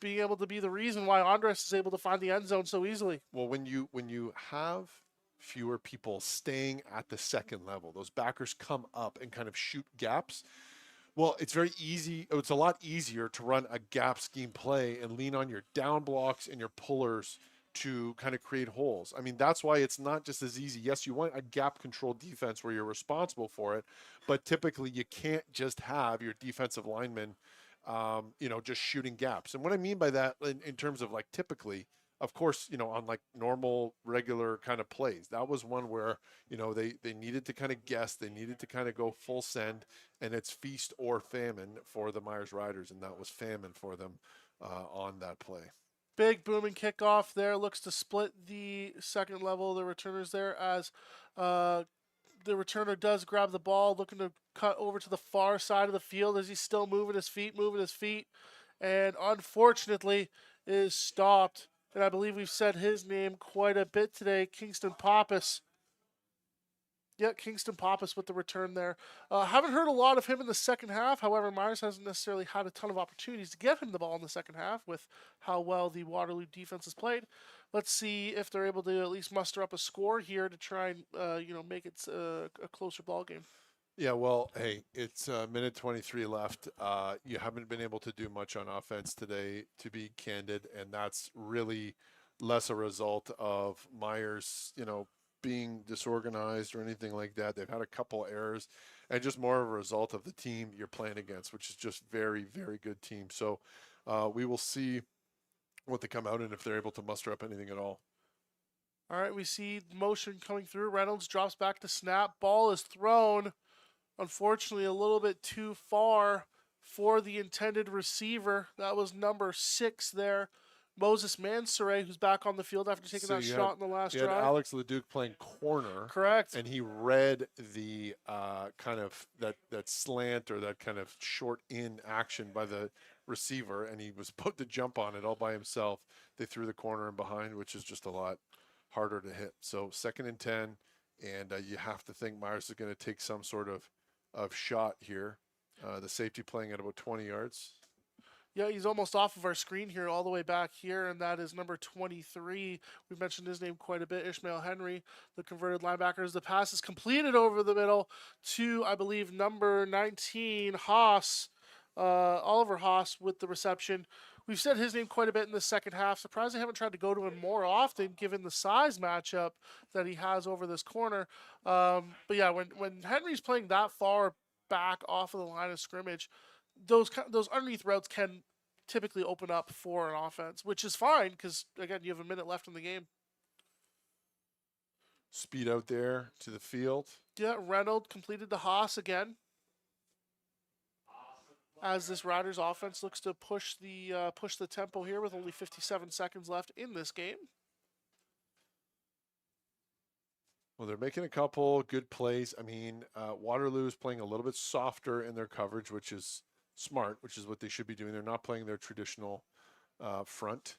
being able to be the reason why Andres is able to find the end zone so easily. Well, when you have fewer people staying at the second level, those backers come up and kind of shoot gaps. Well, it's very easy. It's a lot easier to run a gap scheme play and lean on your down blocks and your pullers to kind of create holes. I mean, that's why it's not just as easy. Yes, you want a gap control defense where you're responsible for it, but typically you can't just have your defensive linemen, just shooting gaps. And what I mean by that in terms of like typically, of course, on like normal, regular kind of plays, that was one where, they needed to kind of guess, they needed to kind of go full send, and it's feast or famine for the Myers Riders, and that was famine for them on that play. Big booming kickoff there, looks to split the second level of the returners there, as the returner does grab the ball, looking to cut over to the far side of the field as he's still moving his feet, and unfortunately is stopped. And I believe we've said his name quite a bit today, Kingston Pappas. Yeah, Kingston Pappas with the return there. Haven't heard a lot of him in the second half. However, Myers hasn't necessarily had a ton of opportunities to get him the ball in the second half with how well the Waterloo defense has played. Let's see if they're able to at least muster up a score here to try and make it a closer ball game. Yeah, well, hey, it's minute 23 left. You haven't been able to do much on offense today, to be candid, and that's really less a result of Myers, being disorganized or anything like that. They've had a couple errors, and just more of a result of the team you're playing against, which is just very, very good team. So we will see what they come out and if they're able to muster up anything at all. All right, we see motion coming through. Reynolds drops back to snap. Ball is thrown Unfortunately, a little bit too far for the intended receiver. That was number 6 there. Moses Mansoure, who's back on the field after taking So that shot in the last you had drive. Alex Leduc playing corner. Correct. And he read the kind of that slant or that kind of short in action by the receiver, and he was about to jump on it all by himself. They threw the corner in behind, which is just a lot harder to hit. So 2nd and 10, and you have to think Myers is going to take some sort of shot here. The safety playing at about 20 yards. Yeah, he's almost off of our screen here, all the way back here, and that is number 23. We've mentioned his name quite a bit, Ishmael Henry, the converted linebacker. As the pass is completed over the middle to, I believe, number 19, Haas, Oliver Haas with the reception. We've said his name quite a bit in the second half. Surprised they haven't tried to go to him more often, given the size matchup that he has over this corner. But yeah, when Henry's playing that far back off of the line of scrimmage, those underneath routes can typically open up for an offense, which is fine because, again, you have a minute left in the game. Speed out there to the field. Yeah, Reynolds completed the Haas again. As this Riders offense looks to push the tempo here with only 57 seconds left in this game. Well, they're making a couple good plays. I mean, Waterloo is playing a little bit softer in their coverage, which is smart, which is what they should be doing. They're not playing their traditional front.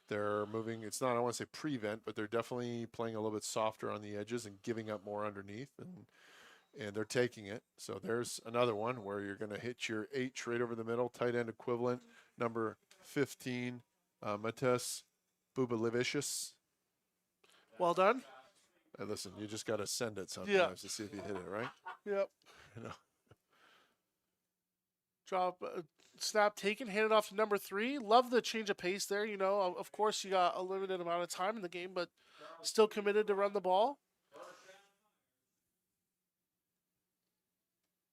They're moving. It's not, I don't want to say prevent, but they're definitely playing a little bit softer on the edges and giving up more underneath, and they're taking it. So there's another one where you're going to hit your H right over the middle, tight end equivalent, number 15, Matas Bubalivicius. Well done. Hey, listen, you just got to send it sometimes to see if you hit it, right? Yep. You know. Drop, snap taken, handed off to number 3. Love the change of pace there. You know, of course, you got a limited amount of time in the game, but still committed to run the ball.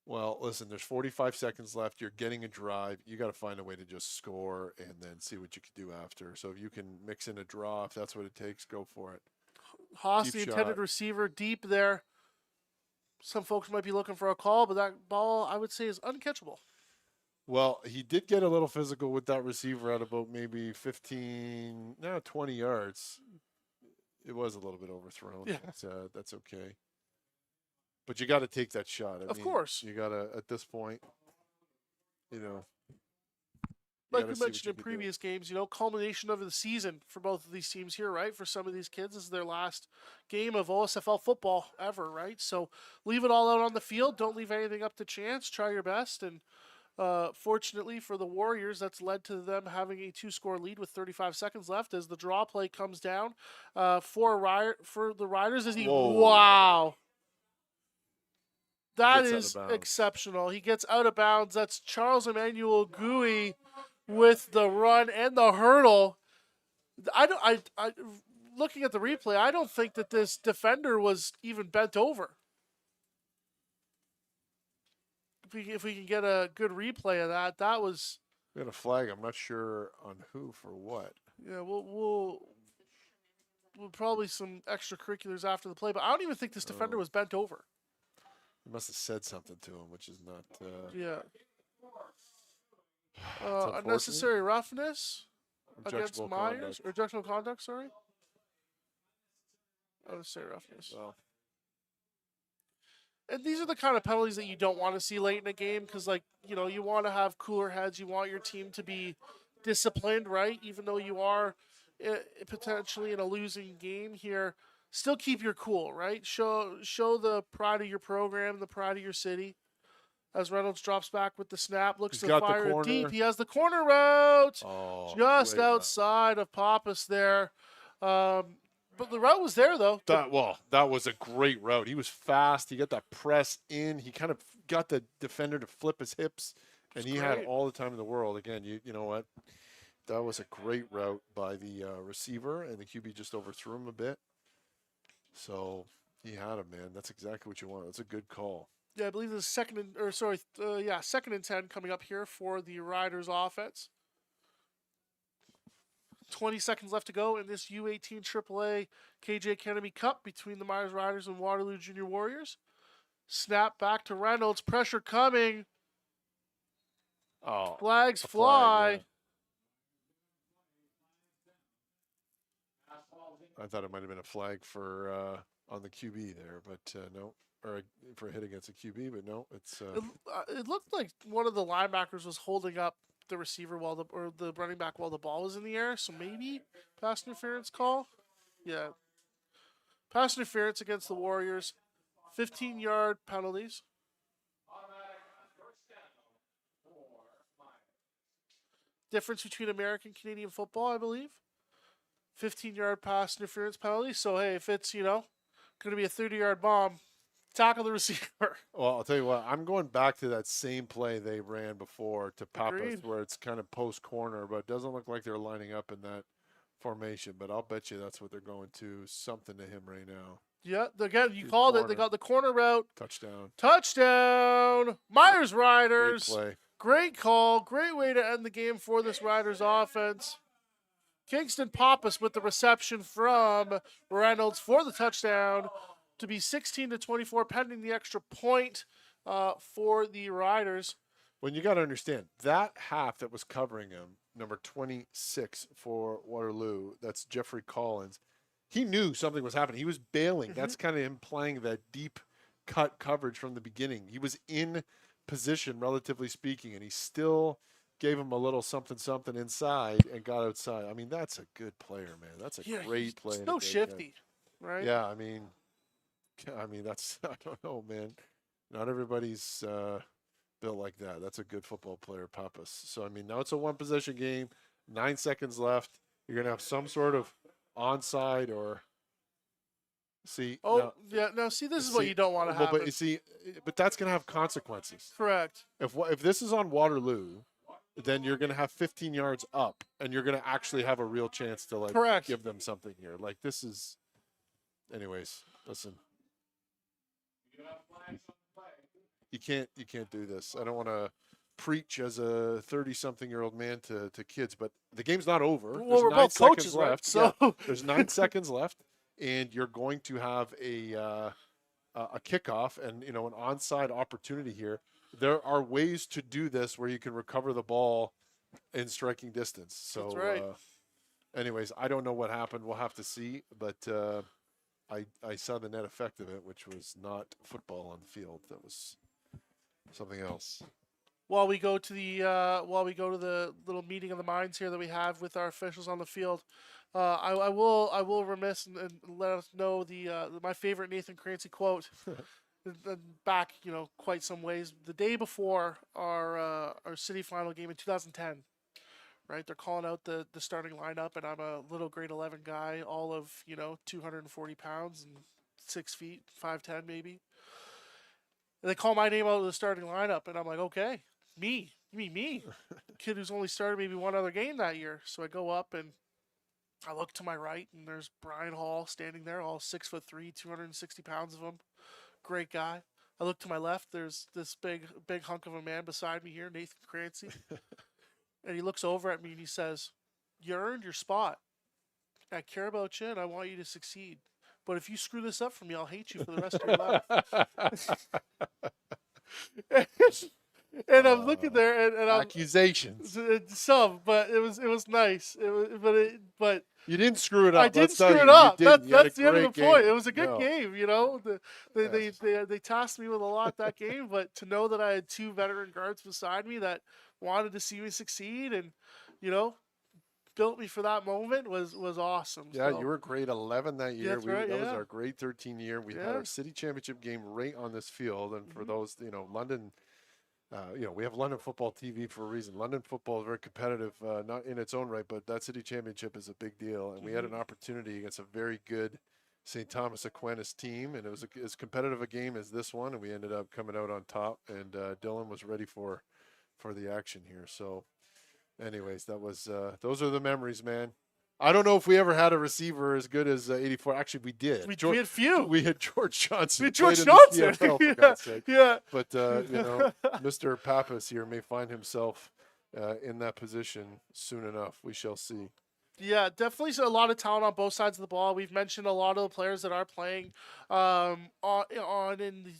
Well, listen, there's 45 seconds left. You're getting a drive. You got to find a way to just score and then see what you can do after. So if you can mix in a draw, if that's what it takes, go for it. Haas, Deep the shot. intended receiver, deep there. Some folks might be looking for a call, but that ball, I would say, is uncatchable. Well, he did get a little physical with that receiver at about maybe 20 yards. It was a little bit overthrown. Yeah. That's okay. But you got to take that shot. I Of mean, course. You got to, at this point, you know. Like we mentioned in previous games, you know, culmination of the season for both of these teams here, right? For some of these kids, this is their last game of OSFL football ever, right? So leave it all out on the field. Don't leave anything up to chance. Try your best. And fortunately for the Warriors, that's led to them having a 2-score lead with 35 seconds left as the draw play comes down for the Riders. Wow. That is exceptional. He gets out of bounds. That's Charles Emmanuel Gui with the run and the hurdle. I looking at the replay, I don't think that this defender was even bent over. If we can get a good replay of that, that was. We got a flag. I'm not sure on who for what. Yeah, we'll probably some extracurriculars after the play, but I don't even think this defender was bent over. He must have said something to him, which is not. Yeah. Unnecessary roughness against Myers. Or objectionable conduct, sorry. Unnecessary roughness. Well. And these are the kind of penalties that you don't want to see late in a game because, like, you know, you want to have cooler heads. You want your team to be disciplined, right? Even though you are potentially in a losing game here. Still keep your cool, right? Show the pride of your program, the pride of your city. As Reynolds drops back with the snap, looks to fire deep. He has the corner route just outside of Pappas there. But the route was there, though. That was a great route. He was fast. He got that press in. He kind of got the defender to flip his hips, and he had all the time in the world. Again, you know what? That was a great route by the receiver, and the QB just overthrew him a bit. So he had him, man. That's exactly what you want. That's a good call. Yeah, I believe this is second and 10 coming up here for the Riders offense. 20 seconds left to go in this U18AAA KJ Kenemy Cup between the Myers Riders and Waterloo Junior Warriors. Snap back to Reynolds. Pressure coming. Oh, Flags a fly. flag, yeah. I thought it might have been a flag for on the QB there, but no, or for a hit against a QB, but no, it's It looked like one of the linebackers was holding up the receiver or the running back while the ball was in the air. So maybe pass interference call. Yeah, pass interference against the Warriors. 15-yard penalties. Difference between American and Canadian football, I believe. 15-yard pass interference penalty. So hey, if it's going to be a 30-yard bomb, tackle the receiver. Well, I'll tell you what, I'm going back to that same play they ran before to Pappas, Agreed. where it's kind of post corner, but it doesn't look like they're lining up in that formation. But I'll bet you that's what they're going to. Something to him right now. Yeah, again, you called it. They got the corner route. Touchdown. Touchdown. Myers Riders. Great play. Great call. Great way to end the game for this Riders offense. Kingston Pappas with the reception from Reynolds for the touchdown to be 16-24, pending the extra point for the Riders. When you got to understand, that half that was covering him, number 26 for Waterloo, that's Jeffrey Collins, he knew something was happening. He was bailing. Mm-hmm. That's kind of him playing that deep cut coverage from the beginning. He was in position, relatively speaking, and he still gave him a little something inside and got outside. I mean, that's a good player, man. That's a great play. It's no shifty, right? Yeah, I mean, that's, I don't know, man. Not everybody's built like that. That's a good football player, Pappas. So, I mean, now it's a one-possession game, 9 seconds left. You're going to have some sort of onside or see. Now see, this is what you don't want to happen. But you see, but that's going to have consequences. Correct. If this is on Waterloo, then you're going to have 15 yards up, and you're going to actually have a real chance to Correct. give them something here. Like this is, anyways. Listen, you can't do this. I don't want to preach as a 30-something-year-old man to kids, but the game's not over. Well, There's we're 9 both seconds coaches, left. right? So Yeah, there's 9 seconds left, and you're going to have a kickoff and an onside opportunity here. There are ways to do this where you can recover the ball in striking distance. So, that's right. Anyways, I don't know what happened. We'll have to see, but I saw the net effect of it, which was not football on the field. That was something else. While we go to the little meeting of the minds here that we have with our officials on the field, I will remiss and let us know my favorite Nathan Crancy quote. Back, quite some ways. The day before our city final game in 2010, right? They're calling out the starting lineup, and I'm a little grade 11 guy, all of 240 pounds and 6 feet, 5'10" maybe. And they call my name out of the starting lineup, and I'm like, okay, me. You mean me? Kid who's only started maybe one other game that year. So I go up and I look to my right, and there's Brian Hall standing there, all 6'3", 260 pounds of him. Great guy. I look to my left, there's this big hunk of a man beside me here, Nathan Crancy. And he looks over at me and he says, "You earned your spot. I care about you and I want you to succeed. But if you screw this up for me, I'll hate you for the rest of your life." And I'm looking there, and I'm accusations. Some, but it was nice. But you didn't screw it up. I didn't screw it up. That's the end of the point. It was a good game. They tasked me with a lot that game, but to know that I had 2 veteran guards beside me that wanted to see me succeed and built me for that moment was awesome. Yeah, so. You were grade 11 that year. That's right, that was our grade 13 year. We had our city championship game right on this field, and for those London. We have London Football TV for a reason. London football is very competitive, not in its own right, but that city championship is a big deal. And we had an opportunity against a very good St. Thomas Aquinas team, and it was as competitive a game as this one, and we ended up coming out on top. And Dylan was ready for the action here. So, anyways, that was those are the memories, man. I don't know if we ever had a receiver as good as 84. Actually, we did. We had few. We had George Johnson. We had George Johnson. CFL, for God's sake. Yeah. But, Mr. Pappas here may find himself in that position soon enough. We shall see. Yeah, definitely a lot of talent on both sides of the ball. We've mentioned a lot of the players that are playing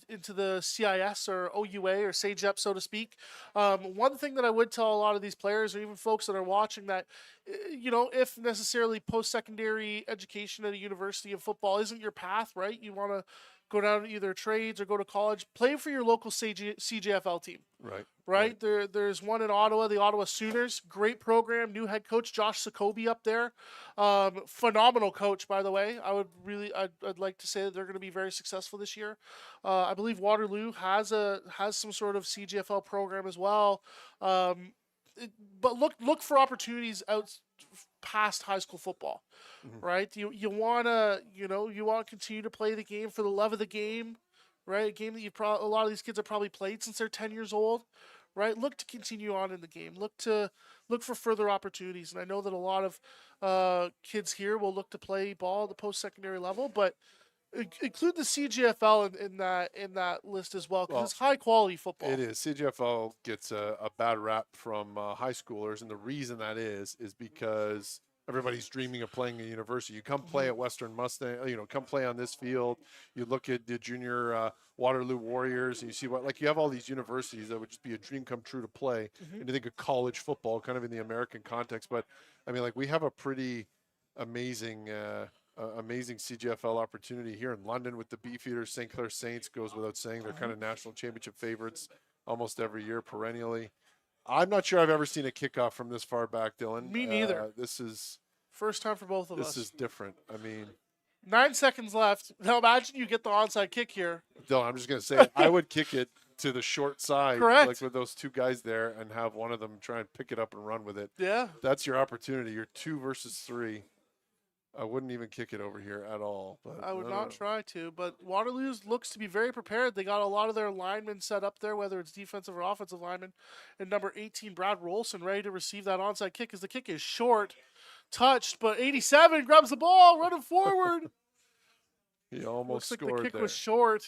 into the CIS or OUA or SAGEP, so to speak. One thing that I would tell a lot of these players or even folks that are watching that, if necessarily post-secondary education at a university of football isn't your path, right? You want to go down to either trades or go to college, play for your local CJFL team. Right? There's one in Ottawa, the Ottawa Sooners. Great program, new head coach Josh Sokobi up there. Phenomenal coach, by the way. I'd like to say that they're going to be very successful this year. I believe Waterloo has some sort of CGFL program as well. But look for opportunities out past high school football, right? You want to continue to play the game for the love of the game, right? A game that a lot of these kids have probably played since they're 10 years old, right? Look to continue on in the game. Look for further opportunities. And I know that a lot of kids here will look to play ball at the post-secondary level, but include the CGFL in that list as well, because it's high quality football. It is. CGFL gets a bad rap from high schoolers, and the reason that is because everybody's dreaming of playing at university. You come play at Western Mustang, come play on this field. You look at the junior Waterloo Warriors, and you see you have all these universities that would just be a dream come true to play. And you think of college football, kind of in the American context, but I mean, we have a pretty amazing CGFL opportunity here in London with the Beefeaters. St. Clair Saints goes without saying. They're kind of national championship favorites almost every year, perennially. I'm not sure I've ever seen a kickoff from this far back, Dylan. Me neither. This is first time for both of us. This is different. I mean, 9 seconds left. Now imagine you get the onside kick here. Dylan, I'm just going to say, I would kick it to the short side, correct, like with those two guys there, and have one of them try and pick it up and run with it. Yeah. That's your opportunity. You're 2 versus 3. I wouldn't even kick it over here at all. But I would not try to. But Waterloo looks to be very prepared. They got a lot of their linemen set up there, whether it's defensive or offensive linemen. And number 18, Brad Rolson, ready to receive that onside kick as the kick is short, touched, but 87 grabs the ball, running forward. He almost looks scored like the kick there. was short.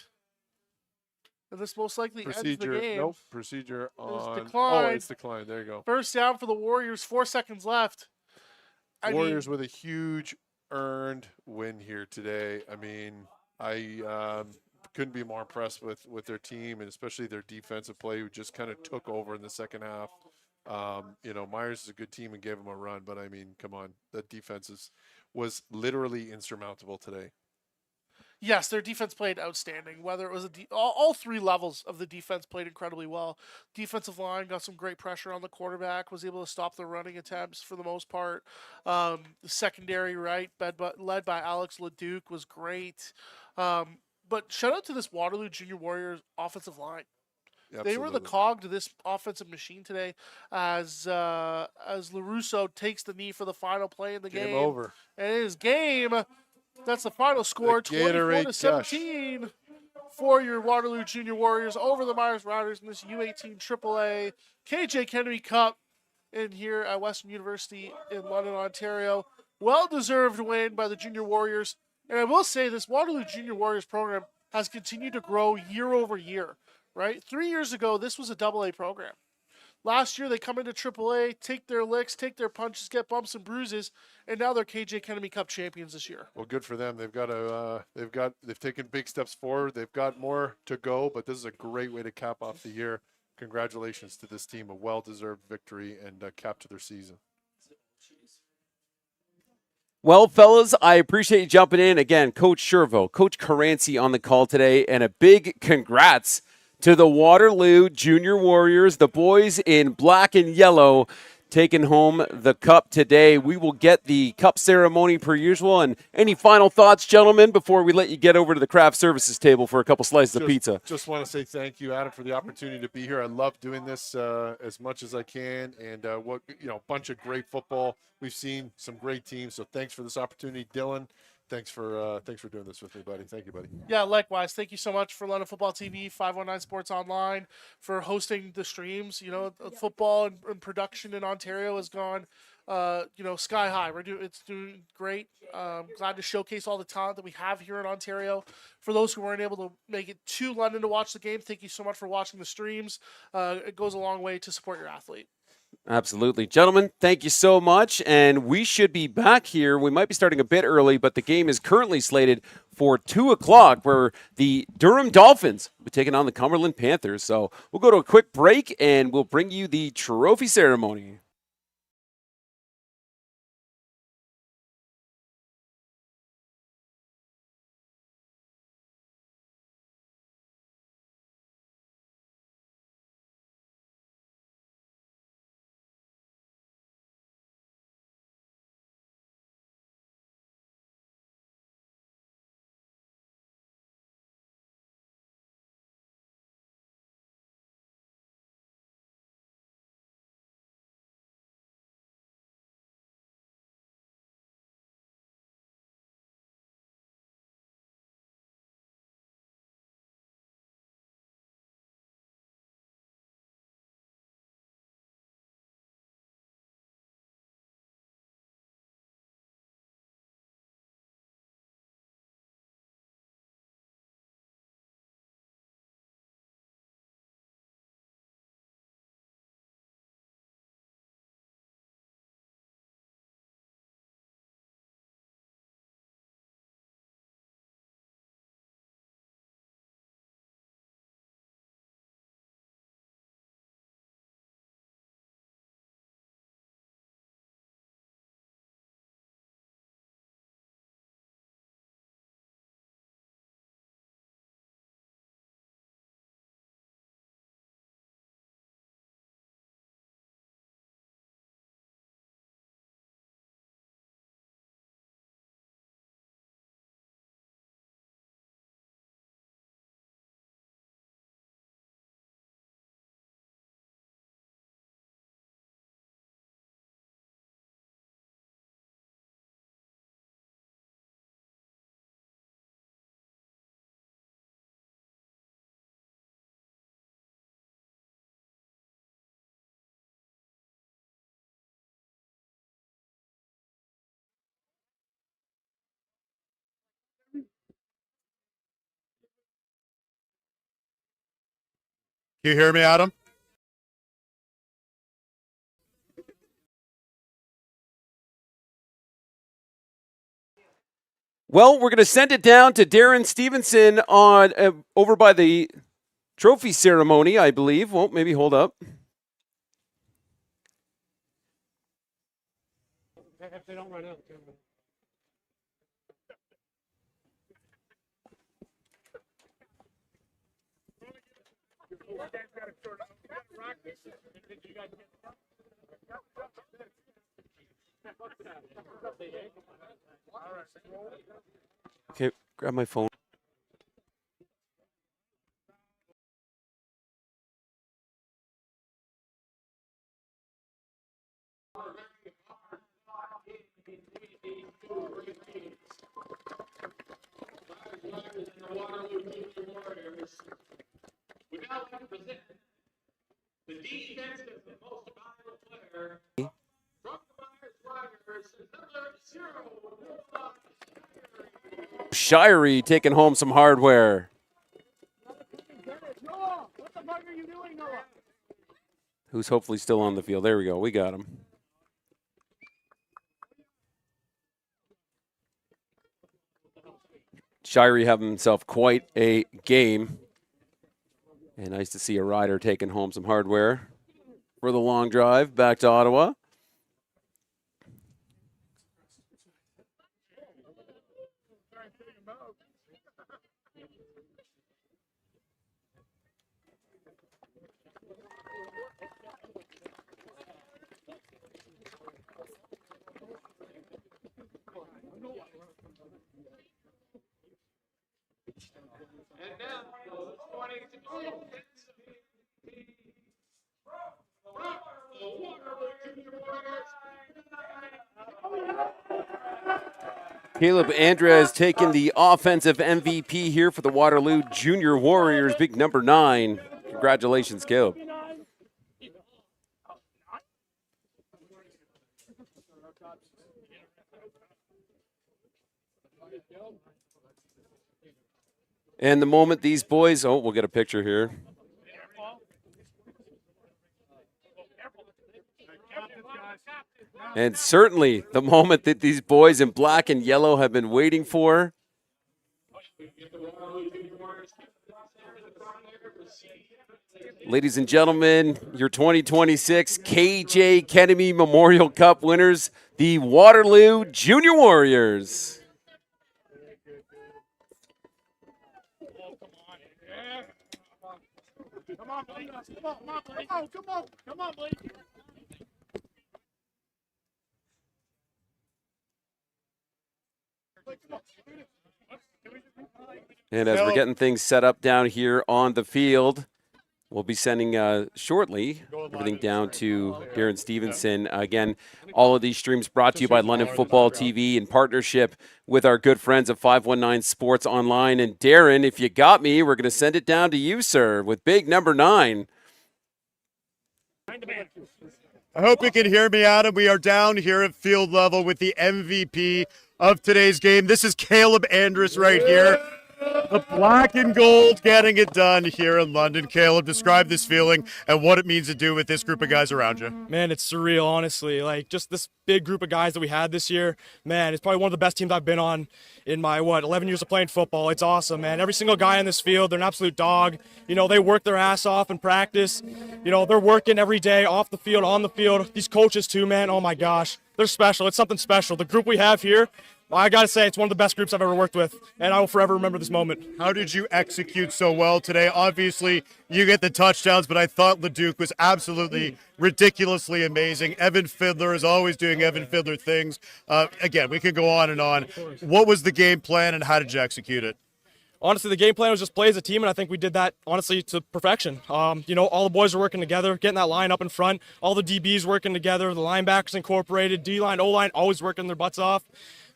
And this most likely ends the game. Nope. Procedure on. Declined. Oh, it's declined. There you go. First down for the Warriors. 4 seconds left. Warriors with a huge earned win here today. I mean, I couldn't be more impressed with their team, and especially their defensive play, who just kind of took over in the second half. Myers is a good team and gave them a run, but I mean, come on, that defense was literally insurmountable today. Yes, their defense played outstanding. Whether it was all 3 levels of the defense played incredibly well. Defensive line got some great pressure on the quarterback, was able to stop the running attempts for the most part. The secondary, right, led by Alex Leduc, was great. But shout out to this Waterloo Junior Warriors offensive line. Absolutely. They were the cog to this offensive machine today as LaRusso takes the knee for the final play in the game. Game over. And it is game. That's the final score, 24-17 for your Waterloo Junior Warriors over the Myers Riders in this U18AAA KJ Kenemy Cup in here at Western University in London, Ontario. Well-deserved win by the Junior Warriors. And I will say this Waterloo Junior Warriors program has continued to grow year over year, right? 3 years ago, this was a AA program. Last year, they come into AAA, take their licks, take their punches, get bumps and bruises, and now they're KJ Kenemy Cup champions this year. Well, good for them. They've taken big steps forward. They've got more to go, but this is a great way to cap off the year. Congratulations to this team, a well-deserved victory and a cap to their season. Well, fellas, I appreciate you jumping in. Again, Coach Shervo, Coach Caranci on the call today, and a big congrats to the Waterloo Junior Warriors, the boys in black and yellow, taking home the cup today. We will get the cup ceremony per usual. And any final thoughts, gentlemen, before we let you get over to the craft services table for a couple slices of pizza? Just want to say thank you, Adam, for the opportunity to be here. I love doing this as much as I can, and a bunch of great football. We've seen some great teams, so thanks for this opportunity, Dylan. Thanks for doing this with me, buddy. Thank you, buddy. Yeah, likewise. Thank you so much for London Football TV, 519 Sports Online, for hosting the streams. Football and production in Ontario has gone, sky high. It's doing great. Glad to showcase all the talent that we have here in Ontario. For those who weren't able to make it to London to watch the game, thank you so much for watching the streams. It goes a long way to support your athlete. Absolutely. Gentlemen, thank you so much. And we should be back here. We might be starting a bit early, but the game is currently slated for 2 o'clock, where the Durham Dolphins will be taking on the Cumberland Panthers. So we'll go to a quick break, and we'll bring you the trophy ceremony. Can you hear me, Adam? Well, we're going to send it down to Darren Stevenson on over by the trophy ceremony, I believe. Well, maybe hold up. If they don't run out. Okay, grab my phone. We now like to present the defensive most valuable player from the Myers Riders, number 0. Shirey taking home some hardware. Noah, what the fuck are you doing, Noah? Who's hopefully still on the field. There we go. We got him. Shirey having himself quite a game. And nice to see a rider taking home some hardware for the long drive back to Ottawa. And now, according to Caleb Andrea has taken the offensive MVP here for the Waterloo Junior Warriors, big number 9. Congratulations, Caleb. And the moment these boys, oh, we'll get a picture here. And certainly the moment that these boys in black and yellow have been waiting for. Ladies and gentlemen, your 2026 KJ Kenemy Memorial Cup winners, the Waterloo Junior Warriors. Come on, buddy. Come on, buddy. And as we're getting things set up down here on the field, we'll be sending shortly everything down to Darren Stevenson. Again, all of these streams brought to you by London Football TV in partnership with our good friends of 519 Sports Online. And Darren, if you got me, we're going to send it down to you, sir, with big number 9. I hope you can hear me, Adam. We are down here at field level with the MVP of today's game. This is Caleb Andrus right here. The black and gold getting it done here in London. Caleb, describe this feeling and what it means to do with this group of guys around you. Man, it's surreal, honestly. Like, just this big group of guys that we had this year, man, it's probably one of the best teams I've been on in my, 11 years of playing football. It's awesome, man. Every single guy in this field, they're an absolute dog. You know, they work their ass off in practice. You know, they're working every day off the field, on the field. These coaches, too, man, oh, my gosh. They're special. It's something special. The group we have here, I got to say, it's one of the best groups I've ever worked with, and I will forever remember this moment. How did you execute so well today? Obviously, you get the touchdowns, but I thought LeDuc was absolutely ridiculously amazing. Evan Fiddler is always doing Evan Fiddler things. Again, we could go on and on. What was the game plan, and how did you execute it? Honestly, the game plan was just play as a team, and I think we did that, honestly, to perfection. You know, all the boys are working together, getting that line up in front, all the DBs working together, the linebackers incorporated, D-line, O-line, always working their butts off.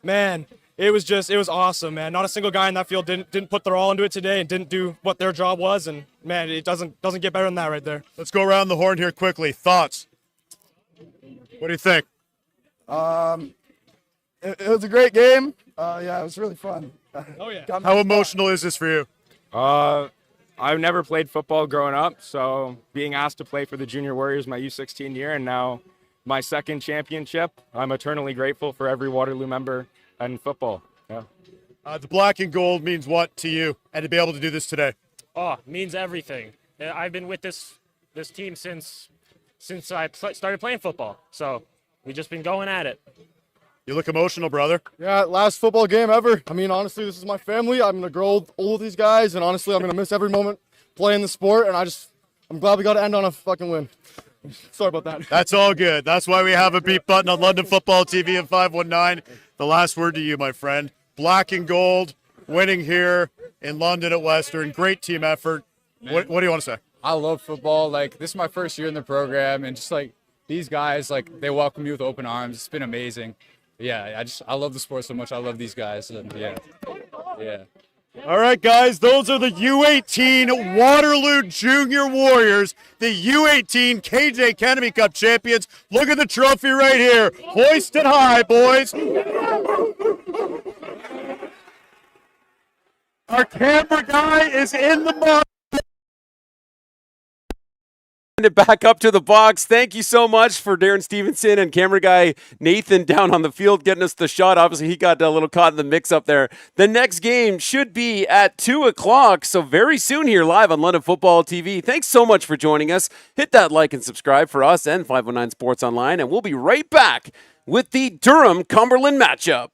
Man, it was awesome, man. Not a single guy in that field didn't put their all into it today and didn't do what their job was, and, man, it doesn't get better than that right there. Let's go around the horn here quickly. Thoughts? What do you think? It was a great game. Yeah, it was really fun. Oh, yeah. How emotional is this for you? I've never played football growing up, so being asked to play for the Junior Warriors my U16 year and now my second championship, I'm eternally grateful for every Waterloo member in football. Yeah. The black and gold means what to you, and to be able to do this today? Oh, means everything. I've been with this team since I started playing football, so we've just been going at it. You look emotional, brother. Yeah, last football game ever. I mean, honestly, this is my family. I'm going to grow old with these guys, and honestly, I'm going to miss every moment playing the sport, and I'm glad we got to end on a fucking win. Sorry about that. That's all good. That's why we have a beat button on London Football TV and 519. The last word to you, my friend. Black and gold, winning here in London at Western. Great team effort. What do you want to say? I love football. Like, this is my first year in the program, and just like these guys, like, they welcome you with open arms. It's been amazing. Yeah, I love the sport so much. I love these guys. And yeah. All right, guys, those are the U18 Waterloo Junior Warriors, the U18 KJ Kenemy Cup champions. Look at the trophy right here. Hoist it high, boys. Our camera guy is in the mud. It back up to the box. Thank you so much for Darren Stevenson and camera guy Nathan down on the field getting us the shot. Obviously, he got a little caught in the mix up there. The next game should be at 2 o'clock, so very soon here live on London Football TV. Thanks so much for joining us. Hit that like and subscribe for us and 519 Sports Online, and we'll be right back with the Durham-Cumberland matchup.